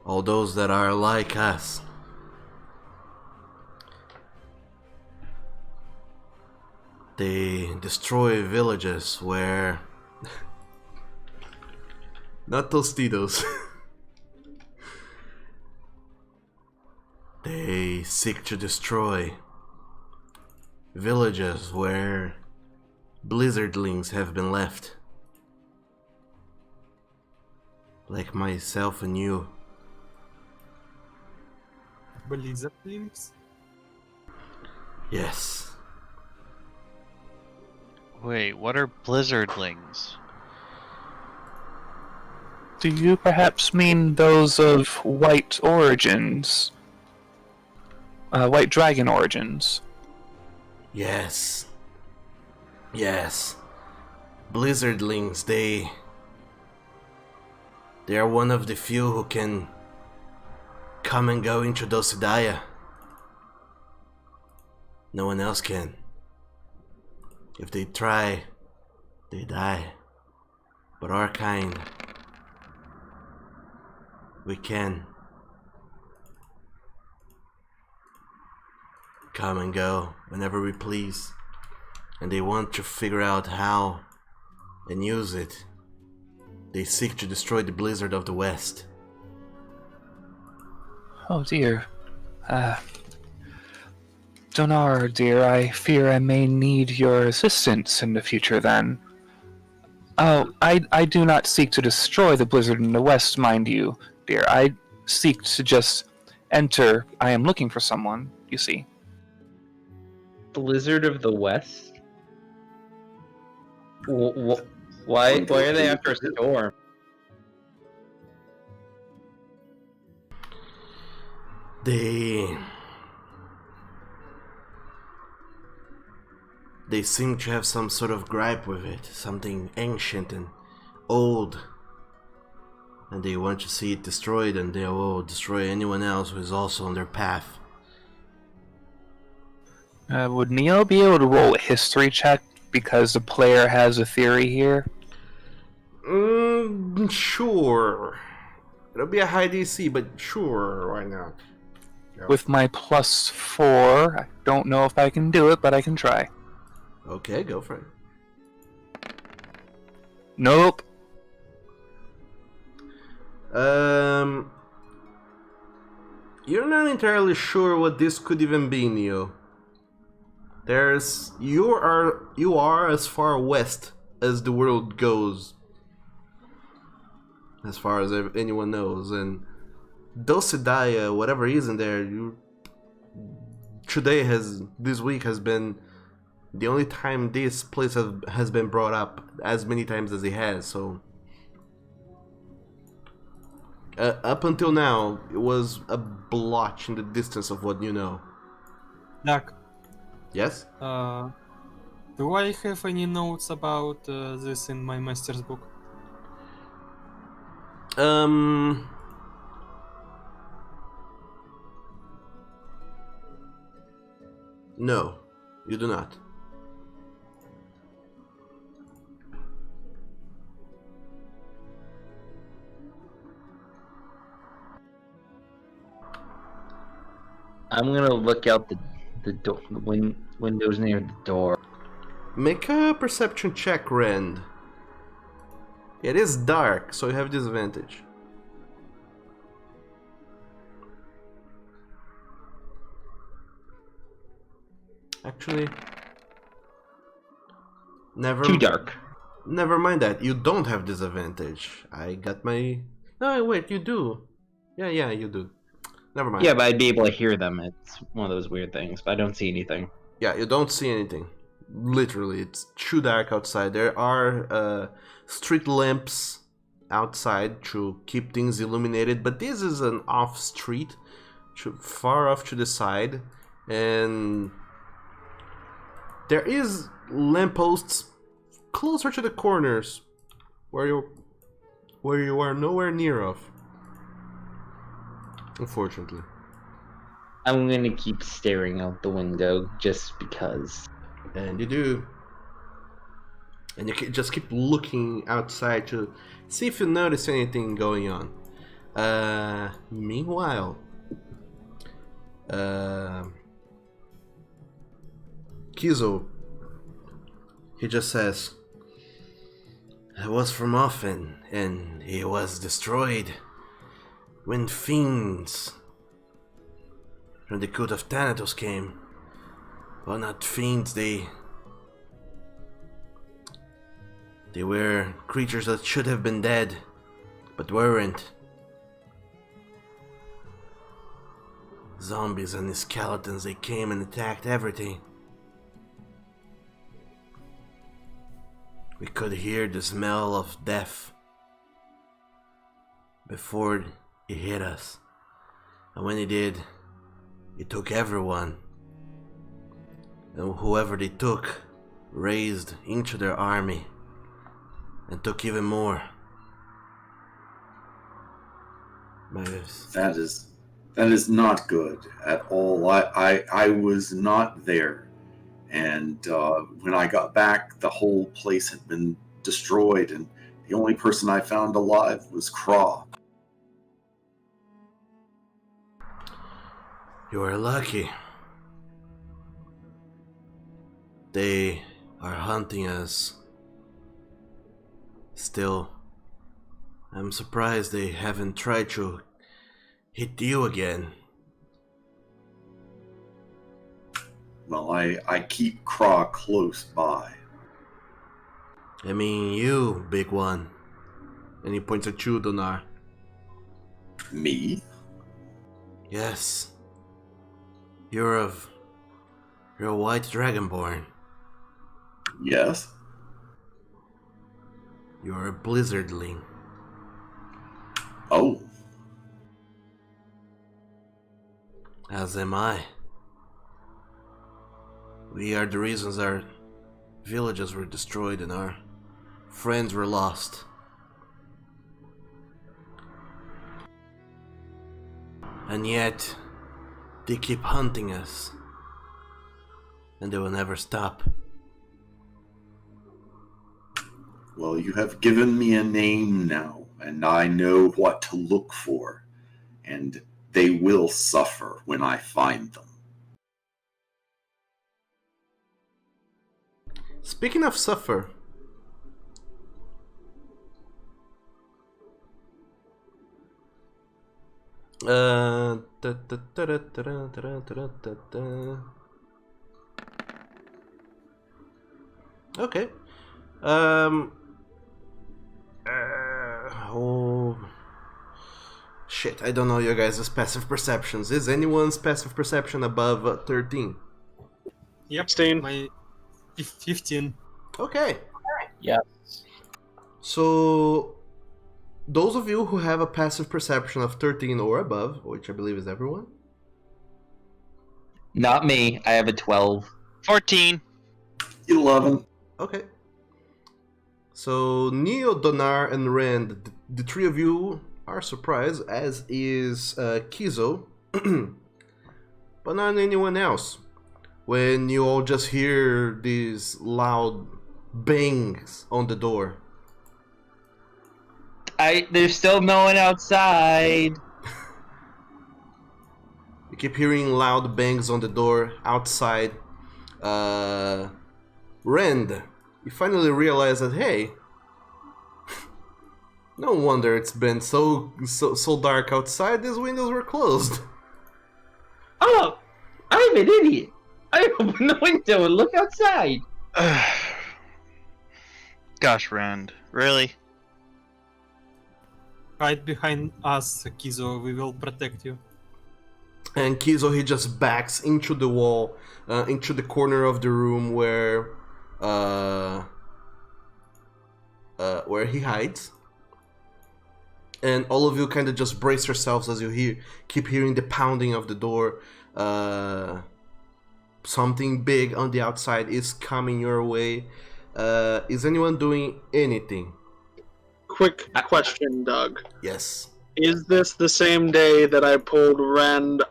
all those that are like us. They destroy villages where... Not Tostitos. They seek to destroy villages where blizzardlings have been left. Like myself and you. Blizzardlings? Yes. Wait, what are blizzardlings? Do you perhaps mean those of white origins? White dragon origins? Yes. Yes. Blizzardlings, they are one of the few who can come and go into Dosidaya. No one else can. If they try, they die. But our kind, we can come and go whenever we please. And they want to figure out how and use it. They seek to destroy the blizzard of the West. Oh dear. Donar, dear, I fear I may need your assistance in the future then. Oh, I do not seek to destroy the blizzard in the west, mind you, dear. I seek to just enter. I am looking for someone, you see. Blizzard of the West? Why are they after a storm? They seem to have some sort of gripe with it, something ancient and old. And they want to see it destroyed, and they will destroy anyone else who is also on their path. Would Neo be able to roll a history check because the player has a theory here? Sure. It'll be a high DC, but sure, why not? Yeah. With my +4, I don't know if I can do it, but I can try. Okay, go for it. Nope. You're not entirely sure what this could even be, Neo. You are as far west as the world goes, as far as anyone knows, and Dosidaya, whatever is in there, this week has been the only time this place has been brought up as many times as it has. So up until now, it was a blotch in the distance of what you know. Jack, Yes? do I have any notes about this in my master's book? No, you do not. I'm gonna look out the windows near the door. Make a perception check, Rand. It is dark, so you have disadvantage. Actually, Too dark. Never mind that. You don't have disadvantage. I got my... No, wait, you do. Yeah, you do. Never mind. Yeah, but I'd be able to hear them. It's one of those weird things, but I don't see anything. Yeah, you don't see anything. Literally, it's too dark outside. There are street lamps outside to keep things illuminated, but this is an off street, far off to the side, and there is lampposts closer to the corners where you are nowhere near of. Unfortunately. I'm gonna keep staring out the window just because. And you do. And you just keep looking outside to see if you notice anything going on. Meanwhile, Kizo, he just says, "I was from Offen, and he was destroyed when fiends from the cult of Thanatos came. Well, not fiends, they were creatures that should have been dead, but weren't. Zombies and the skeletons, they came and attacked everything. We could hear the smell of death before it hit us. And when it did, it took everyone. And whoever they took raised into their army and took even more." That is not good at all. I was not there, and when I got back, the whole place had been destroyed, and the only person I found alive was Craw. You are lucky. They are hunting us. Still, I'm surprised they haven't tried to hit you again. Well, I keep Craw close by. I mean, you, big one. And he points at you, Donar. Me? Yes. You're a white dragonborn. Yes. You're a blizzardling. Oh. As am I. We are the reasons our villages were destroyed and our friends were lost. And yet, they keep hunting us. And they will never stop. Well, you have given me a name now, and I know what to look for. And they will suffer when I find them. Speaking of suffer, okay. Oh shit! I don't know your guys' passive perceptions. Is anyone's passive perception above 13? Yep. 16. My 15. Okay. Yes. So, those of you who have a passive perception of 13 or above, which I believe is everyone. Not me. I have a 12. 14. 11. Okay. So, Neo, Donar, and Rand, the three of you are surprised, as is Kizo, but not anyone else. When you all just hear these loud bangs on the door. There's still no one outside. You keep hearing loud bangs on the door outside. Rand, you finally realize that, hey, no wonder it's been so dark outside. These windows were closed. Oh, I'm an idiot. I opened the window and look outside. Gosh, Rand. Really? Hide behind us, Kizo. We will protect you. And Kizo, he just backs into the wall, into the corner of the room where he hides. And all of you kind of just brace yourselves as you keep hearing the pounding of the door. Something big on the outside is coming your way. Is anyone doing anything? Quick question, Doug. Yes. Is this the same day that I pulled Rand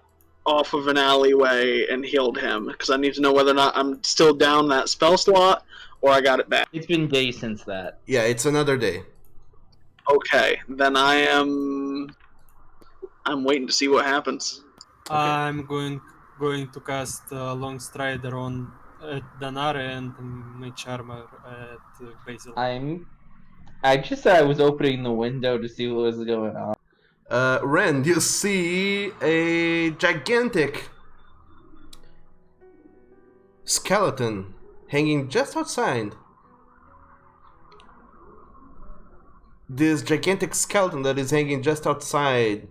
off of an alleyway and healed him? Because I need to know whether or not I'm still down that spell slot or I got it back. It's been days since that. Yeah, it's another day. Okay, then I'm waiting to see what happens. I'm going to cast Long Strider on Danare and Mage Armor at Basil. I just said I was opening the window to see what was going on. Rand, you see a gigantic skeleton hanging just outside. This gigantic skeleton that is hanging just outside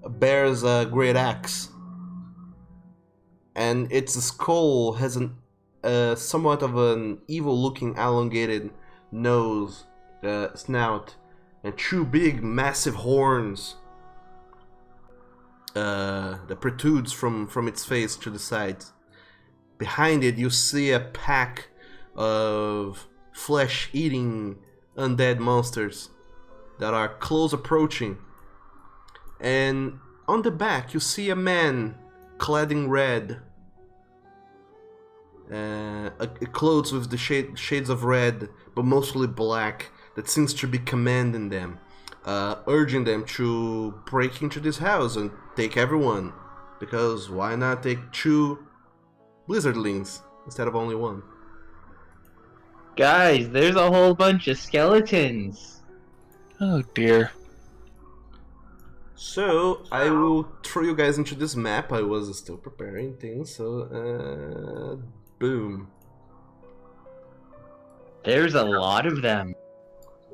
bears a great axe, and its skull has somewhat of an evil-looking, elongated nose, snout, and two big, massive horns that protrudes from its face to the sides. Behind it, you see a pack of flesh-eating undead monsters that are close approaching. And on the back, you see a man clad in red, clothes with the shades of red, but mostly black, that seems to be commanding them, urging them to break into this house and take everyone, because why not take 2 blizzardlings instead of only 1? Guys, there's a whole bunch of skeletons. Oh dear. So I will throw you guys into this map. I was still preparing things, so boom. There's a lot of them.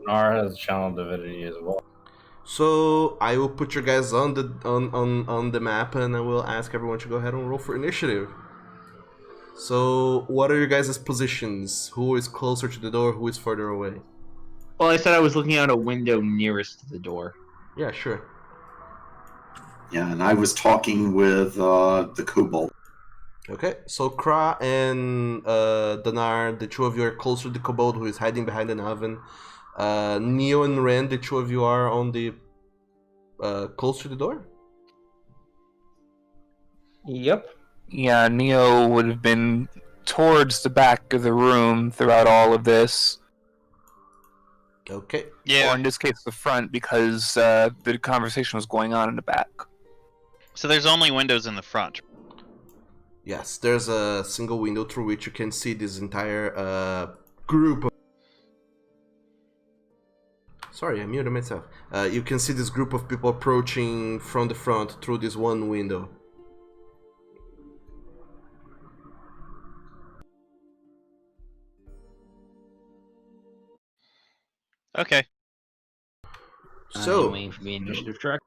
Nar has channel divinity as well. So I will put you guys on the map, and I will ask everyone to go ahead and roll for initiative. So what are your guys' positions? Who is closer to the door? Who is further away? Well, I said I was looking out a window nearest to the door. Yeah, sure. Yeah, and I was talking with the kobold. Okay, so Kra and Danar, the 2 of you are closer to the kobold who is hiding behind an oven. Neo and Ren, the 2 of you are on the close to the door. Yep. Yeah, Neo would have been towards the back of the room throughout all of this. Okay. Yeah. Or in this case, the front, because the conversation was going on in the back. So there's only windows in the front. Yes, there's a single window through which you can see this entire group of... Sorry, I muted myself. You can see this group of people approaching from the front through this one window. Okay. So, waiting for the initiative track.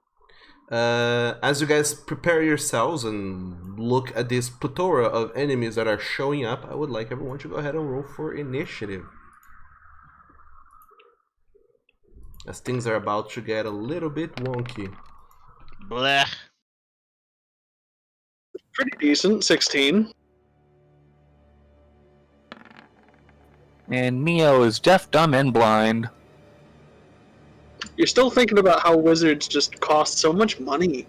as you guys prepare yourselves and look at this plethora of enemies that are showing up, I would like everyone to go ahead and roll for initiative. As things are about to get a little bit wonky. Blech. Pretty decent, 16. And Neo is deaf, dumb, and blind. You're still thinking about how wizards just cost so much money.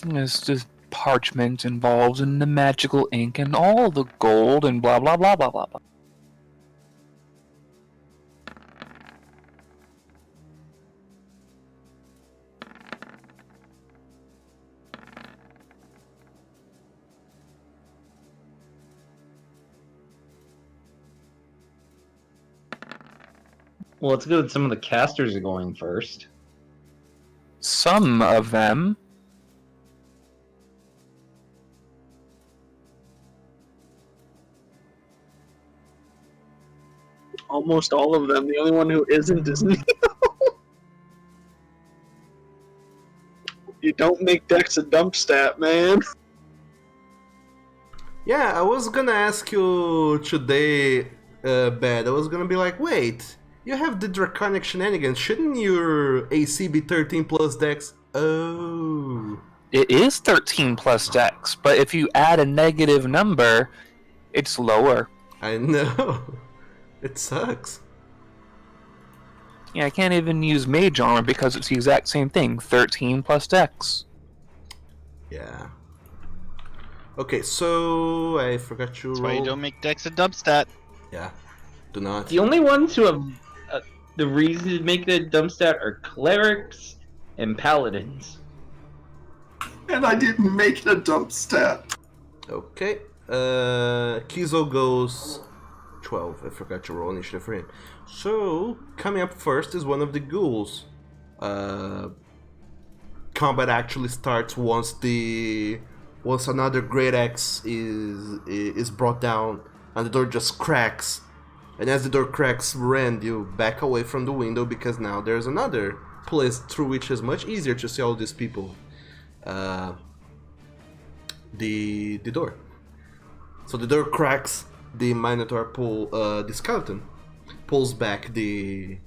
There's just parchment involved in the magical ink and all the gold and blah blah blah blah blah blah. Well, it's good some of the casters are going first. Some of them. Almost all of them. The only one who isn't is Neo. You don't make Dex a dump stat, man. Yeah, I was gonna ask you today, Bad. I was gonna be like, wait, you have the Draconic Shenanigans. Shouldn't your AC be 13 plus Dex? Oh. It is 13 plus dex, but if you add a negative number, it's lower. I know. It sucks. Yeah, I can't even use mage armor because it's the exact same thing. 13 plus dex. Yeah. Okay, so I forgot to That's roll. why you don't make Dex a dump stat. Yeah. Do not. The only ones who have the reason to make the dump stat are clerics and paladins. And I didn't make it a dump stat. Okay. Kizo goes 12. I forgot to roll initiative for him. So, coming up first is one of the ghouls. Combat actually starts once another great axe is brought down and the door just cracks. And as the door cracks, Rand, you back away from the window because now there's another place through which is much easier to see all these people. The door. So the door cracks. The Minotaur the skeleton pulls back the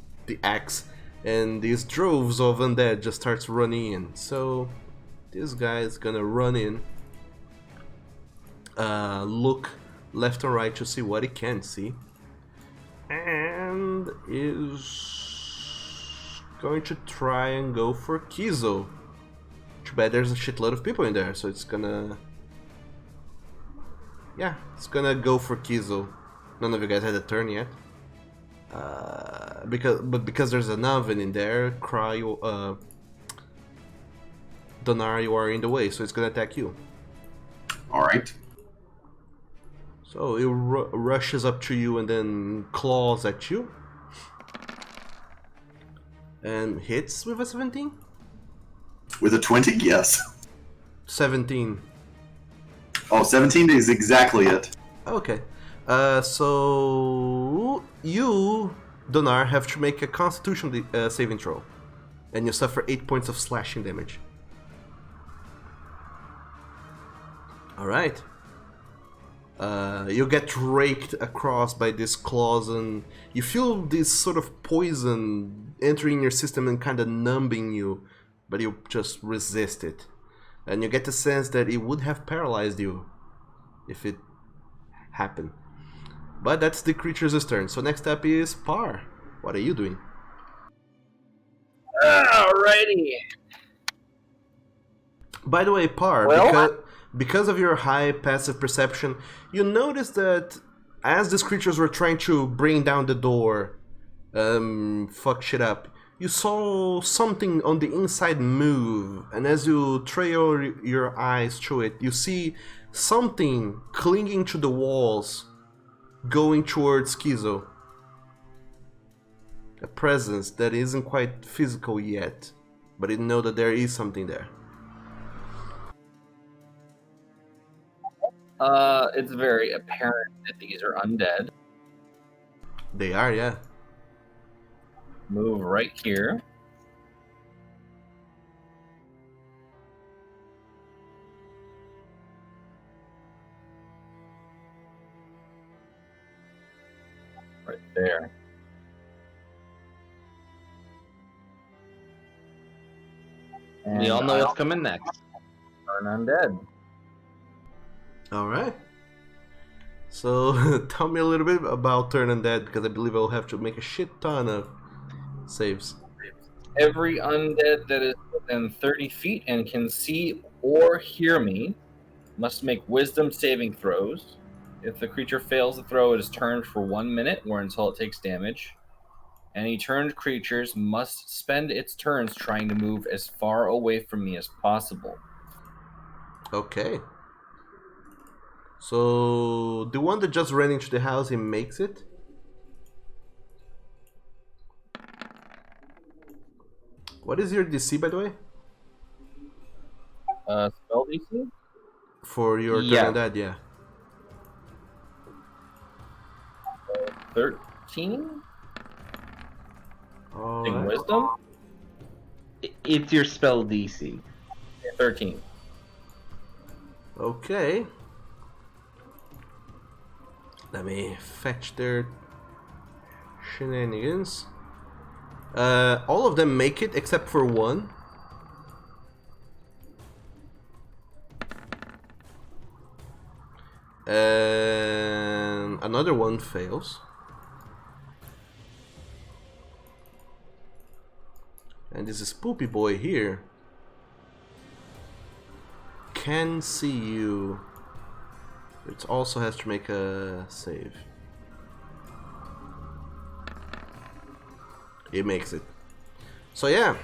axe, and these droves of undead just starts running in. So this guy is gonna run in, look left and right to see what he can see, and is going to try and go for Kizo. Too bad there's a shitload of people in there, so it's gonna... Yeah, it's gonna go for Kizo. None of you guys had a turn yet. Because there's an oven in there, Donar, you are in the way, so it's gonna attack you. Alright. So it rushes up to you and then claws at you. And hits with a 17? With a 20? Yes. 17. Oh, 17 is exactly it. Okay. So you, Donar, have to make a Constitution saving throw, and you suffer 8 points of slashing damage. All right. You get raked across by these claws, and you feel this sort of poison entering your system and kind of numbing you, but you just resist it. And you get the sense that it would have paralyzed you if it happened. But that's the creature's turn. So next up is Par. What are you doing? Alrighty. By the way, Par, Well, because of your high passive perception, you notice that as these creatures were trying to bring down the door, fuck shit up, you saw something on the inside move, and as you trail your eyes through it, you see something clinging to the walls, going towards Kizo. A presence that isn't quite physical yet, but you know that there is something there. It's very apparent that these are undead. They are, yeah. Move right here. Right there. And we all know what's coming next. Turn undead. Alright. So, tell me a little bit about Turn Undead, because I believe I'll have to make a shit ton of saves. Every undead that is within 30 feet and can see or hear me must make wisdom saving throws. If the creature fails the throw, it is turned for 1 minute or until it takes damage. Any turned creatures must spend its turns trying to move as far away from me as possible. Okay. So, the one that just ran into the house, he makes it? What is your DC, by the way? Spell DC? For your Yeah. Turn Undead, yeah. 13? Alright. Wisdom? It's your spell DC. 13. Okay. Let me fetch their shenanigans. All of them make it except for one. And another one fails. And this is Poopy Boy here can see you. It also has to make a save. It makes it. So yeah,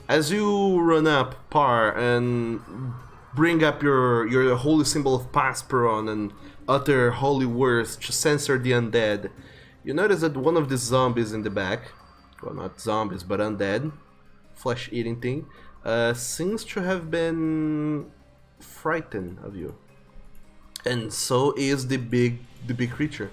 as you run up, Par, and bring up your holy symbol of Pasperon and utter holy words to censor the undead, you notice that one of the zombies in the back, well, not zombies, but undead, flesh-eating thing, seems to have been frightened of you. And so is the big creature.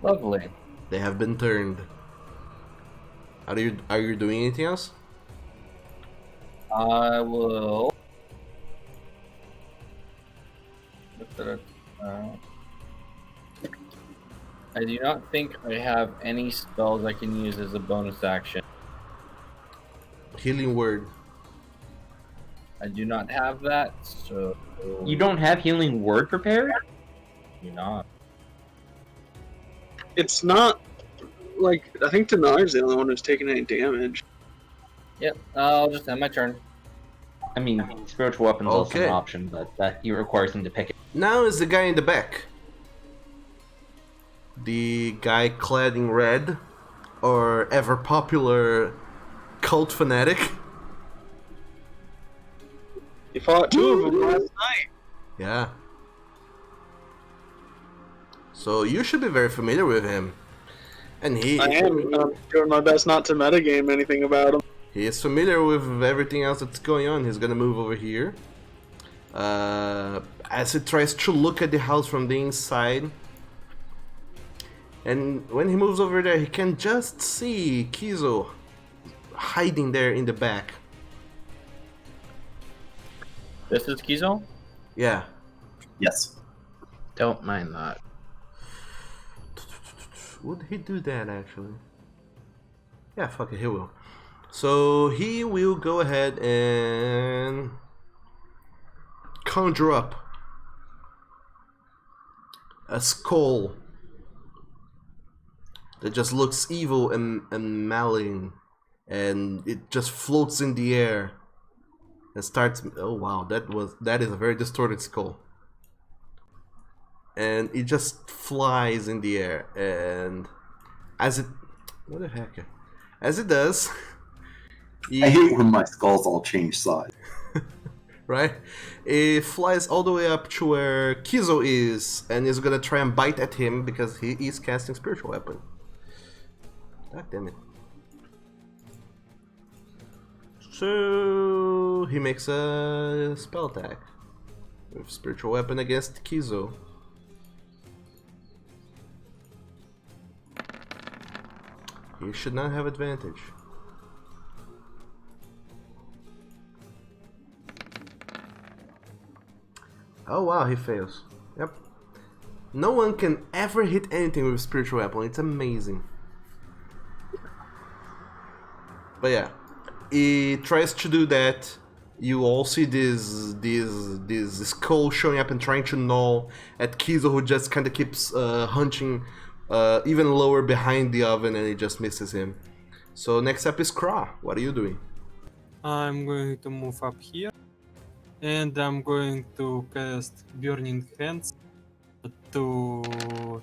Lovely. They have been turned. Are you doing anything else? I will. I do not think I have any spells I can use as a bonus action. Healing word. I do not have that, so. You don't have healing word prepared? Do not. It's not like I think Denar's the only one who's taken any damage. Yep, I'll just end my turn. I mean, spiritual weapon's also Okay. an option, but that he requires him to pick it. Now is the guy in the back. The guy clad in red, or ever popular cult fanatic. You fought two of them last night. Yeah. So you should be very familiar with him. And I am doing my best not to metagame anything about him. he is familiar with everything else that's going on. He's gonna move over here. As he tries to look at the house from the inside. And when he moves over there, he can just see Kizo hiding there in the back. This is Kizo? Yeah. Yes. Don't mind that. Would he do that actually? Yeah, fuck it, he will. So he will go ahead and conjure up a skull that just looks evil and malign, and it just floats in the air and starts. Oh wow, that is a very distorted skull. And it just flies in the air, and as it, what the heck, as it does, I hate when my skulls all change size. right? It flies all the way up to where Kizo is, and is gonna try and bite at him because he is casting spiritual weapon. God damn it! So he makes a spell attack with spiritual weapon against Kizo. He should not have advantage. Oh wow, he fails. Yep. No one can ever hit anything with a spiritual weapon. It's amazing. But yeah, he tries to do that. You all see this skull showing up and trying to gnaw at Kizo, who just kind of keeps hunching even lower behind the oven, and it just misses him. So next up is Kra. What are you doing? I'm going to move up here, and I'm going to cast Burning Hands to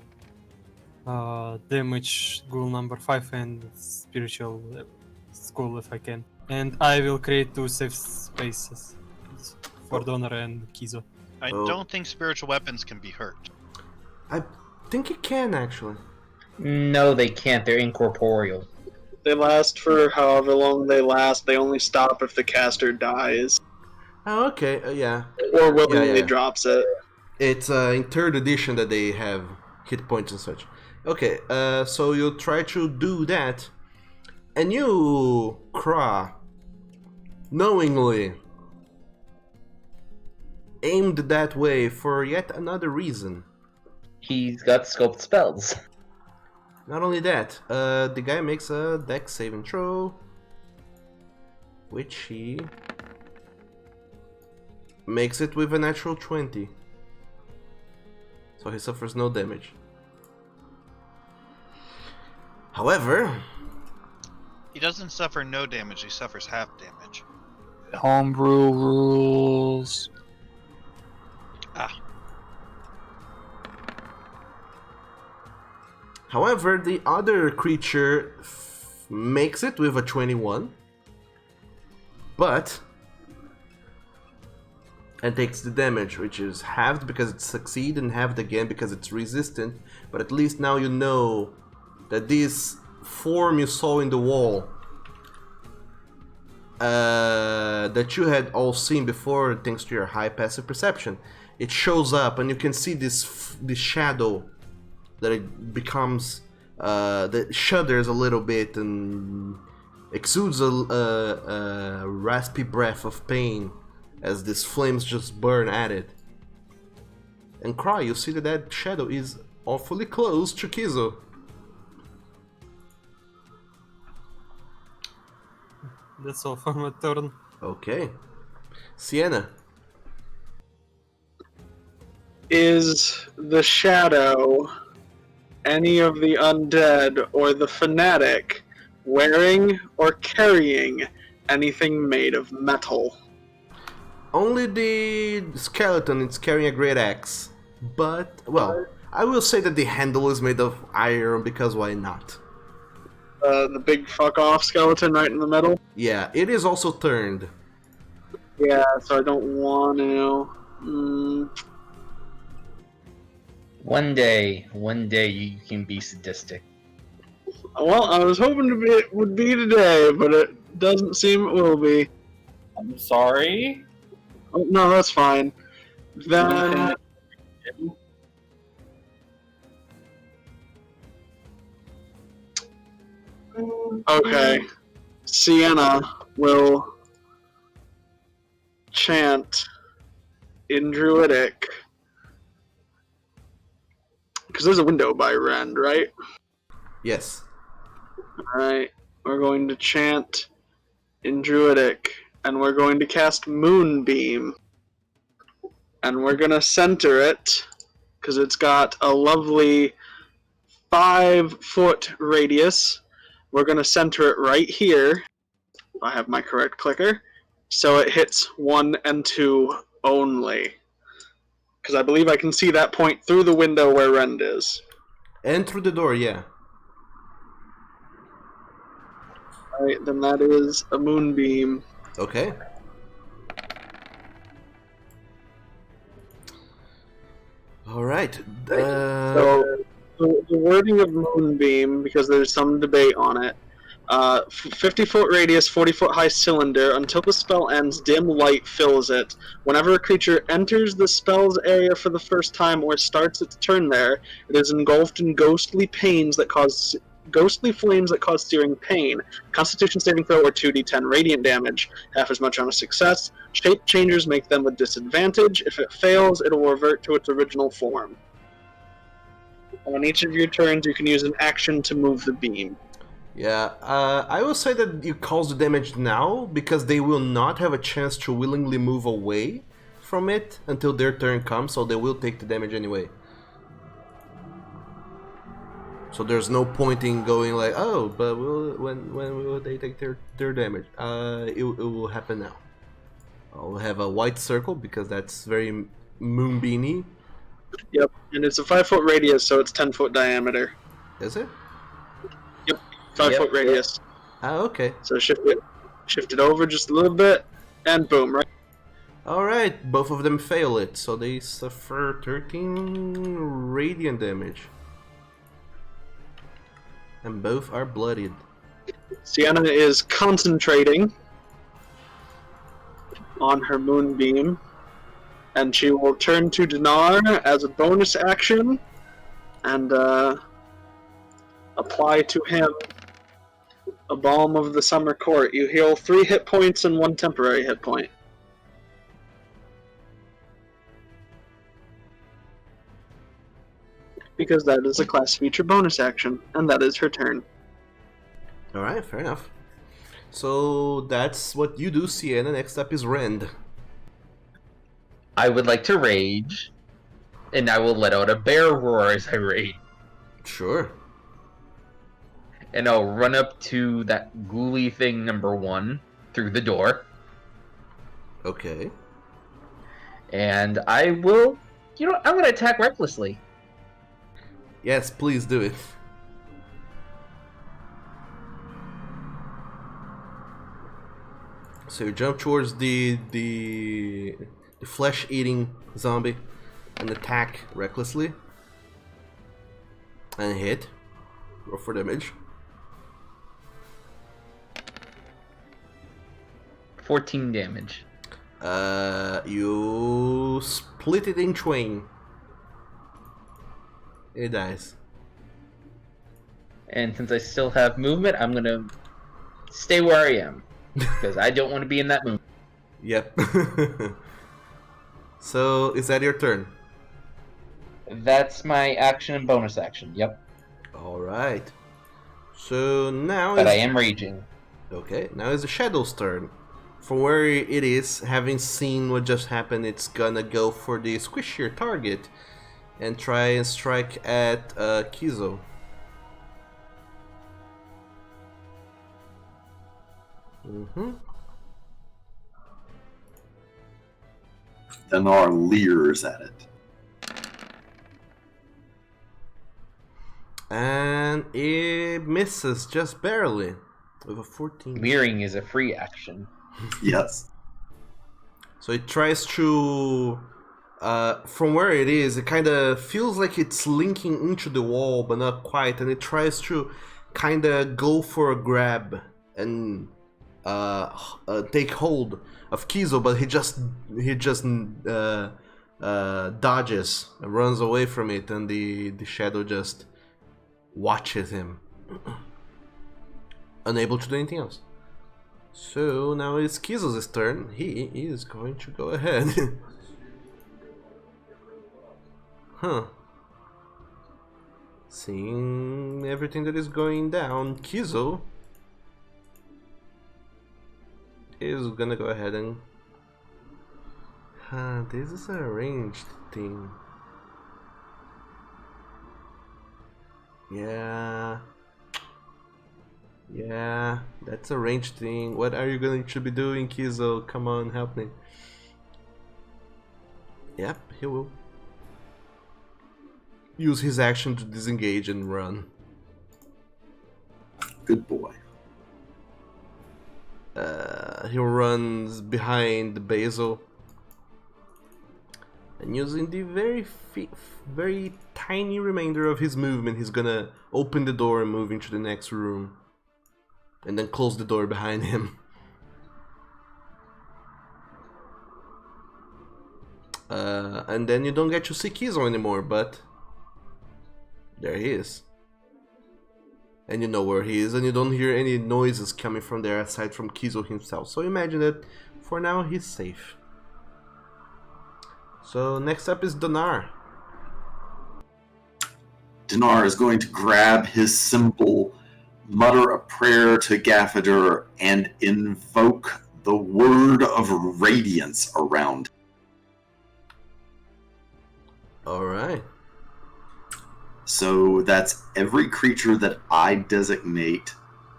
damage ghoul number 5 and spiritual skull if I can. And I will create 2 safe spaces for Donor and Kizo. I Oh. don't think spiritual weapons can be hurt. I think it can actually. No, they can't. They're incorporeal. They last for however long they last. They only stop if the caster dies Oh, okay. Yeah. or willingly yeah. drops it. It's in 3rd edition that they have hit points and such. Okay, so you try to do that, and you, Kra, knowingly aimed that way for yet another reason. He's got scoped spells. Not only that, the guy makes a dex saving throw, which he makes it with a natural 20. So he suffers no damage. However, He doesn't suffer no damage, he suffers half damage. Homebrew rules. However, the other creature makes it with a 21, but and takes the damage, which is halved because it succeeds and halved again because it's resistant. But at least now you know that this form you saw in the wall, that you had all seen before thanks to your high passive perception, it shows up and you can see this shadow that it becomes, that shudders a little bit and exudes a raspy breath of pain as these flames just burn at it. And Cry, you see that that shadow is awfully close to Kizo. That's all for my turn. Okay. Sienna. Is the shadow any of the undead or the fanatic wearing or carrying anything made of metal? Only the skeleton is carrying a great axe. But, well, I will say that the handle is made of iron because why not? The big fuck off skeleton right in the middle? Yeah, it is also turned. Yeah, so I don't want to. One day you can be sadistic. Well, I was hoping it would be today, but it doesn't seem it will be. I'm sorry. Oh, no, that's fine. Then... Okay. Sienna will chant in Druidic. Because there's a window by Rend, right? Yes. Alright. We're going to chant in Druidic. And we're going to cast Moonbeam. And we're going to center it. Because it's got a lovely 5-foot radius. We're going to center it right here. If I have my correct clicker. So it hits 1 and 2 only. Because I believe I can see that point through the window where Rend is. And through the door, yeah. Alright, then that is a Moonbeam. Okay. Alright. So, the wording of Moonbeam, because there's some debate on it, 50-foot radius, 40-foot high cylinder. Until the spell ends, dim light fills it. Whenever a creature enters the spell's area for the first time or starts its turn there, it is engulfed in ghostly flames that cause searing pain. Constitution saving throw or 2d10 radiant damage, half as much on a success. Shape changers make them with disadvantage. If it fails, it will revert to its original form. On each of your turns, you can use an action to move the beam. Yeah, I will say that you cause the damage now because they will not have a chance to willingly move away from it until their turn comes, so they will take the damage anyway. So there's no point in going like, oh, but when will they take their damage? It will happen now. I'll have a white circle because that's very moonbeamy. Yep, and it's a 5-foot radius, so it's 10-foot diameter. Is it? 5-foot radius. Ah, okay. So shift it over just a little bit, and boom, right? Alright, both of them fail it, so they suffer 13 radiant damage. And both are bloodied. Sienna is concentrating on her moonbeam, and she will turn to Dinar as a bonus action, and apply to him a Balm of the Summer Court. You heal 3 hit points and 1 temporary hit point. Because that is a class feature bonus action, and that is her turn. Alright, fair enough. So that's what you do, Sienna. Next up is Rend. I would like to rage, and I will let out a bear roar as I rage. Sure. And I'll run up to that ghouly thing number 1 through the door. Okay. And I will, I'm going to attack recklessly. Yes, please do it. So you jump towards the flesh-eating zombie and attack recklessly. And hit. Roll for damage. 14 damage. You split it in twain. It dies. And since I still have movement, I'm gonna stay where I am. Because I don't want to be in that movement. Yep. So, is that your turn? That's my action and bonus action, yep. Alright. So now But is... I am raging. Okay, now is the Shadow's turn. From where it is, having seen what just happened, it's gonna go for the squishier target and try and strike at Kizo. Dinar leers at it. And it misses just barely with a 14. Leering is a free action. Yes. So it tries to, from where it is, it kind of feels like it's linking into the wall, but not quite. And it tries to kind of go for a grab and take hold of Kizo, but he just dodges, runs away from it, and the shadow just watches him, unable to do anything else. So now it's Kizo's turn. He is going to go ahead. Huh. Seeing everything that is going down, Kizo is gonna go ahead and... this is a ranged thing. Yeah, that's a ranged thing. What are you going to be doing, Kizo? Come on, help me. Yep, he will use his action to disengage and run. Good boy. He runs behind the Basil and using the very tiny remainder of his movement, he's gonna open the door and move into the next room and then close the door behind him. And then you don't get to see Kizo anymore, but there he is. And you know where he is, and you don't hear any noises coming from there aside from Kizo himself. So imagine that for now he's safe. So next up is Dinar. Dinar is going to grab his symbol, mutter a prayer to Gaffadur, and invoke the word of radiance around. Alright. So that's every creature that I designate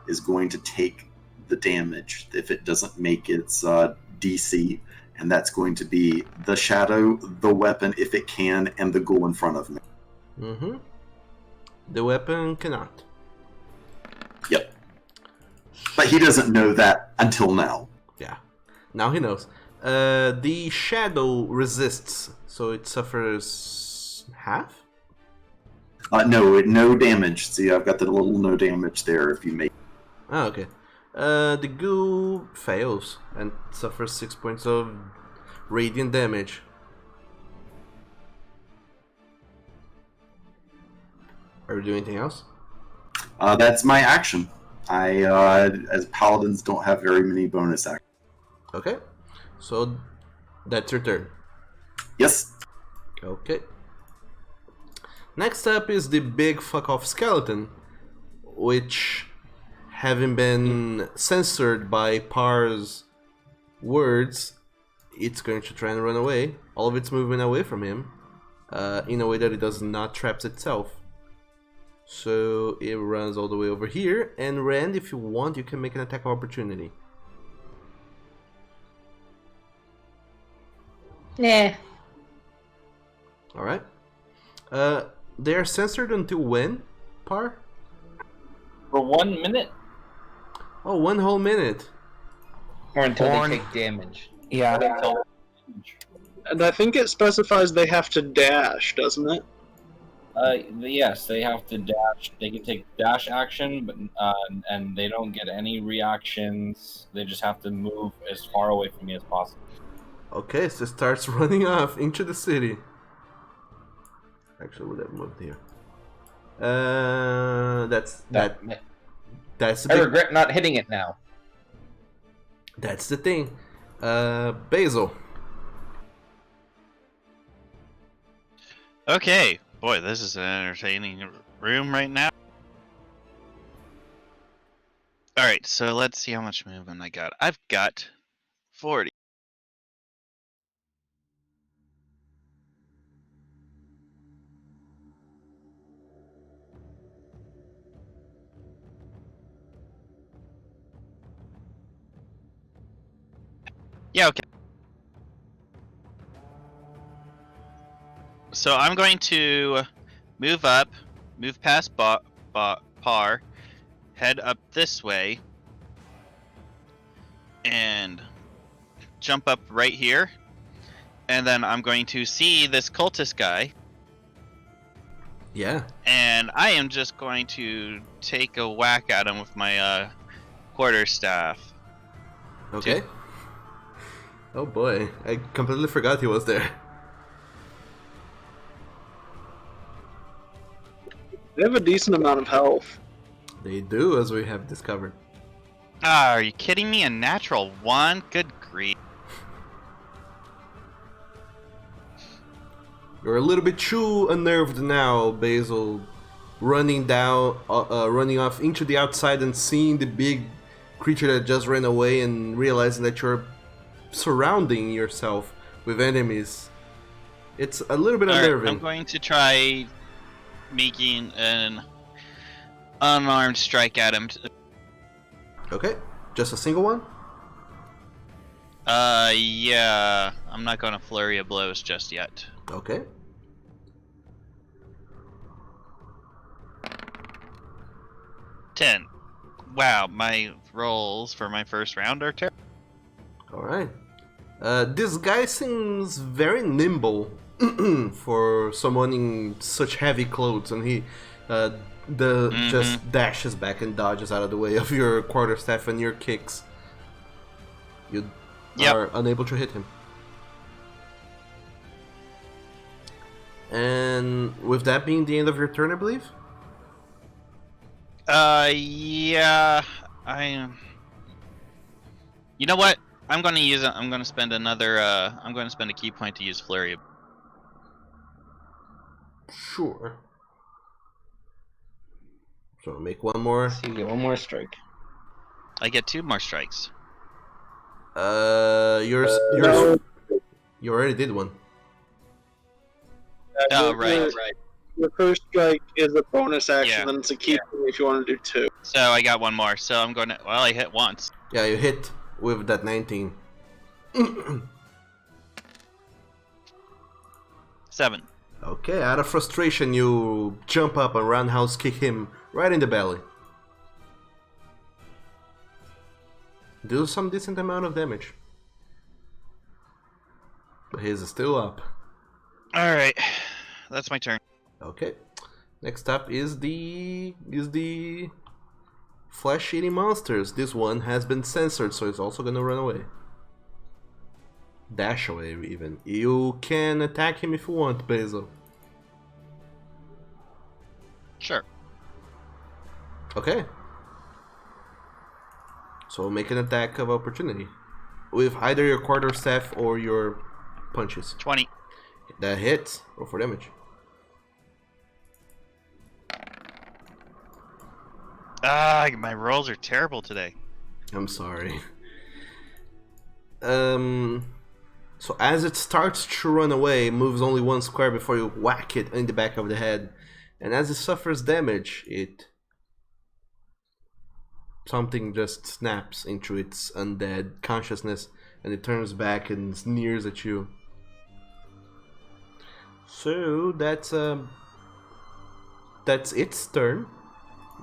is going to take the damage if it doesn't make its DC. And that's going to be the shadow, the weapon if it can, and the ghoul in front of me. Mm-hmm. The weapon cannot. Yep. But he doesn't know that until now. Yeah. Now he knows. The shadow resists, so it suffers half? No damage. See, I've got the little no damage there if you make... Oh, okay. The ghoul fails and suffers 6 points of radiant damage. Are you doing anything else? That's my action. As paladins, don't have very many bonus actions. Okay. So, that's your turn. Yes. Okay. Next up is the big fuck off skeleton, which, having been censored by Par's words, it's going to try and run away. All of its movement away from him, in a way that it does not trap itself. So it runs all the way over here, and Rand, if you want, you can make an attack of opportunity. Nah. Alright. They are censored until when, Par? For 1 minute. Oh, 1 whole minute. Or until Horn. they take damage. Yeah. Until- And I think it specifies they have to dash, doesn't it? yes, they have to dash. They can take dash action, but and they don't get any reactions. They just have to move as far away from me as possible. Okay, so it starts running off into the city. Actually, would have moved here. That's the I thing. regret not hitting it now. That's the thing. Basil. Okay, boy, this is an entertaining room right now. Alright, so let's see how much movement I got. I've got 40. Yeah, okay. So I'm going to move up, move past Par, head up this way, and jump up right here. And then I'm going to see this cultist guy, Yeah. and I am just going to take a whack at him with my quarterstaff. Okay. Oh boy, I completely forgot he was there. They have a decent amount of health. They do, as we have discovered. Ah, are you kidding me? A natural 1? Good grief. You're a little bit too unnerved now, Basil. Running off into the outside and seeing the big creature that just ran away and realizing that you're surrounding yourself with enemies. It's a little bit Alright, unnerving. I'm going to try making an unarmed strike at him. Okay, just a single one? Yeah. I'm not going to flurry of blows just yet. Okay. Ten. Wow, my rolls for my first round are terrible. Alright. This guy seems very nimble for someone in such heavy clothes, and he just dashes back and dodges out of the way of your quarterstaff and your kicks. You are unable to hit him. And with that being the end of your turn, I believe? Yeah. You know what? I'm gonna use it. I'm gonna spend another. I'm gonna spend a key point to use flurry. Sure. So make one more. So you get one more strike. I get 2 more strikes. Yours. No. You already did one. Oh, Your- right. Your first strike is a bonus action, Yeah. then it's a key point if you want to do 2. So I got 1 more. So I'm gonna. Well, I hit once. Yeah, you hit with that 19. 7. Okay, out of frustration, you jump up and roundhouse kick him right in the belly. Do some decent amount of damage. But he's still up. All right. That's my turn. Okay. Next up is the flesh-eating monsters. This one has been censored, so it's also gonna run away. Dash away, even. You can attack him if you want, Basil. Sure. Okay. So make an attack of opportunity with either your quarterstaff or your punches. 20. That hits. Roll for damage. Ah, my rolls are terrible today. I'm sorry. So as it starts to run away, it moves only 1 square before you whack it in the back of the head. And as it suffers damage, something just snaps into its undead consciousness, and it turns back and sneers at you. So that's its turn.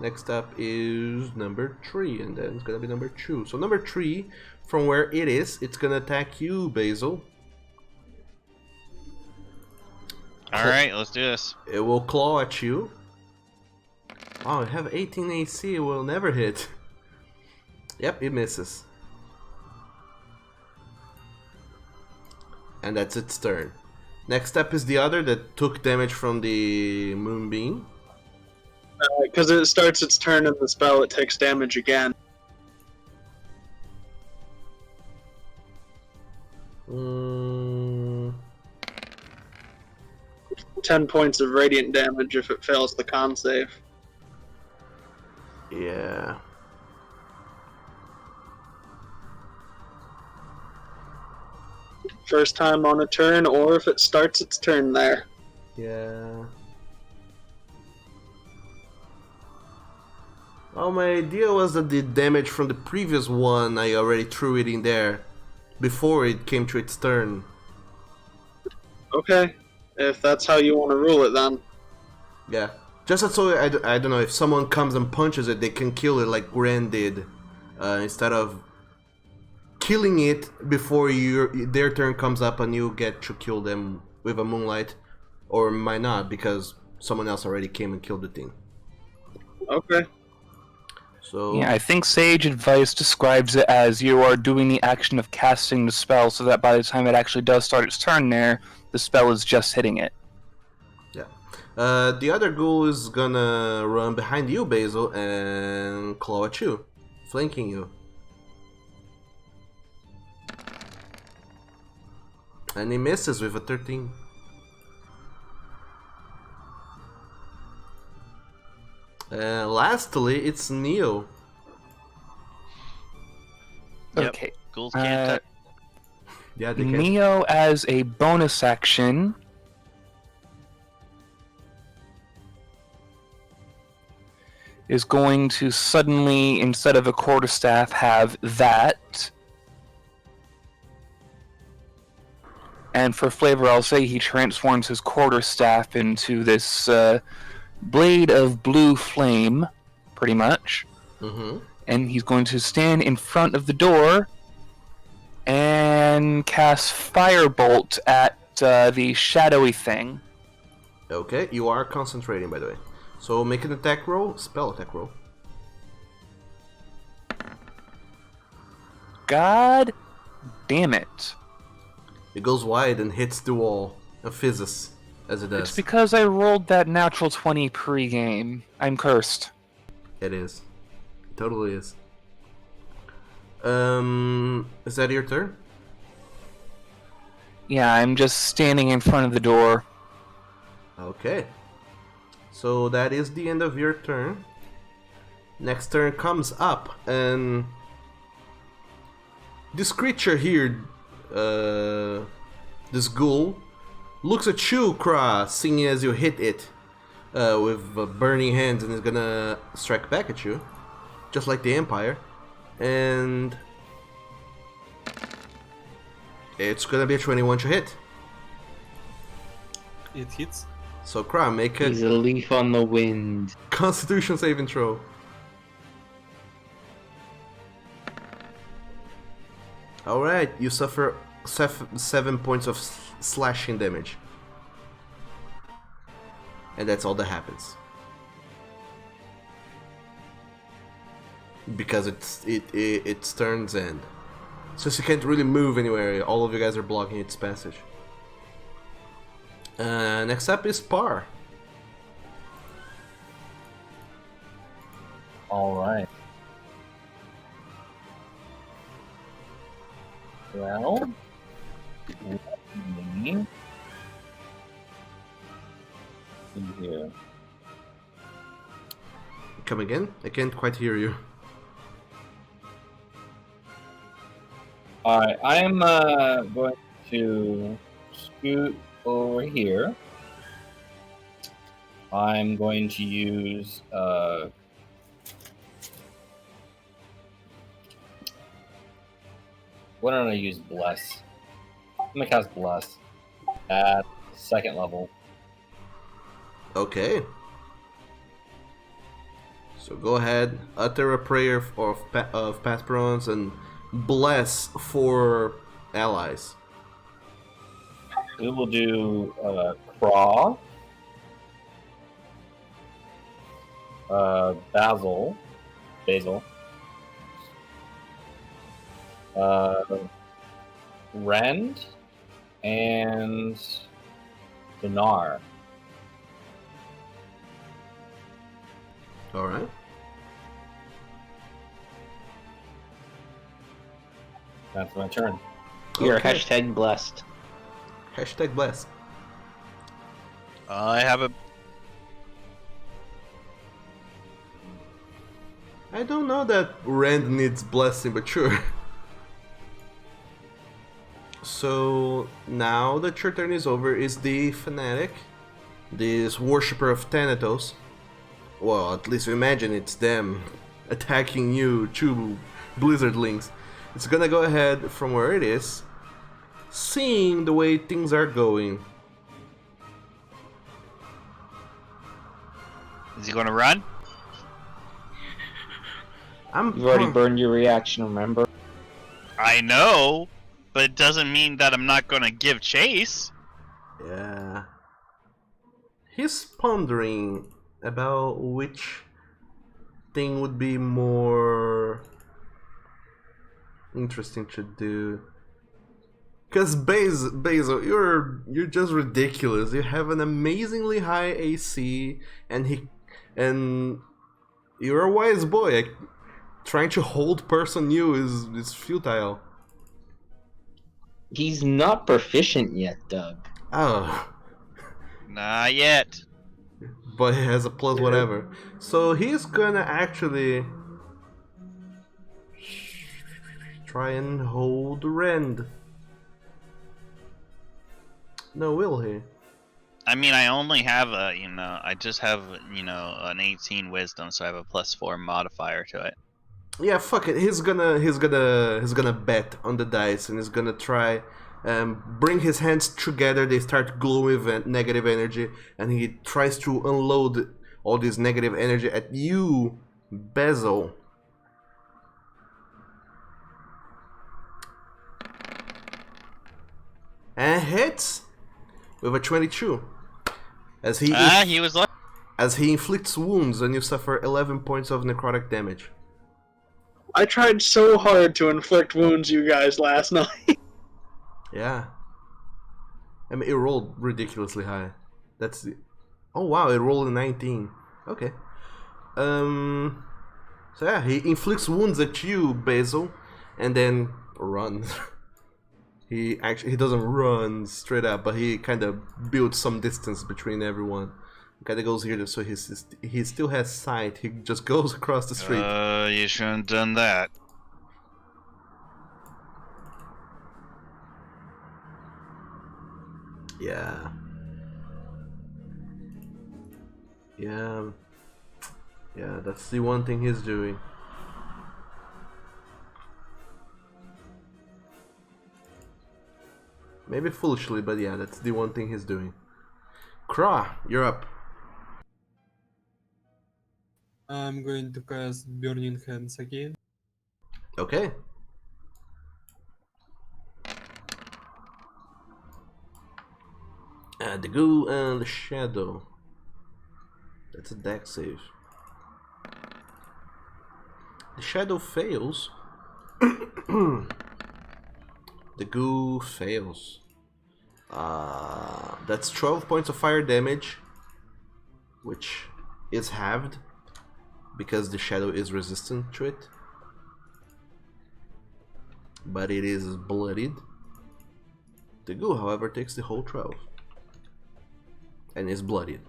Next up is number 3, and then it's gonna be number 2. So number 3, from where it is, it's gonna attack you, Basil. Alright, let's do this. It will claw at you. Oh, I have 18 AC, it will never hit. Yep, it misses. And that's its turn. Next up is the other that took damage from the moonbeam. Because it starts its turn in the spell, it takes damage again. Mm, 10 points of radiant damage if it fails the con save. yeah. First time on a turn, or if it starts its turn there. Yeah. Well, my idea was that the damage from the previous one, I already threw it in there before it came to its turn. Okay, if that's how you want to rule it, then. Yeah. Just so I don't know, if someone comes and punches it, they can kill it like Gran did. Instead of killing it before their turn comes up and you get to kill them with a moonlight. Or might not, because someone else already came and killed the thing. Okay. So Yeah, I think Sage Advice describes it as you are doing the action of casting the spell so that by the time it actually does start its turn there, the spell is just hitting it. yeah. The other ghoul is gonna run behind you, Basil, and claw at you, flanking you. And he misses with a 13. Lastly, it's Neo. Yep. Okay. Ghouls can't attack. Yeah, they can. Neo, as a bonus action, is going to suddenly, instead of a quarterstaff, have that. And for flavor, I'll say he transforms his quarterstaff into this blade of blue flame, pretty much. Mm-hmm. And he's going to stand in front of the door and cast Firebolt at the shadowy thing. Okay, you are concentrating, by the way. So make an attack roll, spell attack roll. God damn it. It goes wide and hits the wall and fizzes as it does. It's because I rolled that natural 20 pre-game. I'm cursed. It is. It totally is. Is that your turn? Yeah, I'm just standing in front of the door. Okay. So that is the end of your turn. Next turn comes up, and this creature here, this ghoul, looks at you, Kra, seeing as you hit it with burning hands, and is gonna strike back at you, just like the Empire. And it's gonna be a 21 to hit. It hits. So Kra, make He's a a leaf on the wind. Constitution saving throw. Alright, you suffer 7 points of slashing damage. And that's all that happens. Because it's turn's end. Since you can't really move anywhere, all of you guys are blocking its passage. Next up is Par. All right. Well, let me see here. Come again? I can't quite hear you. All right, I'm going to scoot over here. I'm going to use why don't I use Bless? I'm gonna cast Bless at second level. Okay. So go ahead, utter a prayer of Pasperons and bless 4 allies. We will do Craw, Basil, Rend, and Dinar. Alright. That's my turn. You're Okay. hashtag blessed. Hashtag bless. I have a. I don't know that Rand needs blessing, but sure. So now that your turn is over, is the fanatic, this worshipper of Thanatos. Well, at least you imagine it's them attacking you, 2 blizzardlings. It's gonna go ahead from where it is, seeing the way things are going. Is he going to run? You've already burned your reaction, remember? I know, but it doesn't mean that I'm not going to give chase. Yeah. He's pondering about which thing would be more interesting to do. Cause Basil, you're just ridiculous. You have an amazingly high AC, and you're a wise boy. Trying to hold person you is futile. He's not proficient yet, Doug. Oh, Not yet. but he has a plus whatever. So he's gonna actually try and hold Rend. No, will he? I mean, I only have I just have, an 18 wisdom, so I have a +4 modifier to it. Yeah, fuck it. He's gonna bet on the dice, and he's gonna try bring his hands together. They start glowing with negative energy, and he tries to unload all this negative energy at you, Basil. And hits with a 22. He was lucky. As he inflicts wounds, and you suffer 11 points of necrotic damage. I tried so hard to inflict wounds, you guys, last night. Yeah. I mean, it rolled ridiculously high. That's the... Oh wow, it rolled a 19. Okay. So yeah, he inflicts wounds at you, Basil, and then runs. He doesn't run straight up, but he kind of builds some distance between everyone. Kind of goes here, so he still has sight. He just goes across the street. You shouldn't have done that. Yeah. Yeah. Yeah, that's the one thing he's doing. Maybe foolishly, but yeah, that's the one thing he's doing. Craw, you're up. I'm going to cast Burning Hands again. Okay. The goo and the shadow. That's a dex save. The shadow fails. The goo fails. That's 12 points of fire damage, which is halved because the shadow is resistant to it. But it is bloodied. The goo, however, takes the whole 12 and is bloodied.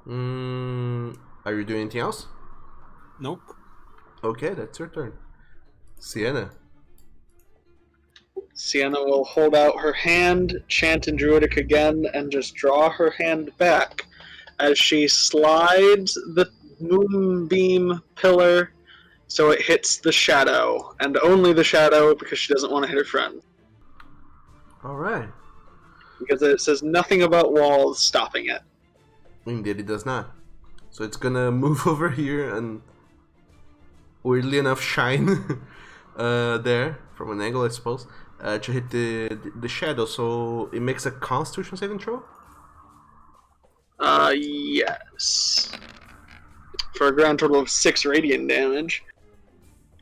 Are you doing anything else? Nope. Okay, that's your turn. Sienna. Sienna will hold out her hand, chant in Druidic again, and just draw her hand back as she slides the moonbeam pillar so it hits the shadow, and only the shadow because she doesn't want to hit her friend. Alright. Because it says nothing about walls stopping it. Indeed, it does not. So it's gonna move over here and weirdly enough shine there from an angle, I suppose, to hit the shadow. So it makes a Constitution saving throw. Yes. For a grand total of 6 radiant damage.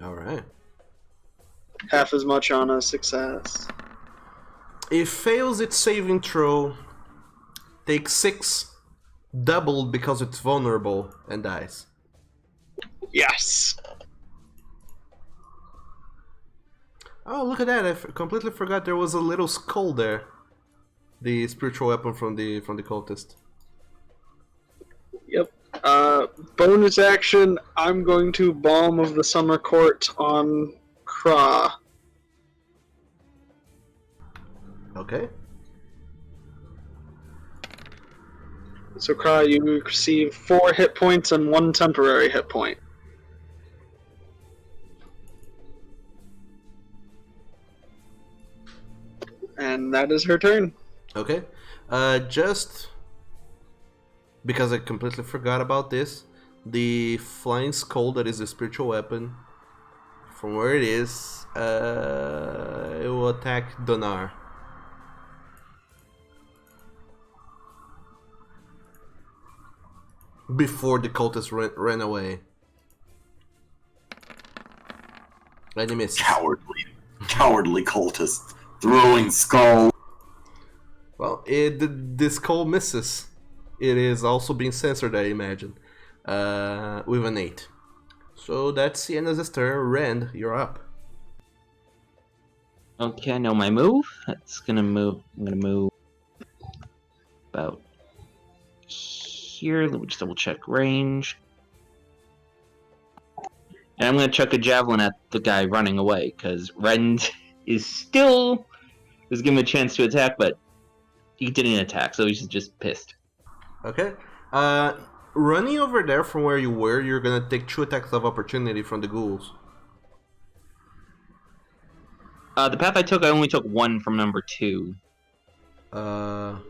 All right. Half as much on a success. It fails its saving throw, takes 6, doubled because it's vulnerable, and dies. Yes. Oh, look at that! Completely forgot there was a little skull there. The spiritual weapon from the cultist. Yep. Bonus action, I'm going to Balm of the Summer Court on Kra. Okay. So Kra, you receive 4 hit points and 1 temporary hit point. And that is her turn. Okay. Just because I completely forgot about this, the flying skull that is the spiritual weapon, from where it is, it will attack Donar. Before the cultist ran away. And he missed. Cowardly cultist throwing skull. Well, the skull misses. It is also being censored, I imagine, with an 8. So that's Sienna's turn. Rand, you're up. Okay, I know my move. It's gonna move. I'm gonna move about here. Let me just double check range. And I'm gonna chuck a javelin at the guy running away because Rend is still giving him a chance to attack, but he didn't attack, so he's just pissed. Okay. Running over there from where you were, you're gonna take 2 attacks of opportunity from the ghouls. The path I took, I only took 1 from number 2. Oh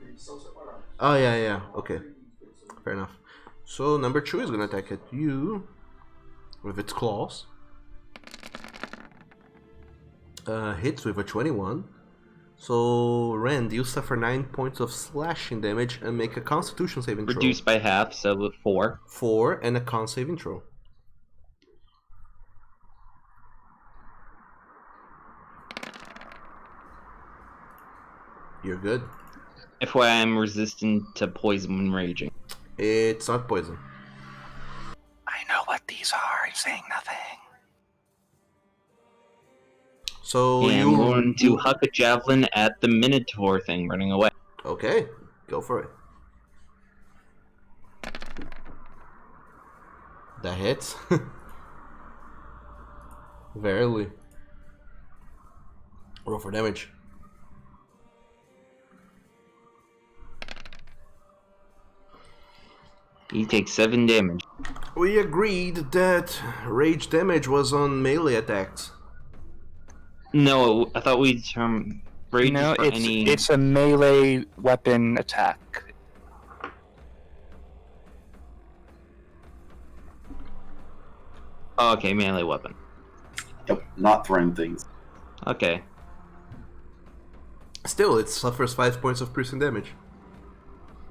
yeah. Okay. Fair enough. So number 2 is gonna attack at you with its claws. Hits with a 21. So Rand, you suffer 9 points of slashing damage and make a Constitution saving throw. Reduced by half, so with 4. 4 and a Con saving throw. You're good. FYI, I'm resistant to poison when raging. It's not poison. I know what these are. I'm saying nothing. So And I'm going to huck a javelin at the Minotaur thing running away. Okay, go for it. That hits. Verily. Roll for damage. He takes 7 damage. We agreed that rage damage was on melee attacks. No, I thought we rage No, for any. it's a melee weapon attack. Oh, okay, melee weapon. Yep, not throwing things. Okay. Still, it suffers 5 points of piercing damage.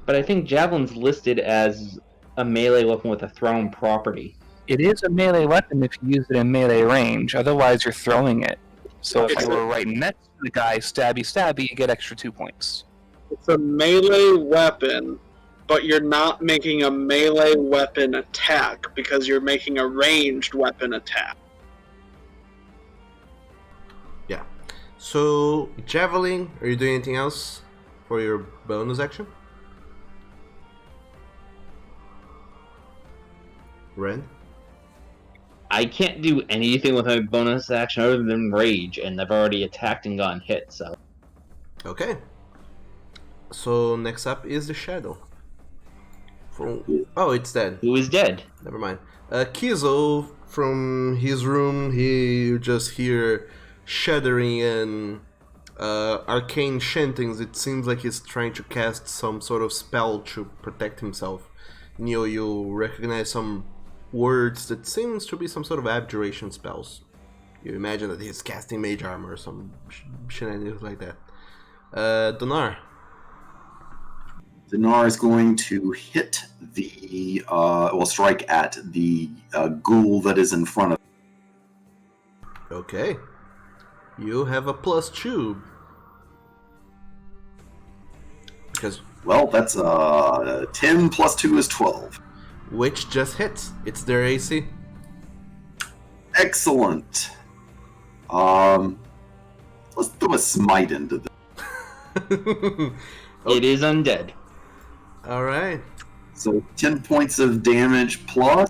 But I think javelin's listed as a melee weapon with a thrown property. It is a melee weapon if you use it in melee range. Otherwise, you're throwing it. So if you were right next to the guy, stabby, you get extra 2 points. It's a melee weapon, but you're not making a melee weapon attack because you're making a ranged weapon attack. Yeah. So, javelin, are you doing anything else for your bonus action? Ren? I can't do anything with my bonus action other than rage, and I've already attacked and gotten hit, so. Okay. So, next up is the shadow. Oh, it's dead. Who is dead? Never mind. Kizo, from his room, he just hear shuddering and arcane chantings. It seems like he's trying to cast some sort of spell to protect himself. Neo, you recognize some words that seems to be some sort of abjuration spells. You imagine that he's casting mage armor or some shenanigans like that. Donar. Dinar is going to hit the, strike at the ghoul that is in front of. Okay. You have a +2. Because Well, that's 10 plus 2 is 12. which just hits. It's their AC. Excellent. Let's throw a smite into this. It is undead. Alright. So 10 points of damage plus.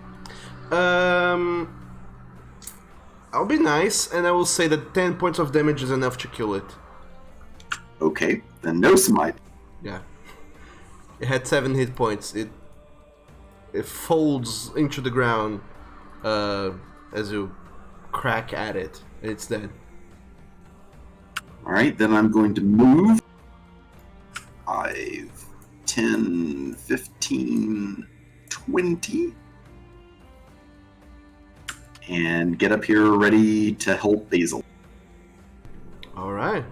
I'll be nice and I will say that 10 points of damage is enough to kill it. Okay, then no smite. Yeah. It had 7 hit points. It folds into the ground as you crack at it. It's dead. Alright, then I'm going to move. 5, 10, 15, 20. And get up here ready to help Basil. Alright.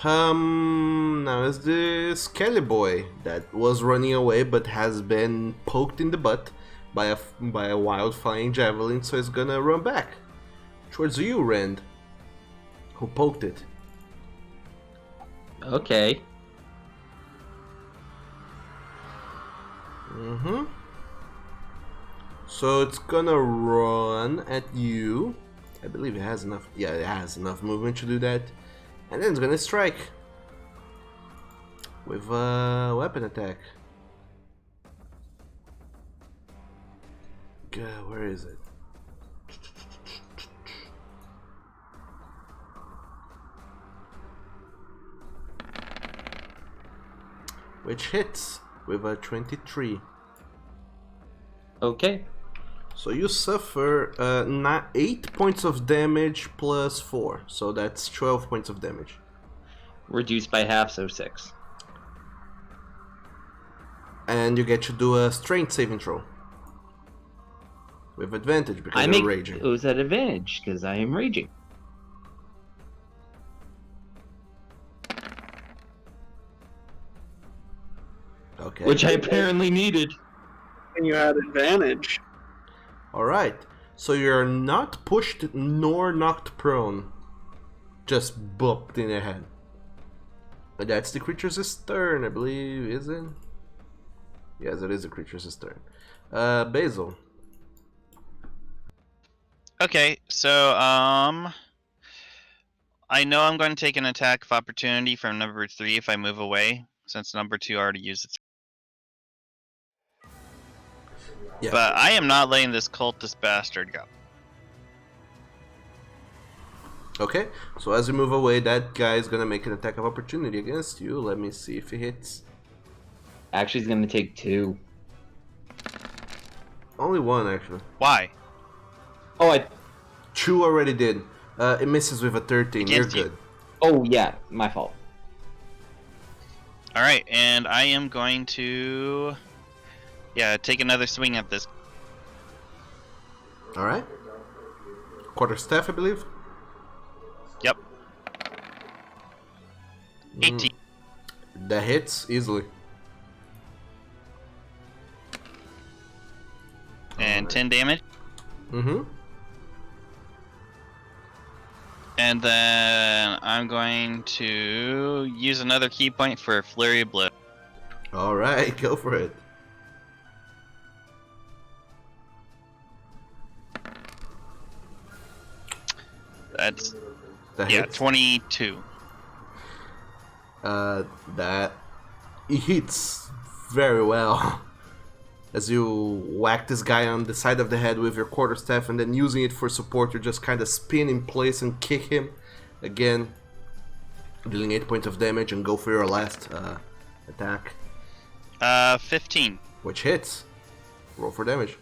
Now is this Kelly boy that was running away but has been poked in the butt by a wild flying javelin, so it's gonna run back towards you, Rand, who poked it. Okay. So it's gonna run at you. I believe it has enough. Yeah, it has enough movement to do that. And then it's gonna strike with a weapon attack. Where is it? Which hits with a 23. Okay. So you suffer 8 points of damage plus 4, so that's 12 points of damage. Reduced by half, so 6. And you get to do a strength saving throw. With advantage because I you're make raging. those at advantage because I am raging. Okay. Which I apparently needed. And you had advantage. Alright. So you're not pushed nor knocked prone. Just booped in the head. But that's the creature's turn, I believe, is it? Yes, it is the creature's turn. Basil. Okay, so I know I'm going to take an attack of opportunity from number 3 if I move away, since number 2 already used its. Yeah. But I am not letting this cultist bastard go. Okay, so as you move away, that guy is gonna make an attack of opportunity against you. Let me see if he hits. Actually, he's going to take 2. Only 1, actually. Why? Oh, 2 already did. It misses with a 13. Against You're you. good. Oh, yeah. My fault. Alright, and I am going to take another swing at this. Alright. Quarterstaff, I believe. Yep. 18. That hits easily. And 10 damage. Mm-hmm. And then I'm going to use another key point for Flurry of Blow. Alright, go for it. That's That yeah, hits. 22. That hits very well. As you whack this guy on the side of the head with your quarterstaff and then using it for support, you just kind of spin in place and kick him. Again, dealing 8 points of damage and go for your last attack. 15. Which hits. Roll for damage.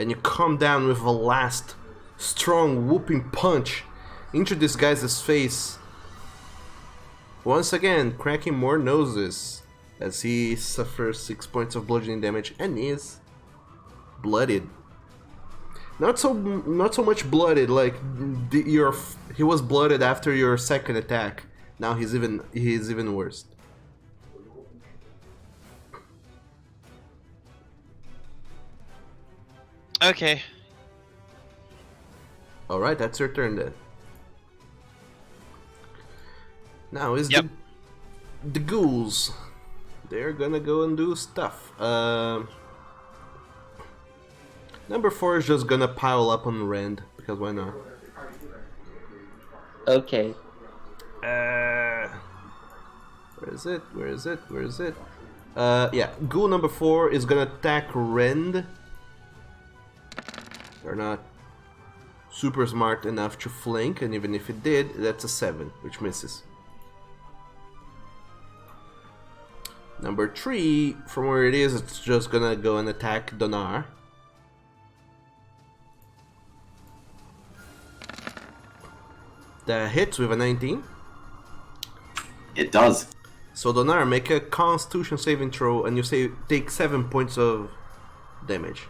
and you come down with a last strong whooping punch into this guy's face. Once again, cracking more noses as he suffers 6 points of bludgeoning damage and is bloodied. Not so much blooded. Like he was blooded after your second attack. Now he's even worse. Okay. All right, that's your turn then. Now is Yep. the ghouls. They're gonna go and do stuff. Number 4 is just gonna pile up on Rand because why not? Okay. Where is it? Where is it? Where is it? Yeah, ghoul number 4 is gonna attack Rend. They're not super smart enough to flank, and even if it did, that's a 7, which misses. Number 3, from where it is, it's just gonna go and attack Donar. That hits with a 19. It does. So Donar, make a Constitution saving throw, and you take 7 points of damage.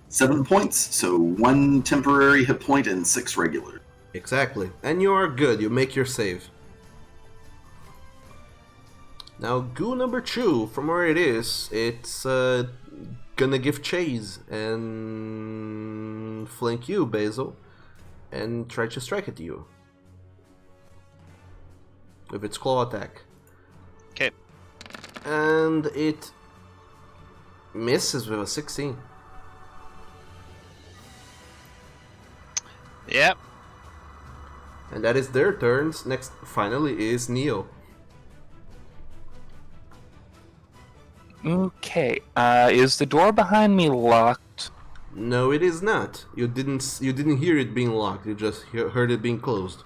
7 points, so 1 temporary hit point and 6 regular. Exactly, and you are good. You make your save. Now, ghoul number 2, from where it is, it's gonna give chase and flank you, Basil, and try to strike at you with its claw attack. Okay. And it misses with a 16. Yep. And that is their turns. Next, finally, is Neo. Okay. Is the door behind me locked? No, it is not. You didn't hear it being locked. You just heard it being closed.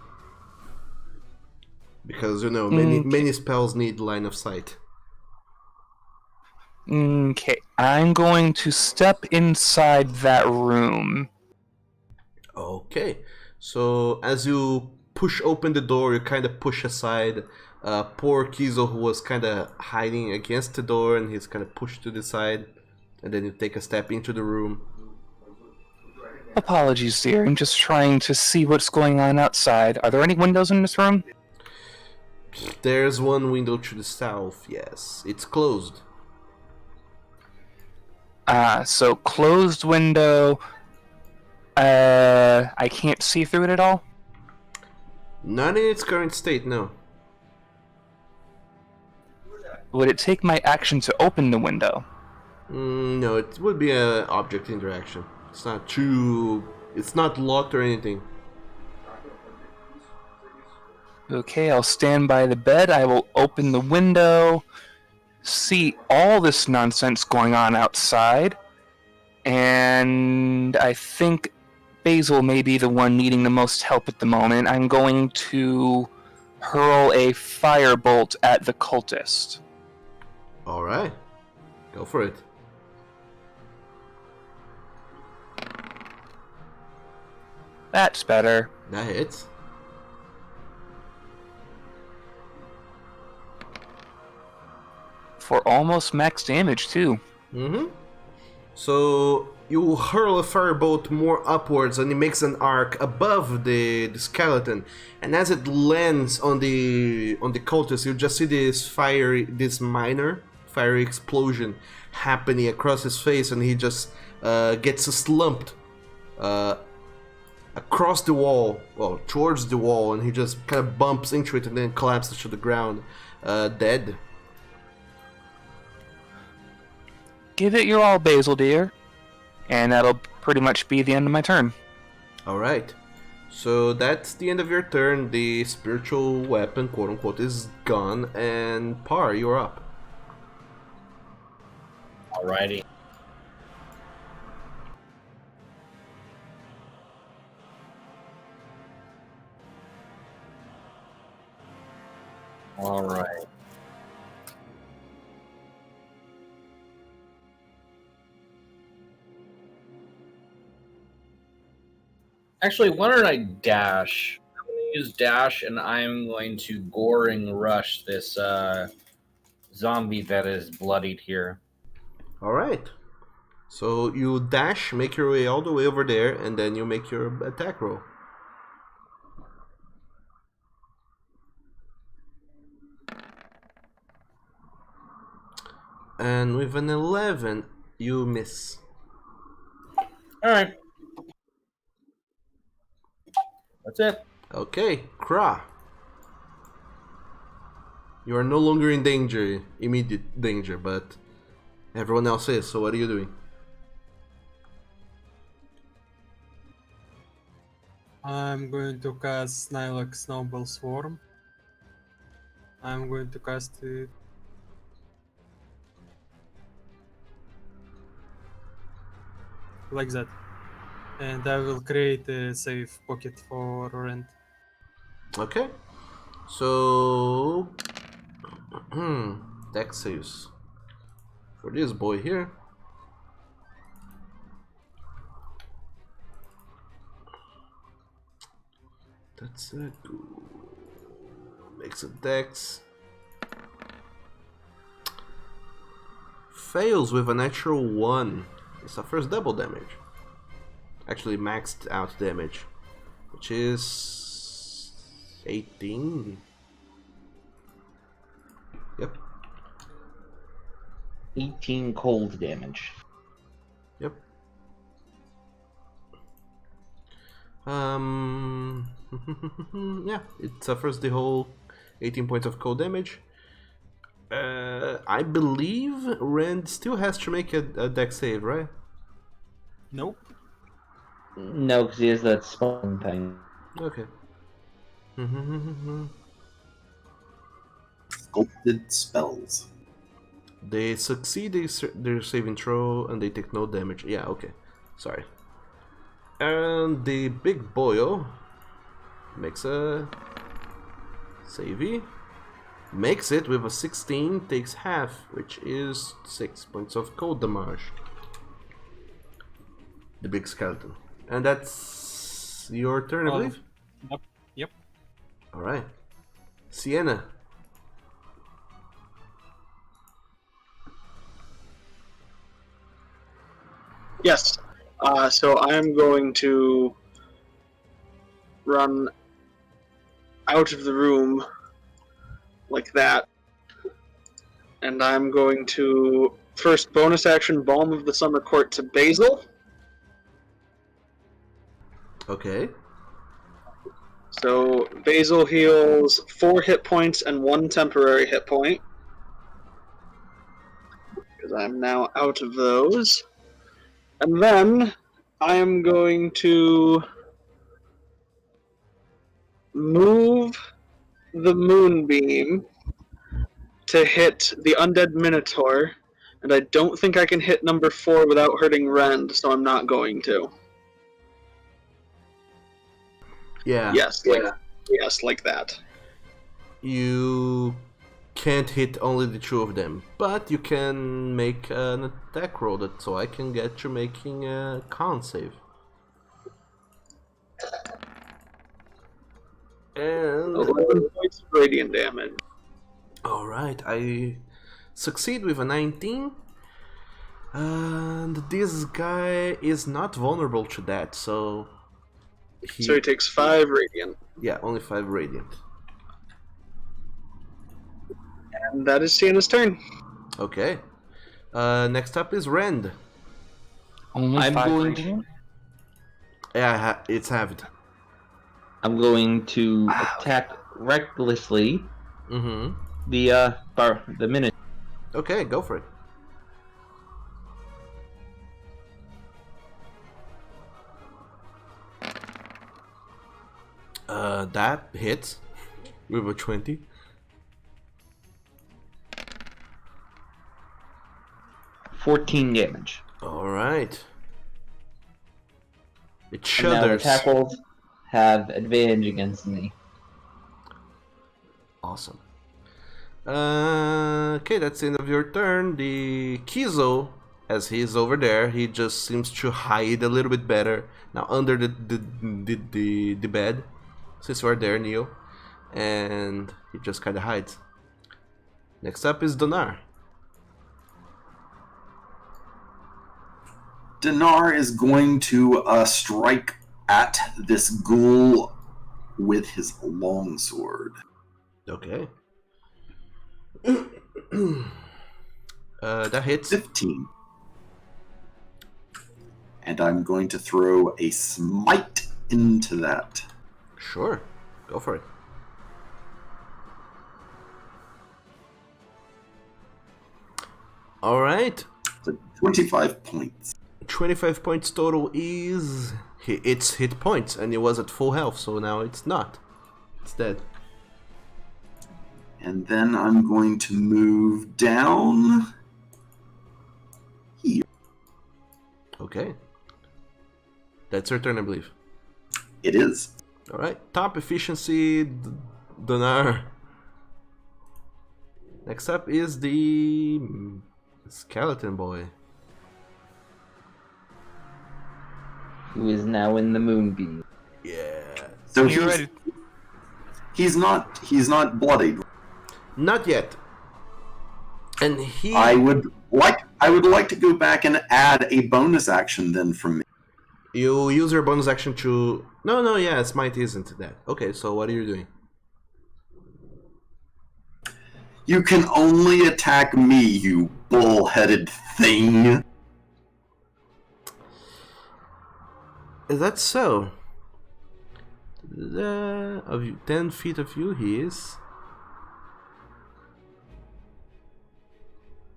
Because many spells need line of sight. Okay. I'm going to step inside that room. Okay. So as you push open the door, you kind of push aside poor Kizo, who was kind of hiding against the door, and he's kind of pushed to the side. And then you take a step into the room. Apologies, dear. I'm just trying to see what's going on outside. Are there any windows in this room? There's one window to the south, yes. It's closed. So closed window. I can't see through it at all? Not in its current state, no. Would it take my action to open the window? No, it would be an object interaction. It's not locked or anything. Okay, I'll stand by the bed. I will open the window, see all this nonsense going on outside, and I think Basil may be the one needing the most help at the moment. I'm going to hurl a firebolt at the cultist. Alright. Go for it. That's better. That hits. For almost max damage, too. Mm-hmm. So you hurl a firebolt more upwards, and it makes an arc above the skeleton. And as it lands on the cultist, you just see this minor fiery explosion happening across his face, and he just gets slumped across the wall, well, towards the wall, and he just kind of bumps into it and then collapses to the ground, dead. Give it your all, Basil, dear. And that'll pretty much be the end of my turn. Alright. So that's the end of your turn. The spiritual weapon, quote unquote, is gone, and Par, you're up. Alrighty. Alright. Actually, why don't I dash? I'm going to use dash, and I'm going to goring rush this zombie that is bloodied here. Alright. So you dash, make your way all the way over there, and then you make your attack roll. And with an 11, you miss. Alright. That's it. Okay, Kra. You are no longer in danger, immediate danger, but everyone else is, so what are you doing? I'm going to cast Snilac Snowball Swarm. I'm going to cast it. Like that. And I will create a safe pocket for Rent. Okay. So... Dex saves. For this boy here. That's it. Makes a Dex. Fails with a natural 1. It suffers double damage. Actually maxed out damage. Which is... 18. Yep. 18 cold damage. Yep. Yeah, it suffers the whole 18 points of cold damage. I believe Rand still has to make a dex save, right? Nope. No, because he has that spawn thing. Okay. Sculpted spells. They succeed their saving throw and they take no damage. Yeah, okay. Sorry. And the big boyo makes a savey. Makes it with a 16, takes half, which is 6 points of cold damage. The big skeleton. And that's your turn, I believe? Yep. Alright. Sienna. Yes. So I am going to run out of the room like that. And I'm going to first bonus action Balm of the Summer Court to Basil. Okay. So Basil heals 4 hit points and 1 temporary hit point. Because I'm now out of those. And then I am going to move the Moonbeam to hit the Undead Minotaur. And I don't think I can hit number 4 without hurting Rend, so I'm not going to. Yeah. Yes, like that. You can't hit only the 2 of them, but you can make an attack roll, so I can get you making a con save. And 11 points of radiant damage. alright, I succeed with a 19. And this guy is not vulnerable to that, so So he takes 5 radiant. yeah, only 5 radiant. And that is Sienna's turn. Okay. Next up is Rend. Only I'm 5 going radiant? Yeah, it's halved. I'm going to attack recklessly Mm-hmm. the minute. Okay, go for it. That hits with a 20. $14 damage. Alright. It And now shudders. attack rolls have advantage against me. Awesome. Okay, that's the end of your turn. The Kizo as he's over there, he just seems to hide a little bit better now under the bed, since we're there, Neo, and he just kind of hides. Next up is Donar. Dinar is going to strike at this ghoul with his longsword. Okay. That hits. 15. And I'm going to throw a smite into that. Sure, go for it. All right. So 25 points. 25 points total is its hit points, and it was at full health, so now it's not. It's dead. And then I'm going to move down here. Okay. That's your turn, I believe. It is. All right. Top efficiency, Donar. Next up is the skeleton boy. Who is now in the moonbeam. Yeah. So You ready? he's not bloodied. Not yet. And he. I would like to go back and add a bonus action then from me. You use your bonus action to. No, yeah, smite isn't that. Okay, so what are you doing? You can only attack me, you bull-headed thing. Is that so? Of you, 10 feet of you, he is.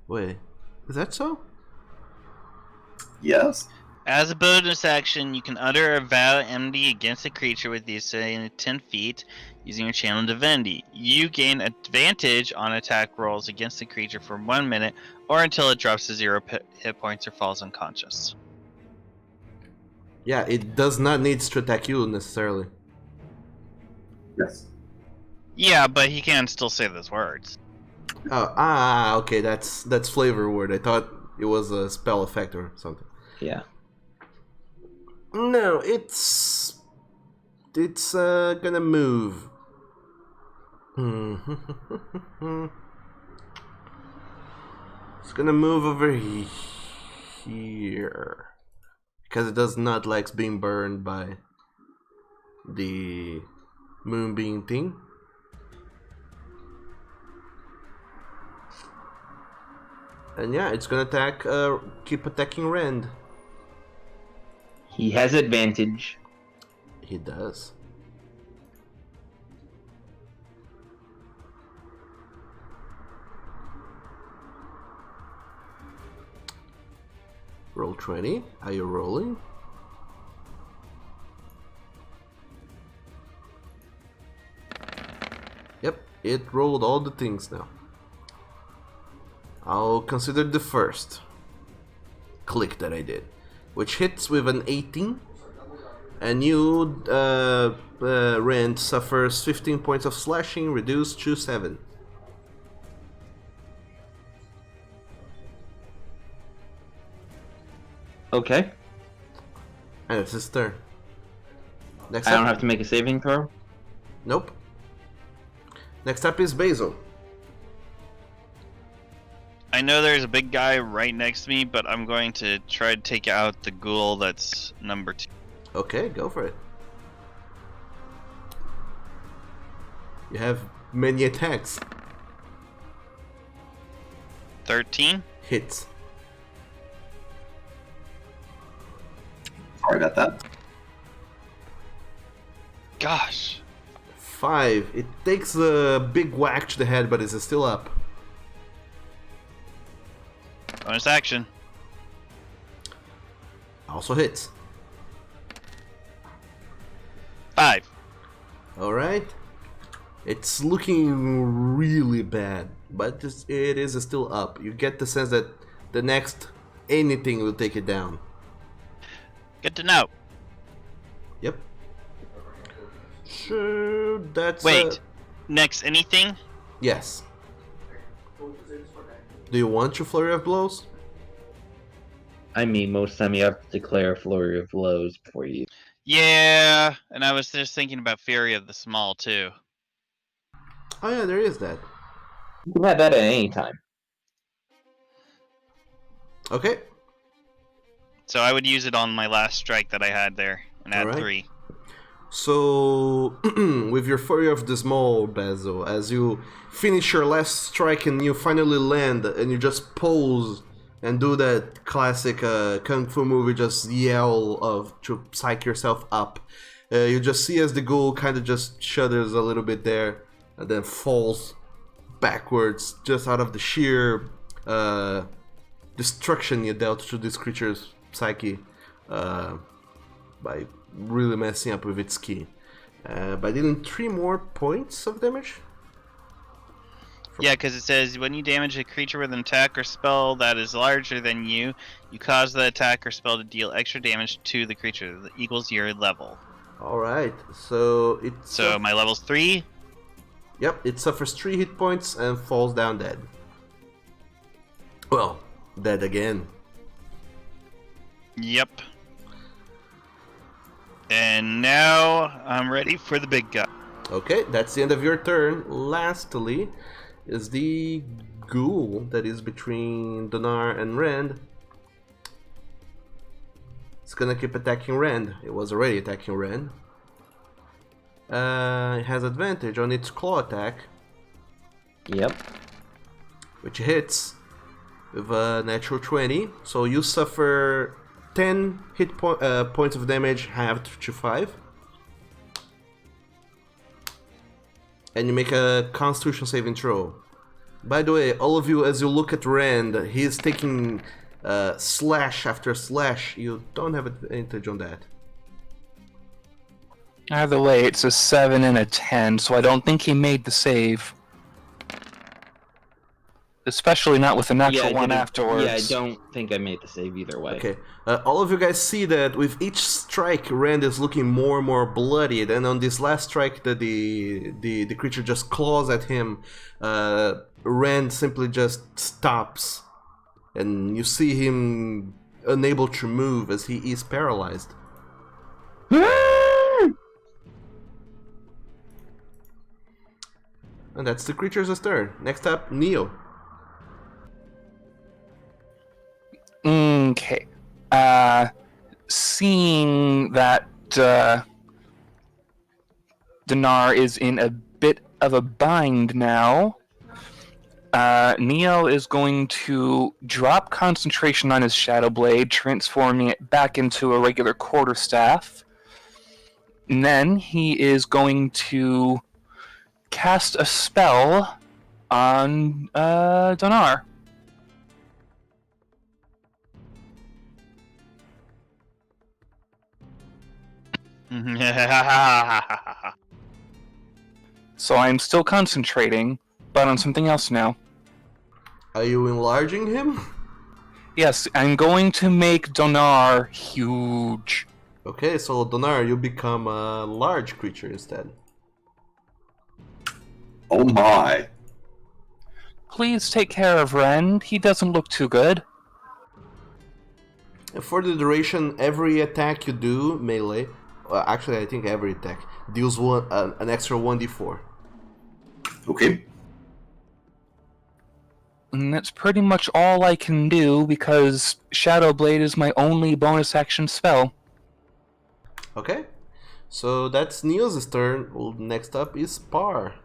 Wait, is that so? Yes. As a bonus action, you can utter a vow of enmity against a creature with the assailant 10 feet using your channel divinity. You gain advantage on attack rolls against the creature for 1 minute or until it drops to 0 hit points or falls unconscious. Yeah, it does not need to attack you necessarily. Yes. Yeah, but he can still say those words. Oh, okay, that's flavor word. I thought it was a spell effect or something. Yeah. No, it's gonna move. It's gonna move over here because it does not like being burned by the moonbeam thing. And yeah, it's gonna attack. Keep attacking Rand. He has advantage. He does. Roll 20. Are you rolling? Yep, it rolled all the things now. I'll consider the first click that I did, which hits with an 18, and you, Rand, suffers 15 points of slashing, reduced to 7. Okay. And it's his turn. Next I don't up, have to make a saving throw. nope. Next up is Basil. I know there's a big guy right next to me, but I'm going to try to take out the ghoul that's number 2. Okay, go for it. You have many attacks. 13? Hits. Sorry about that. Gosh. 5. It takes a big whack to the head, but it's still up. Bonus action. Also hits. 5. Alright. It's looking really bad, but it is still up. You get the sense that the next anything will take it down. Good to know. Yep. Sure, that's... Wait. Next anything? Yes. Do you want your flurry of blows? I mean, most of the time you have to declare a flurry of blows before you. Yeah, and I was just thinking about Fury of the Small too. Oh yeah, there is that. You can have that at any time. Okay. So I would use it on my last strike that I had there and add Alright. 3. So, with your Fury of the Small, Basil, as you finish your last strike and you finally land, and you just pose and do that classic kung fu movie, just yell of to psych yourself up. You just see as the ghoul kind of just shudders a little bit there, and then falls backwards, just out of the sheer destruction you dealt to this creature's psyche by really messing up with its key. By dealing 3 more points of damage. Yeah, because it says when you damage a creature with an attack or spell that is larger than you, you cause the attack or spell to deal extra damage to the creature that equals your level. Alright, so it's. So my level's 3. Yep, it suffers 3 hit points and falls down dead. Well, dead again. Yep. And now I'm ready for the big guy. Okay, that's the end of your turn. Lastly, is the ghoul that is between Donar and Rand. It's gonna keep attacking Rand. It was already attacking Rand. It has advantage on its claw attack, Yep. which hits with a natural 20. So you suffer 10 points of damage, halved to 5. And you make a Constitution saving throw. By the way, all of you, as you look at Rand, he's taking slash after slash. You don't have advantage on that. Either way, it's a 7 and a 10, so I don't think he made the save. Especially not with a natural one afterwards. Yeah, I don't think I made the save either way. Okay, all of you guys see that with each strike, Rand is looking more and more bloodied, and on this last strike that the creature just claws at him, Rand simply just stops, and you see him unable to move as he is paralyzed. And that's the creature's turn. Next up, Neo. Okay. Seeing that Dinar is in a bit of a bind now, Neo is going to drop concentration on his Shadow Blade, transforming it back into a regular quarterstaff. And then he is going to cast a spell on Dinar. So I'm still concentrating, but on something else now. Are you enlarging him? Yes, I'm going to make Donar huge. Okay, so Donar, you become a large creature instead. Oh my. Please take care of Ren. He doesn't look too good. For the duration, every attack you do, melee, actually I think every attack, deals an extra 1d4. Okay. And that's pretty much all I can do because Shadow Blade is my only bonus action spell. Okay, so that's Neo's turn. Well, next up is Par.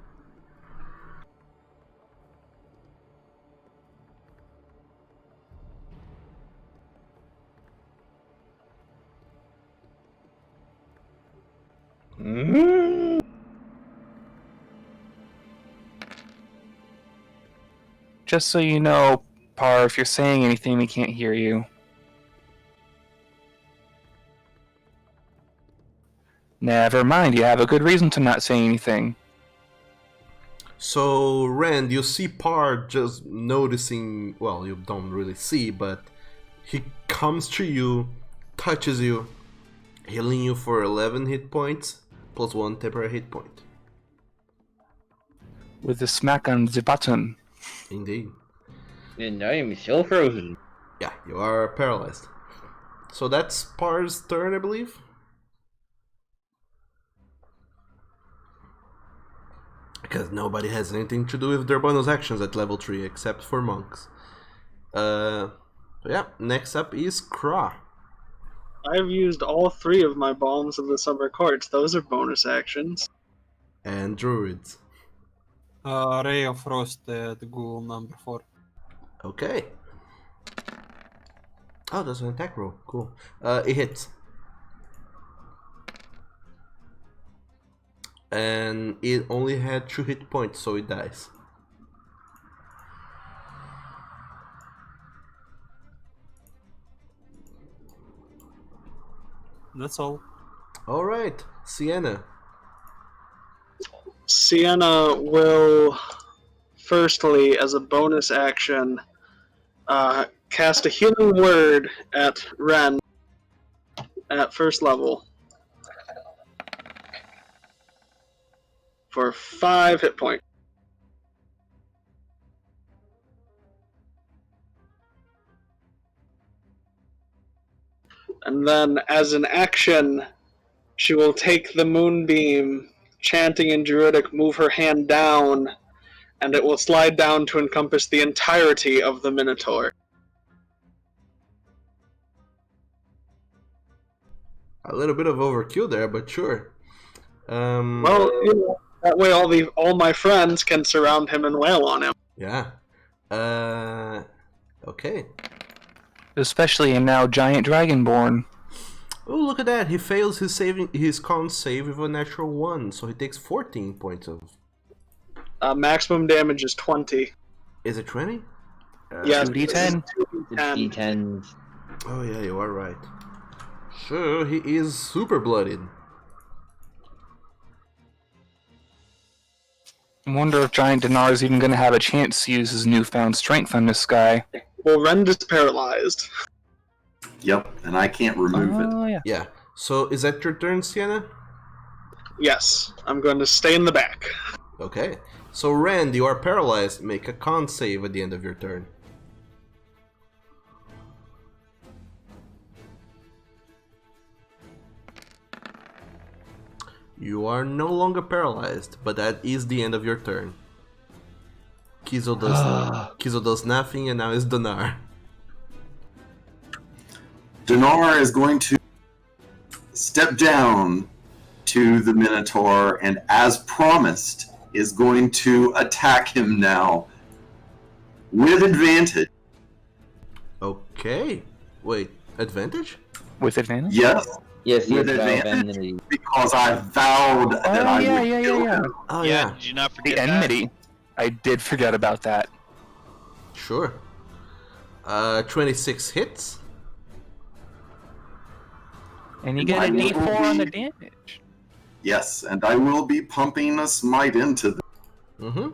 Just so you know, Par, if you're saying anything, we can't hear you. Never mind, you have a good reason to not say anything. So, Rand, you see Par just noticing, well, you don't really see, but he comes to you, touches you, healing you for 11 hit points, plus 1 temporary hit point. With a smack on the button. Indeed. And I am still frozen. Yeah, you are paralyzed. So that's Par's turn, I believe. Because nobody has anything to do with their bonus actions at level 3 except for monks. Yeah, next up is Kra. I've used all 3 of my Balms of the Summer Courts. Those are bonus actions. And Druids. Ray of Frost, the ghoul number 4. Okay. Oh, that's an attack roll. Cool. It hits. And it only had 2 hit points, so it dies. That's all. Alright, Sienna. Sienna will, firstly, as a bonus action, cast a healing word at Ren at first level for 5 hit points. And then, as an action, she will take the moonbeam, chanting in Druidic, move her hand down, and it will slide down to encompass the entirety of the Minotaur. A little bit of overkill there, but sure. Well, that way all my friends can surround him and wail on him. Yeah. Okay. Especially a now giant dragonborn. Oh, look at that! He fails his con save with a natural 1, so he takes 14 points of. Maximum damage is 20. Is it 20? Yes, 2d10. D10. Oh yeah, you are right. Sure, he is super blooded. I wonder if Giant Dinar is even going to have a chance to use his newfound strength on this guy. Well, Rend is paralyzed. Yep, and I can't remove it. Oh, yeah. Yeah. So is that your turn, Sienna? Yes, I'm going to stay in the back. Okay. So Rand, you are paralyzed. Make a con save at the end of your turn. You are no longer paralyzed, but that is the end of your turn. Kizo does nothing, and now it's Donar. Dinar is going to step down to the Minotaur and, as promised, is going to attack him now with advantage. Okay. Wait, advantage? With advantage? Yes, Yes, he has with vow of advantage enmity. because I vowed that I would kill him. Oh Yeah, did you not forget The that? enmity. I did forget about that. Sure. 26 hits. And you get a Mine d4 will on the be- damage. Yes, and I will be pumping a smite into them. Mm-hmm.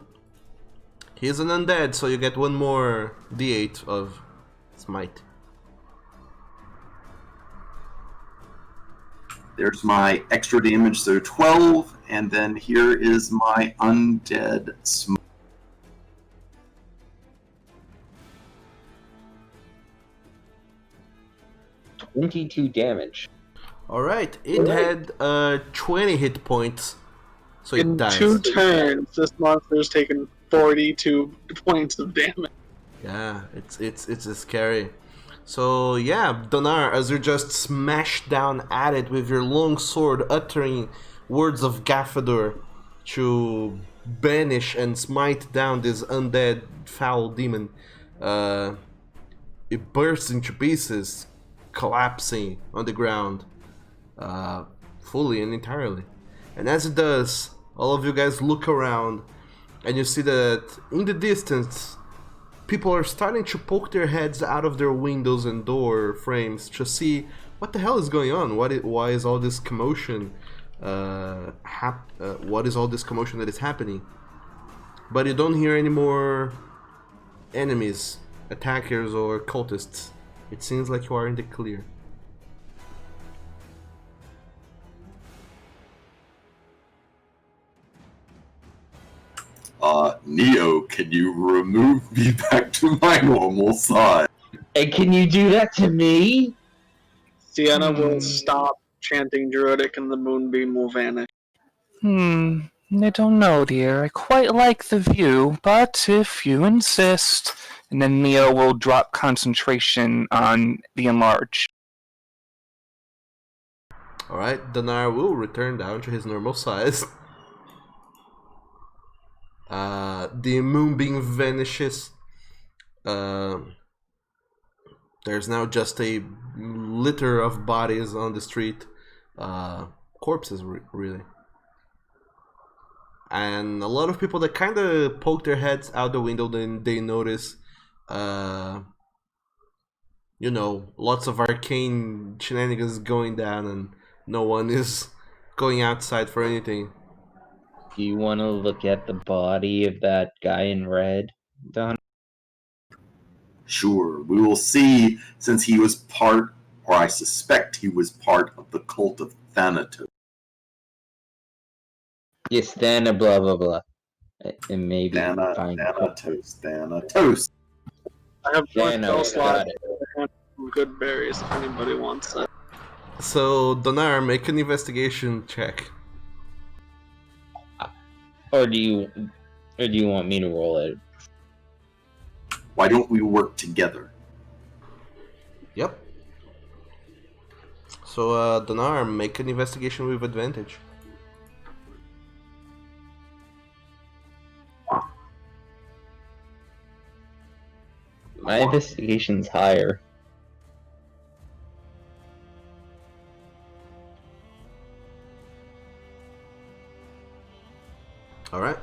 He's an undead, so you get one more d8 of smite. There's my extra damage, so 12, and then here is my undead smite. $22 damage. Alright, it had 20 hit points, so it In dies. 2 turns, this monster's taken 42 points of damage. Yeah, it's scary. So yeah, Donar, as you just smash down at it with your long sword, uttering words of Gaffador to banish and smite down this undead foul demon, it bursts into pieces, collapsing on the ground, fully and entirely. And as it does, all of you guys look around, and you see that in the distance, people are starting to poke their heads out of their windows and door frames to see what the hell is going on. Why is all this commotion? What is all this commotion that is happening? But you don't hear any more enemies, attackers, or cultists. It seems like you are in the clear. Neo, can you remove me back to my normal size? And can you do that to me? Sienna will stop chanting Druidic and the moonbeam will vanish. I don't know, dear. I quite like the view, but if you insist. And then Neo will drop concentration on the enlarge. Alright, Donar will return down to his normal size. The moonbeam vanishes. There's now just a litter of bodies on the street. Corpses, really. And a lot of people that kind of poke their heads out the window, then they notice, lots of arcane shenanigans going down, and no one is going outside for anything. Do you want to look at the body of that guy in red, Don? Sure, we will see, since he was part, or I suspect he was part of the cult of Thanatos. Yes, Thana, blah blah blah. And maybe find Thanatos. I have one Thana, spell slot got it. and some good berries if anybody wants that. So, Donar, make an investigation check. Or do you want me to roll it? Why don't we work together? Yep. So, Donar, make an investigation with advantage. My investigation's higher. Alright.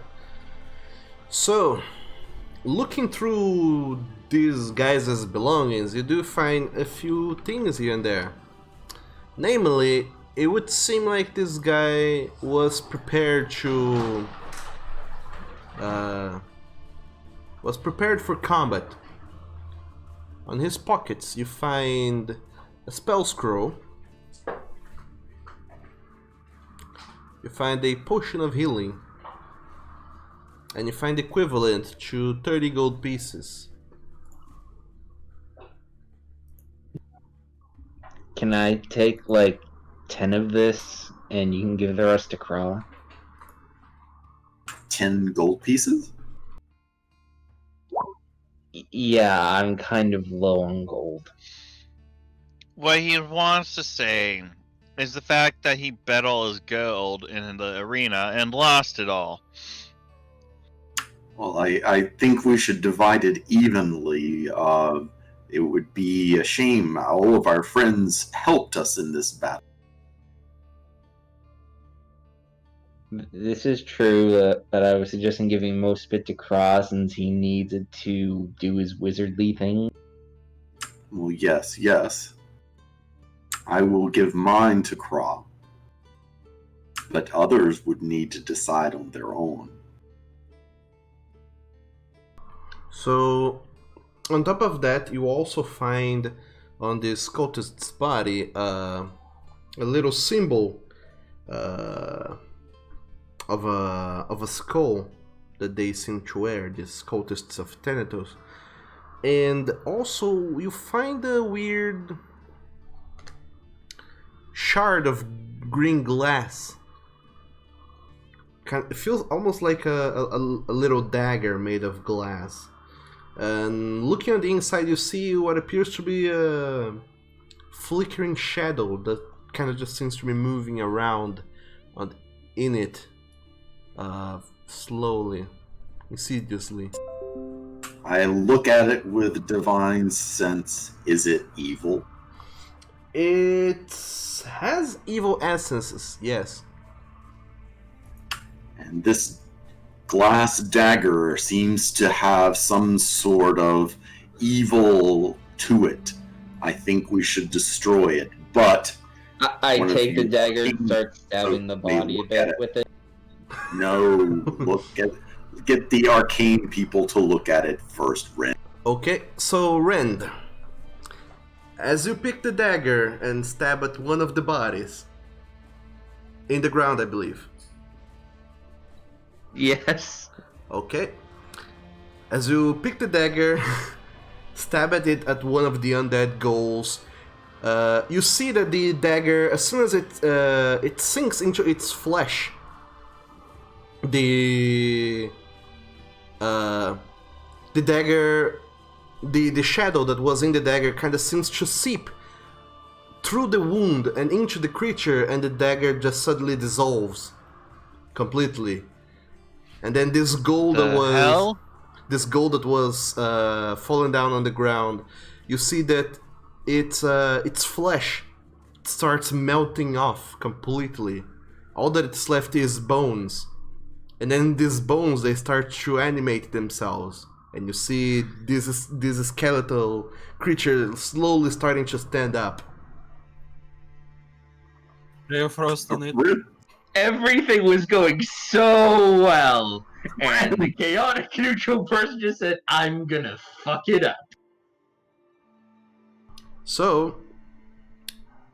So, looking through these guys' belongings, you do find a few things here and there. Namely, it would seem like this guy was prepared to... was prepared for combat. On his pockets, you find a spell scroll. You find a potion of healing. And you find equivalent to 30 gold pieces. Can I take like 10 of this and you can give the rest to Craw? 10 gold pieces? Yeah, I'm kind of low on gold. What he wants to say is the fact that he bet all his gold in the arena and lost it all. Well, I think we should divide it evenly. It would be a shame. All of our friends helped us in this battle. This is true, but I was suggesting giving most of it to Craw since he needs it to do his wizardly thing. Well, yes. I will give mine to Craw. But others would need to decide on their own. So, on top of that, you also find on this cultist's body a little symbol of a skull that they seem to wear, these cultists of Thanatos. And also, you find a weird shard of green glass. It feels almost like a little dagger made of glass. And looking on the inside, you see what appears to be a flickering shadow that kind of just seems to be moving around in it, slowly, insidiously. I look at it with divine sense. Is it evil? It has evil essences, yes. And this glass dagger seems to have some sort of evil to it. I think we should destroy it, but... I take the dagger and start stabbing the body a bit with it. No, get the arcane people to look at it first, Ren. Okay, so Rend, as you pick the dagger and stab at one of the bodies, in the ground, I believe. Yes. Okay. As you pick the dagger, stab at it at one of the undead ghouls, You see that the dagger, as soon as it sinks into its flesh, the dagger, the shadow that was in the dagger kind of seems to seep through the wound and into the creature, and the dagger just suddenly dissolves completely. And then this gold that was falling down on the ground, you see that its flesh starts melting off completely. All that it's left is bones. And then these bones, they start to animate themselves. And you see this skeletal creature slowly starting to stand up. Ray of Frost on it. Everything was going so well, and the chaotic neutral person just said, "I'm gonna fuck it up." So,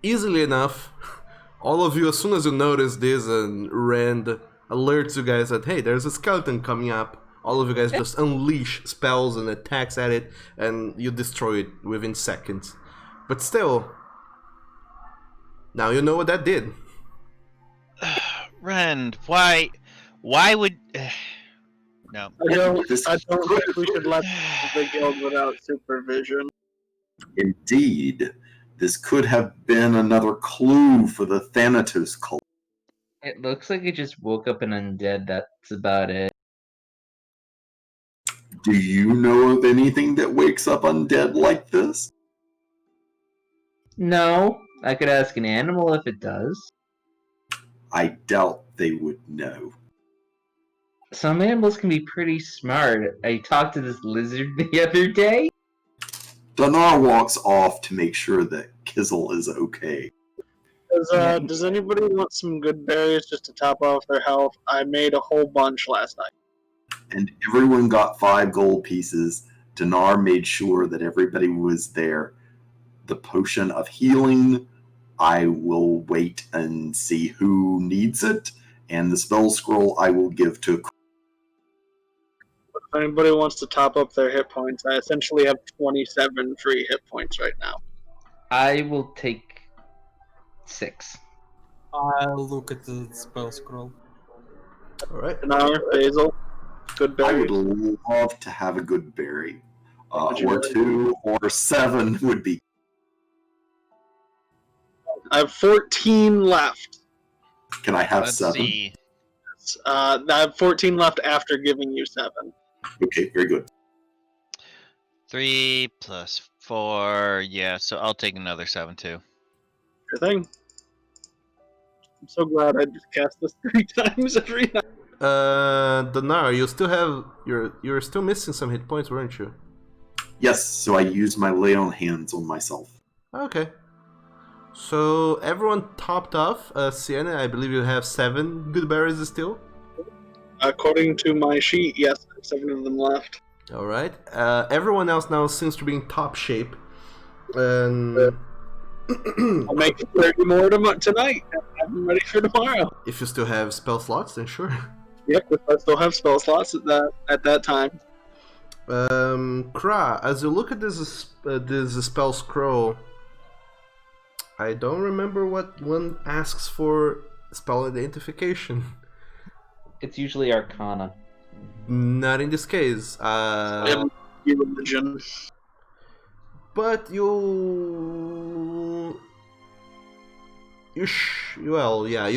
easily enough, all of you, as soon as you notice this, and Rand alerts you guys that, hey, there's a skeleton coming up, all of you guys just unleash spells and attacks at it, and you destroy it within seconds. But still, now you know what that did. Rand, why would... No. I don't think we should let the guild without supervision. Indeed, this could have been another clue for the Thanatos cult. It looks like it just woke up an undead. That's about it. Do you know of anything that wakes up undead like this? No, I could ask an animal if it does. I doubt they would know. Some animals can be pretty smart. I talked to this lizard the other day. Donar walks off to make sure that Kizzle is okay. Does anybody want some good berries just to top off their health? I made a whole bunch last night. And everyone got 5 gold pieces. Donar made sure that everybody was there. The potion of healing, I will wait and see who needs it. And the spell scroll I will give to... If anybody wants to top up their hit points, I essentially have 27 free hit points right now. I will take 6. I'll look at the spell scroll. Alright. Dinar, Basil, good I berries. would love to have a good berry. Would you Or really? 2 or 7 would be... I have 14 left. Can I have Let's 7? see. I have 14 left after giving you 7. Okay, very good. 3 plus 4, yeah, so I'll take another 7 too. Sure thing. I'm so glad I just cast this 3 times every night. Donar, you're still missing some hit points, weren't you? Yes, so I use my lay on hands on myself. Okay. So everyone topped off. Sienna, I believe you have 7 good berries still. According to my sheet, yes, I have 7 of them left. Alright. Everyone else now seems to be in top shape. And I'll make 30 more tonight. Have them ready for tomorrow. if you still have spell slots, then sure. Yep, if I still have spell slots at that time. Kra, as you look at this spell scroll, I don't remember what one asks for spell identification. It's usually Arcana. Not in this case. Religion. But you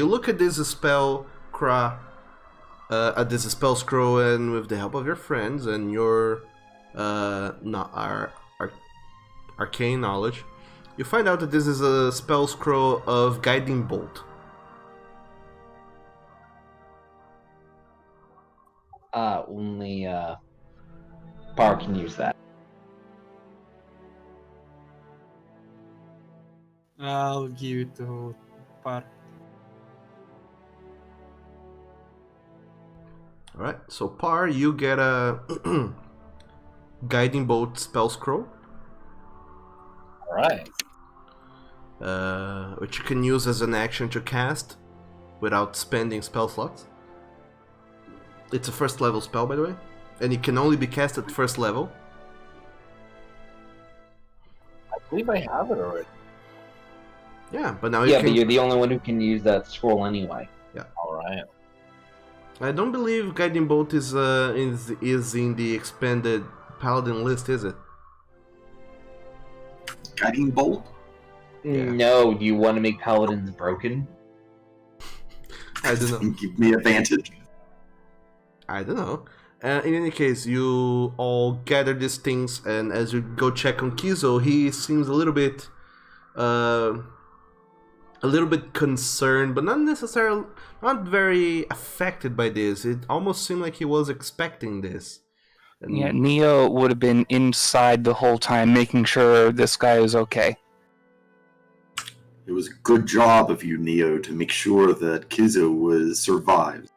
look at this spell, Kra, at this spell scroll, and with the help of your friends and your arcane knowledge, you find out that this is a spell scroll of Guiding Bolt. Only Bar can use that. I'll give it to Par. Alright, so Par, you get a Guiding Bolt spell scroll. Alright. Which you can use as an action to cast without spending spell slots. It's a first level spell, by the way, and it can only be cast at first level. I believe I have it already. Yeah, but now you Yeah, can... but you're the only one who can use that scroll anyway. All right. I don't believe Guiding Bolt is in the expanded Paladin list, is it? Guiding bolt? Yeah. No, do you want to make paladins broken? I don't know. Give me advantage. I don't know. In any case, you all gather these things, and as you go check on Kizo, he seems a little bit concerned, but not very affected by this. It almost seemed like he was expecting this. And Yeah, Neo would have been inside the whole time, making sure this guy is okay. It was a good job of you, Neo, to make sure that Kizo survived.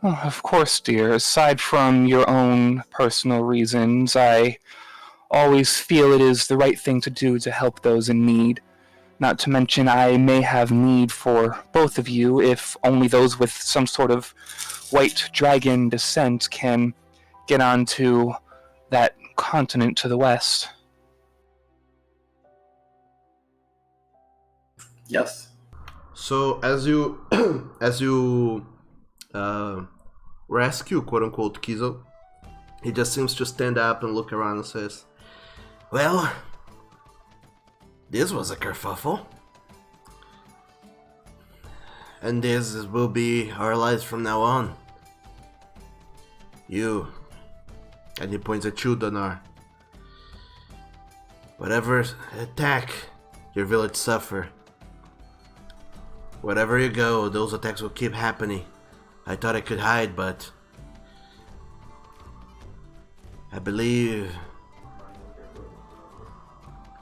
Oh, of course, dear. Aside from your own personal reasons, I always feel it is the right thing to do to help those in need. Not to mention, I may have need for both of you if only those with some sort of white dragon descent can get onto that continent to the west. Yes. so as you rescue, quote unquote, Kizo, he just seems to stand up and look around and says, "Well, this was a kerfuffle. And this will be our lives from now on. You," and he points at you, Donar. "Whatever attack your village suffer, wherever you go, those attacks will keep happening. I thought I could hide, but I believe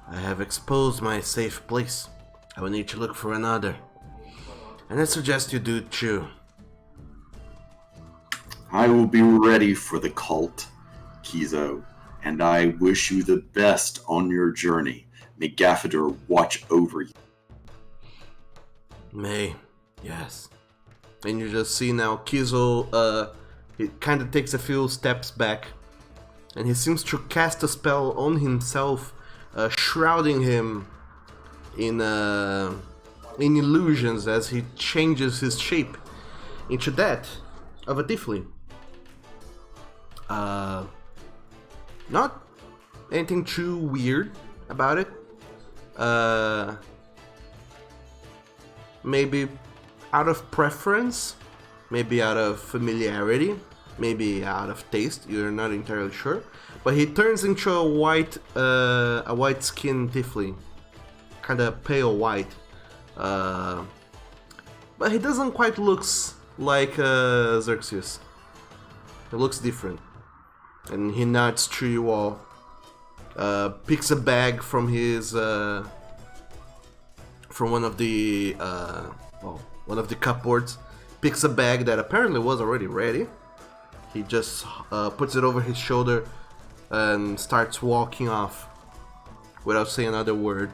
I have exposed my safe place. I will need to look for another. And I suggest you do too." I will be ready for the cult, Kizo, and I wish you the best on your journey. May Gaffador watch over you. May, yes. And you just see now Kizo, he kind of takes a few steps back, and he seems to cast a spell on himself, shrouding him in illusions as he changes his shape into that of a tiefling. Not anything too weird about it. Maybe out of preference, maybe out of familiarity, maybe out of taste. You're not entirely sure. But he turns into a white skin tiefling, kind of pale white. But he doesn't quite looks like Xerxes. He looks different, and he nods to you all. Picks a bag from his from one of the cupboards. Picks a bag that apparently was already ready. He just puts it over his shoulder and starts walking off without saying another word.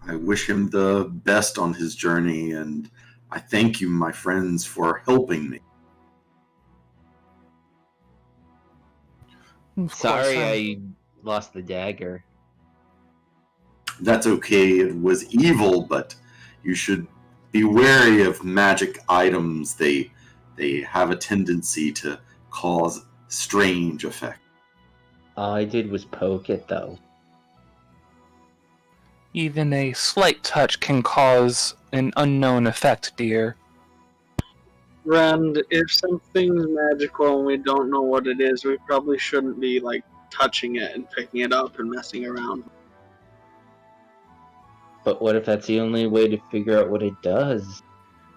I wish him the best on his journey, and I thank you, my friends, for helping me. Sorry, I lost the dagger. That's okay, it was evil, but you should be wary of magic items. They have a tendency to cause strange effects. All I did was poke it, though. Even a slight touch can cause an unknown effect, dear. Rand, if something's magical and we don't know what it is, we probably shouldn't be, like, touching it and picking it up and messing around. But what if that's the only way to figure out what it does?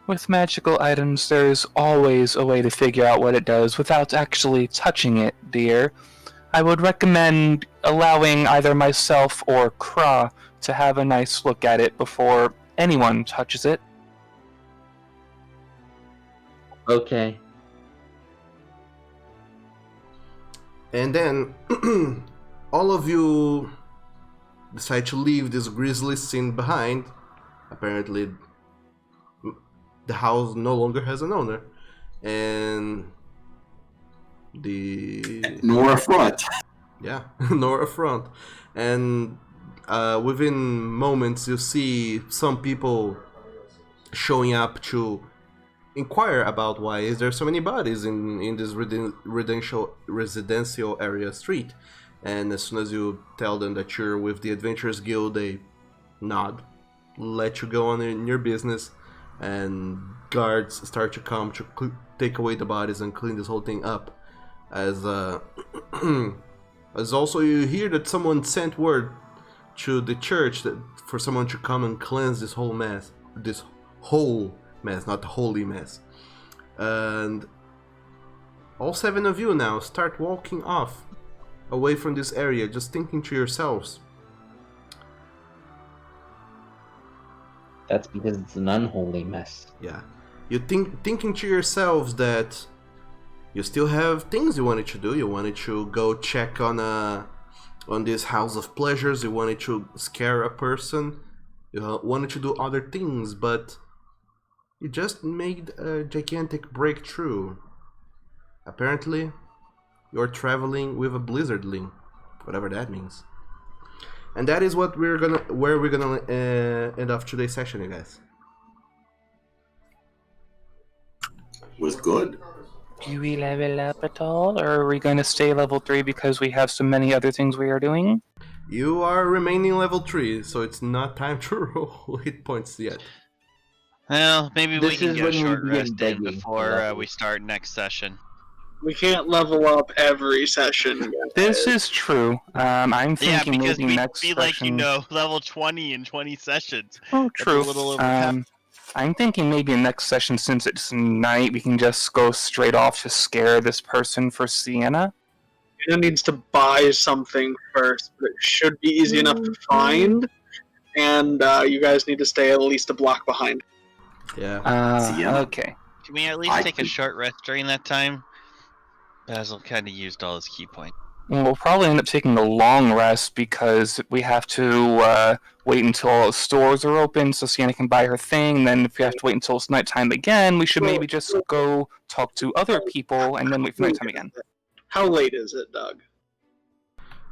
With magical items, there's always a way to figure out what it does without actually touching it, dear. I would recommend allowing either myself or Kra to have a nice look at it before anyone touches it. Okay. And then all of you decide to leave this grisly scene behind. Apparently the house no longer has an owner, and Nor a front. yeah, nor a front, and within moments you see some people showing up to inquire about why is there so many bodies in this residential area street. And as soon as you tell them that you're with the Adventurers Guild, they nod, let you go on in your business, and guards start to come to take away the bodies and clean this whole thing up. As as also you hear that someone sent word to the church that for someone to come and cleanse this whole mess, not the holy mess. And all 7 of you now start walking off away from this area, just thinking to yourselves. That's because it's an unholy mess. Yeah, you thinking to yourselves that you still have things you wanted to do. You wanted to go check on this house of pleasures. You wanted to scare a person. You wanted to do other things, but you just made a gigantic breakthrough. Apparently, you're traveling with a blizzardling, whatever that means. And that is what where we're gonna end off today's session, you guys. Was good. Do we level up at all, or are we going to stay level 3 because we have so many other things we are doing? You are remaining level 3, so it's not time to roll hit points yet. Well, maybe we This can is get a when we short begin rest in begging before for we start next session. We can't level up every session. This is true. I'm Yeah, thinking because maybe we'd next be session... level 20 in 20 sessions. Oh, That's true. a little over half. I'm thinking maybe next session, since it's night, we can just go straight off to scare this person for Sienna. Sienna needs to buy something first, but it should be easy enough to find. And you guys need to stay at least a block behind. Yeah. Sienna? Okay. Can we at least I take a think- short rest during that time? Basil kind of used all his key points. We'll probably end up taking a long rest because we have to wait until all the stores are open so Sienna can buy her thing. And then if we have to wait until it's nighttime again, we should maybe just go talk to other people and then wait for nighttime again. How late is it, Doug?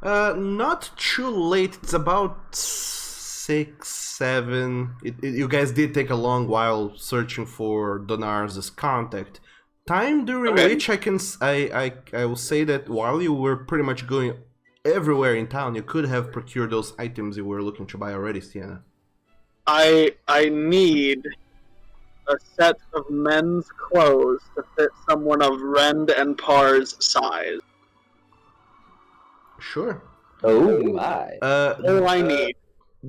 Not too late. It's about 6, 7. You guys did take a long while searching for Donars' contact. Time during which I will say that while you were pretty much going everywhere in town, you could have procured those items you were looking to buy already, Sienna. I need a set of men's clothes to fit someone of Rend and Par's size. Sure. Oh my. All I need.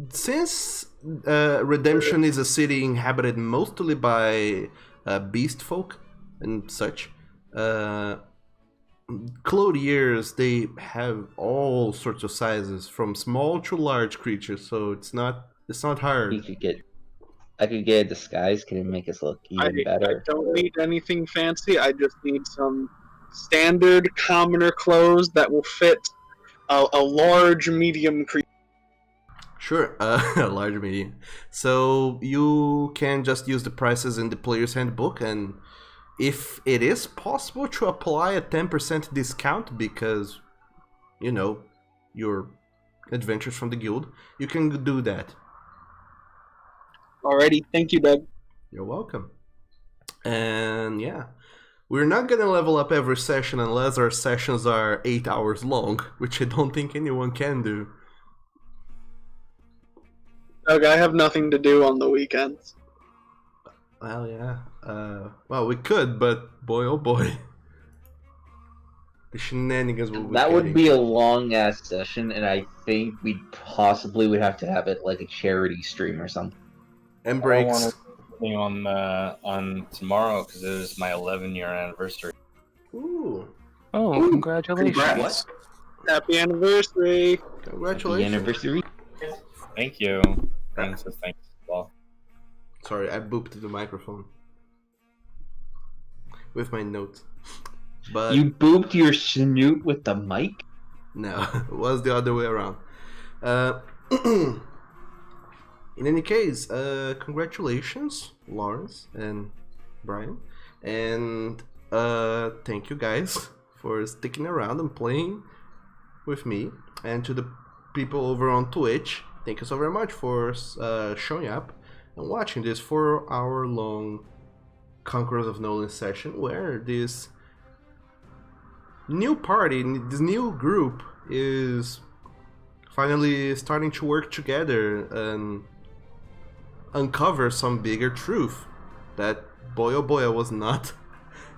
Since Redemption is a city inhabited mostly by beast folk and such, clothiers, they have all sorts of sizes, from small to large creatures, so it's not hard. I could get a disguise. Can it make us look even better? I don't need anything fancy. I just need some standard commoner clothes that will fit a large, medium creature. Sure, a large medium. So you can just use the prices in the player's handbook, and if it is possible to apply a 10% discount because, you know, you're adventurers from the guild, you can do that. Alrighty, thank you, Doug. You're welcome. And yeah, we're not gonna level up every session unless our sessions are 8 hours long, which I don't think anyone can do. Doug, I have nothing to do on the weekends. Well, yeah. Well, we could, but boy, oh boy. The shenanigans will be That would getting. be a long ass session, and I think we possibly would have to have it like a charity stream or something. And I breaks. want to on tomorrow because it is my 11-year anniversary. Ooh, Oh, Ooh, congratulations. congrats. Happy anniversary! Happy congratulations. anniversary. Thank you. Thanks as well. Sorry, I booped the microphone with my notes. But You booped your snoot with the mic? no, it was the other way around. In any case, congratulations, Lawrence and Brian, and thank you guys for sticking around and playing with me, and to the people over on Twitch. thank you so very much for showing up and watching this 4-hour long Conquerors of Nolyn session, where this new party, this new group, is finally starting to work together and uncover some bigger truth that, boy oh boy, I was not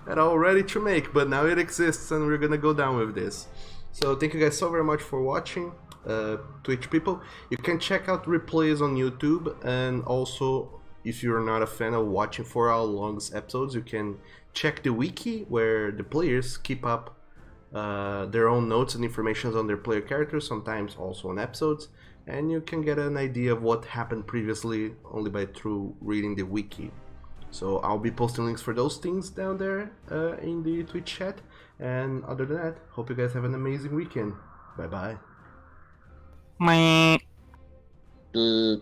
at all ready to make, but now it exists and we're gonna go down with this. So thank you guys so very much for watching. Twitch people, you can check out replays on YouTube, and also if you're not a fan of watching 4-hour long episodes, you can check the wiki where the players keep up their own notes and information on their player characters, sometimes also on episodes, and you can get an idea of what happened previously only by through reading the wiki. So I'll be posting links for those things down there in the Twitch chat, and other than that, hope you guys have an amazing weekend. Bye bye. Meh. Dude.